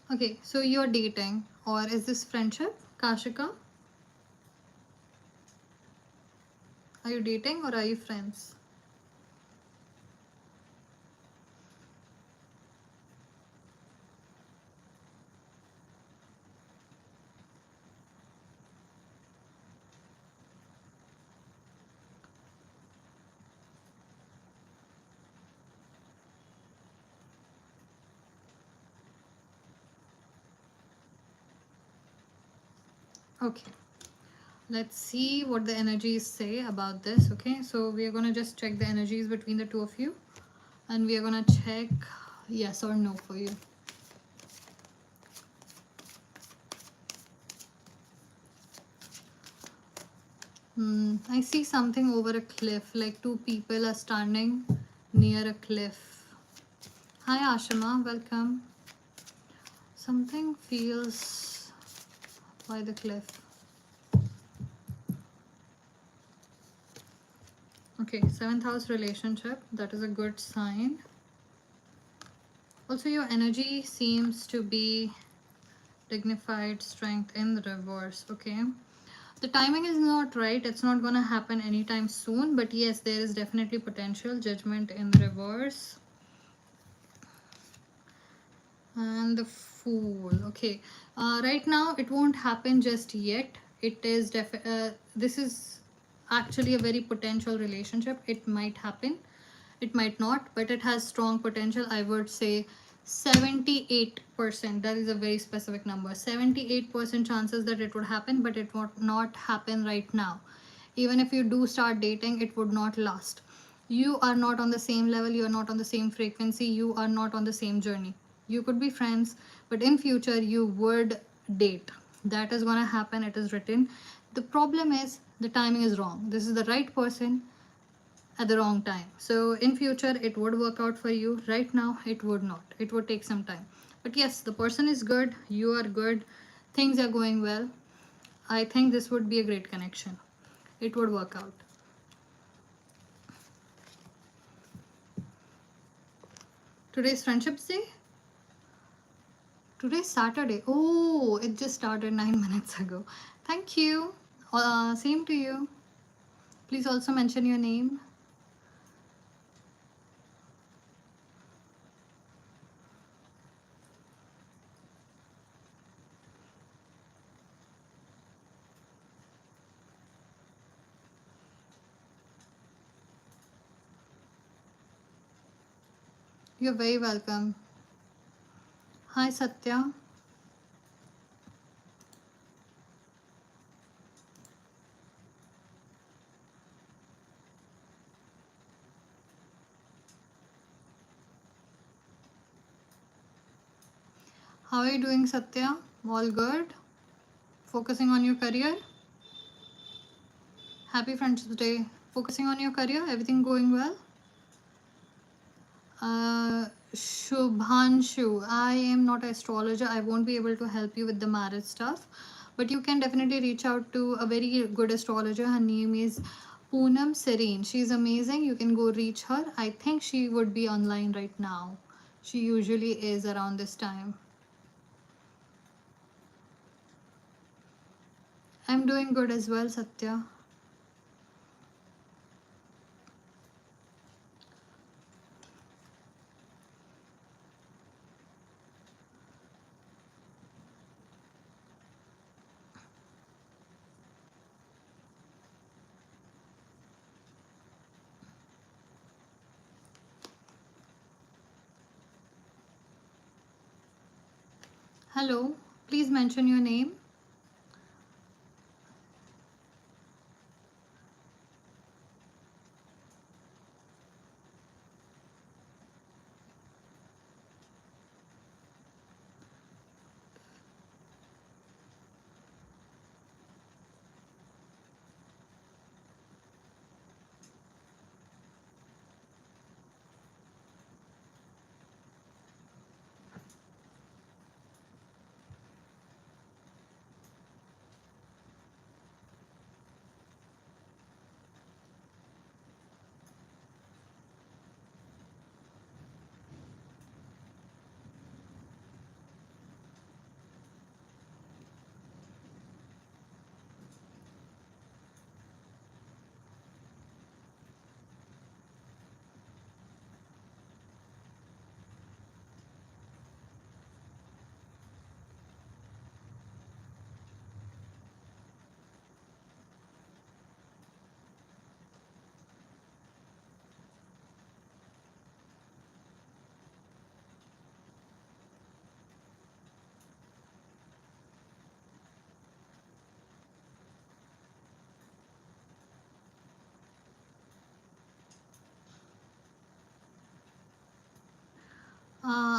Okay, so you're dating, or is this friendship, Kashika? Are you dating or are you friends? Okay, let's see what the energies say about this. Okay, so we are gonna just check the energies between the two of you, and we are gonna check yes or no for you. I see something over a cliff, like two people are standing near a cliff. Hi Ashima, welcome. Something feels by the cliff. Okay, 7th house relationship. That is a good sign. Also, your energy seems to be dignified, strength in reverse. Okay, the timing is not right. It's not gonna happen anytime soon, but yes, there is definitely potential. Judgment in reverse. And the Fool. Okay, right now it won't happen just yet. It is this is actually a very potential relationship. It might happen, it might not, but it has strong potential. I would say 78%. That is a very specific number. 78% chances that it would happen, but it would not happen right now. Even if you do start dating, it would not last. You are not on the same level, you are not on the same frequency, you are not on the same journey. You could be friends, but in future you would date. That is going to happen. It is written. The problem is the timing is wrong. This is the right person at the wrong time. So in future it would work out for you. Right now it would not. It would take some time. But yes, the person is good, you are good, things are going well. I think this would be a great connection. It would work out. Today's Friendships Day. Today's Saturday. Oh, it just started 9 minutes ago. Thank you. Same to you. Please also mention your name. You're very welcome. Hi, Satya. How are you doing, Satya? All good? Focusing on your career? Happy Friendships Day. Focusing on your career? Everything going well? Shubhanshu, I am not an astrologer. I won't be able to help you with the marriage stuff. But you can definitely reach out to a very good astrologer. Her name is Poonam Serene. She's amazing. You can go reach her. I think she would be online right now. She usually is around this time. I'm doing good as well, Satya. Hello, please mention your name.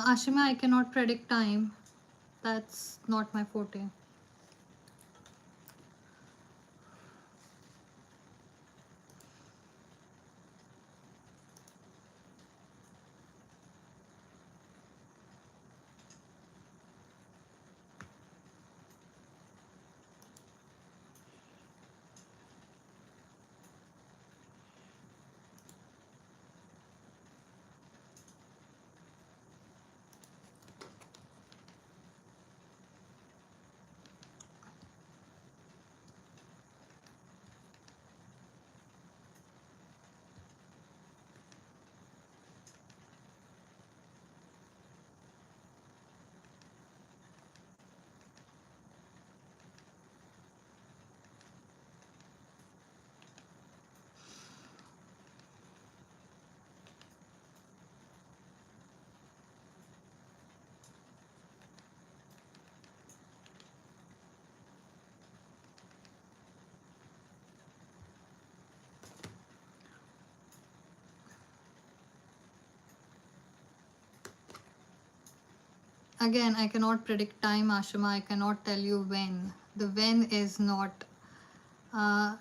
Ashima, I cannot predict time. That's not my forte. Again, I cannot predict time, Ashima. I cannot tell you when. The when is not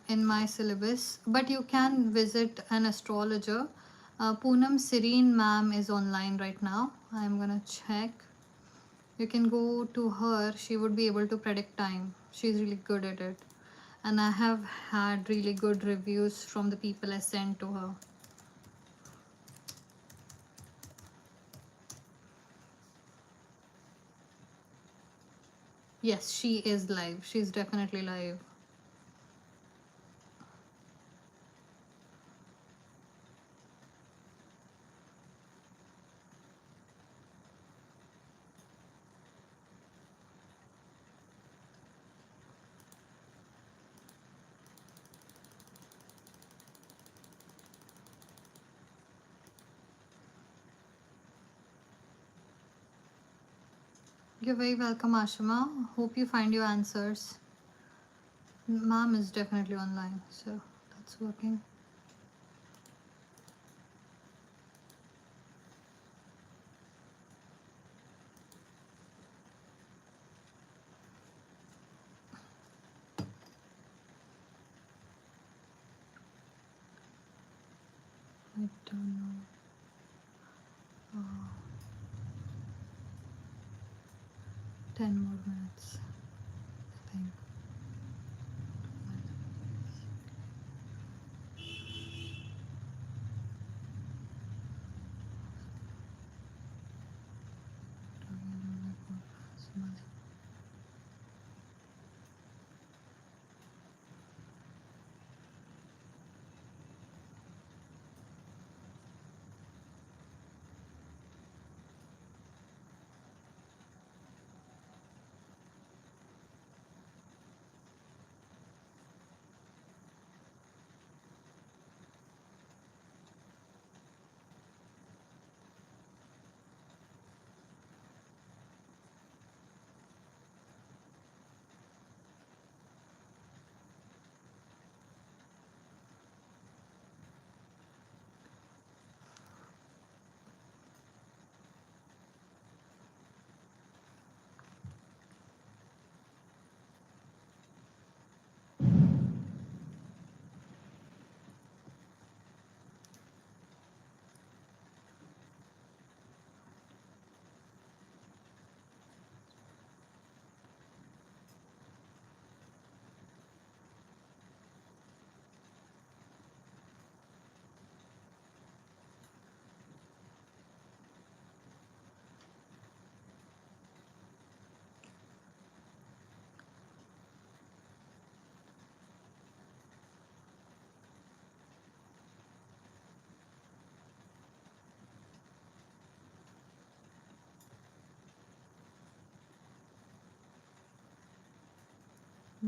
in my syllabus, but you can visit an astrologer. Poonam Serene ma'am is online right now. I'm gonna check. You can go to her. She would be able to predict time. She's really good at it. And I have had really good reviews from the people I sent to her. Yes, she is live. She's definitely live. You're very welcome, Ashima. Hope you find your answers. Mom is definitely online, so that's working. I don't know. 10 more minutes, I think.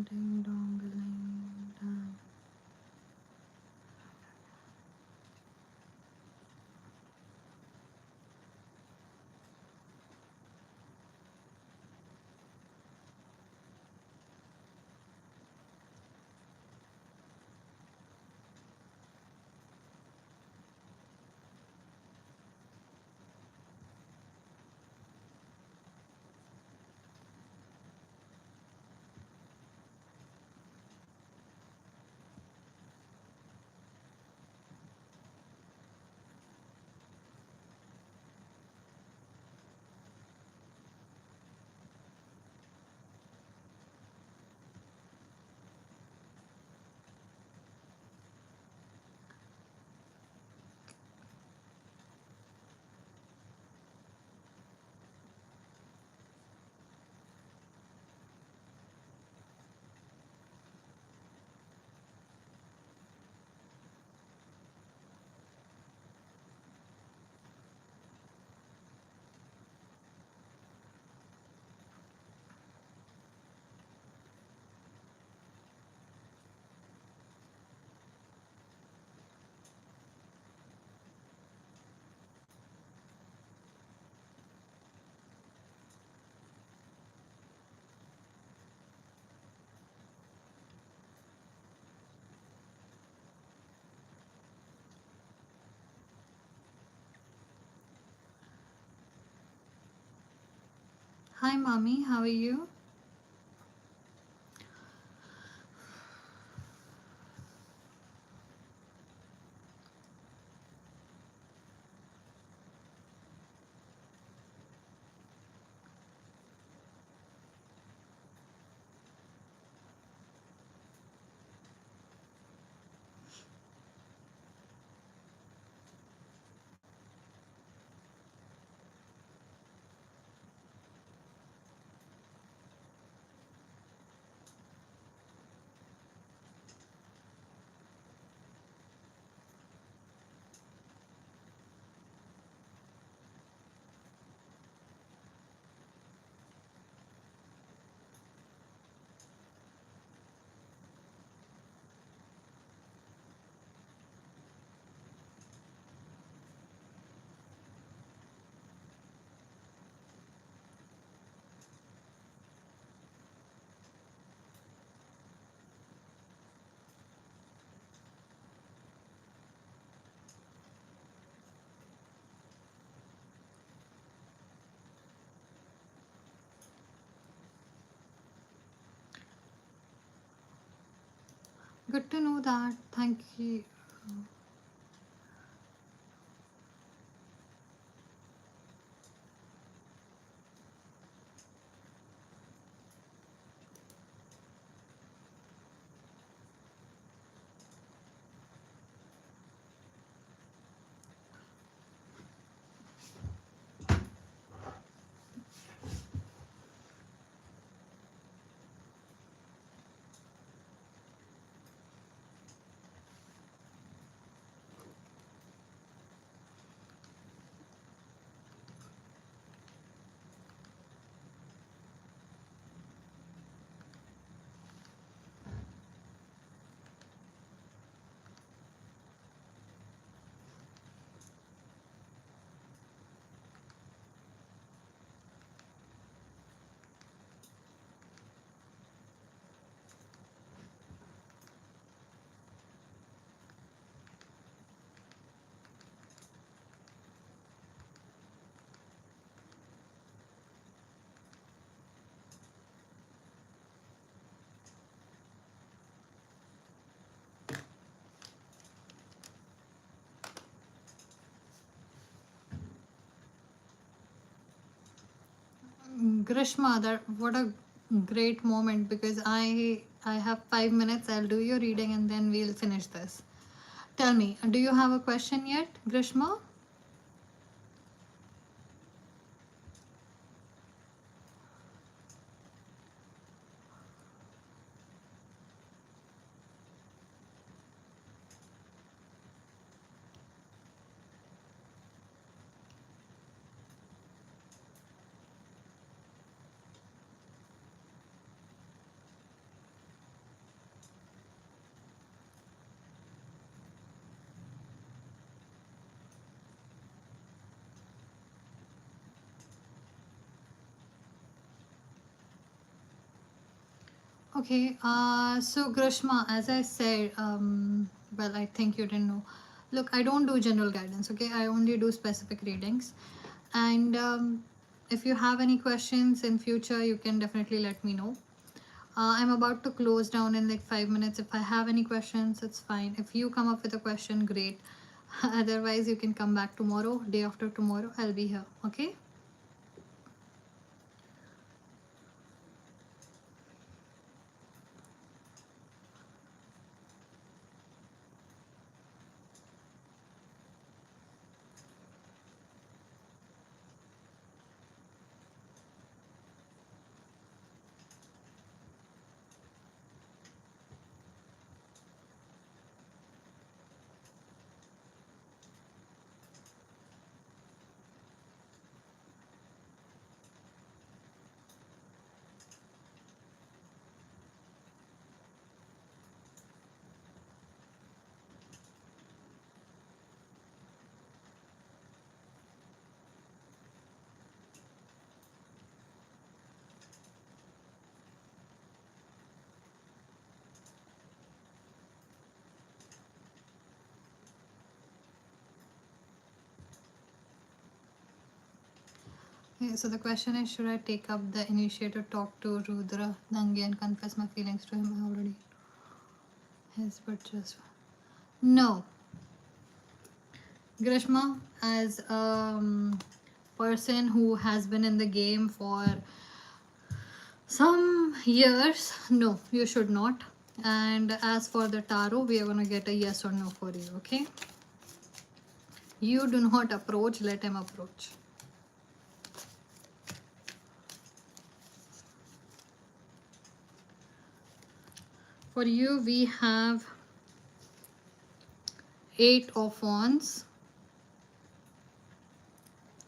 Ding dong, ding dong. Hi, mommy. How are you? Good to know that. Thank you. Grishma, that what a great moment, because I have 5 minutes. I'll do your reading and then we'll finish this. Tell me, do you have a question yet, Grishma? Okay, so Grishma, as I said, well, I think you didn't know. Look, I don't do general guidance, okay? I only do specific readings. And if you have any questions in future, you can definitely let me know. I'm about to close down in like 5 minutes. If I have any questions, it's fine. If you come up with a question, great. Otherwise, you can come back tomorrow, day after tomorrow. I'll be here, okay? Okay, so the question is, should I take up the initiative, talk to Rudra Dangi and confess my feelings to him? I already his, but just no. Grishma, as a person who has been in the game for some years, no, you should not. And as for the tarot, we are going to get a yes or no for you, okay? You do not approach, let him approach. For you, we have 8 of Wands.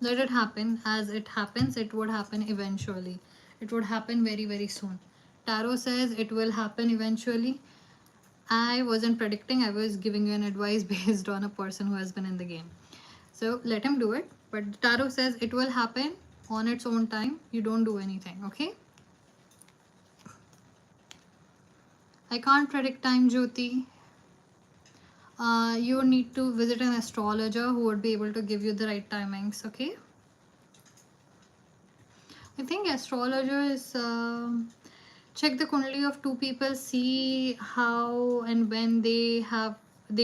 Let it happen. As it happens, it would happen eventually. It would happen very, very soon. Tarot says it will happen eventually. I wasn't predicting, I was giving you an advice based on a person who has been in the game. So let him do it. But the tarot says it will happen on its own time. You don't do anything, okay? I can't predict time, Jyoti. You need to visit an astrologer who would be able to give you the right timings, okay? I think astrologers check the kundali of 2 people, see how and when they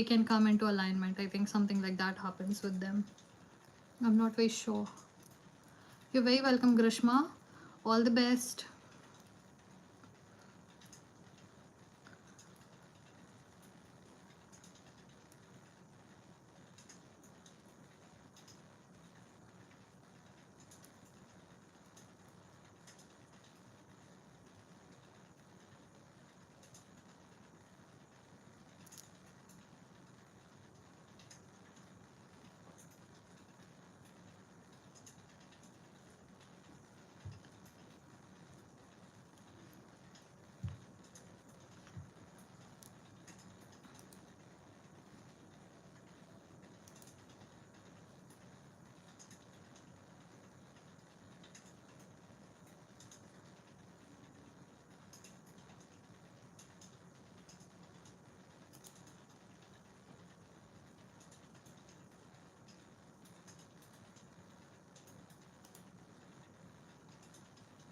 can come into alignment. I think something like that happens with them. I'm not very sure. You're very welcome, Grishma. All the best.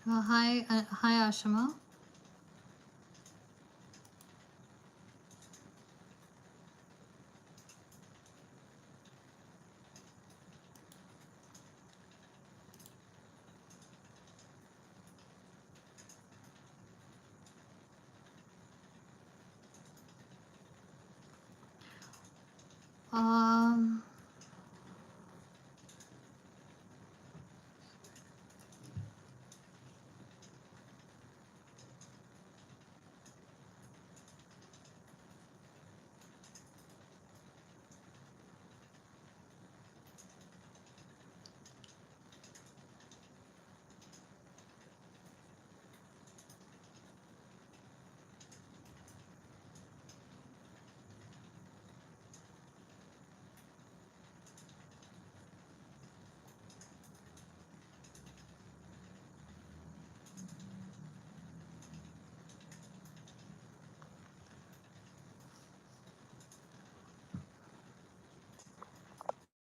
Hi Ashama.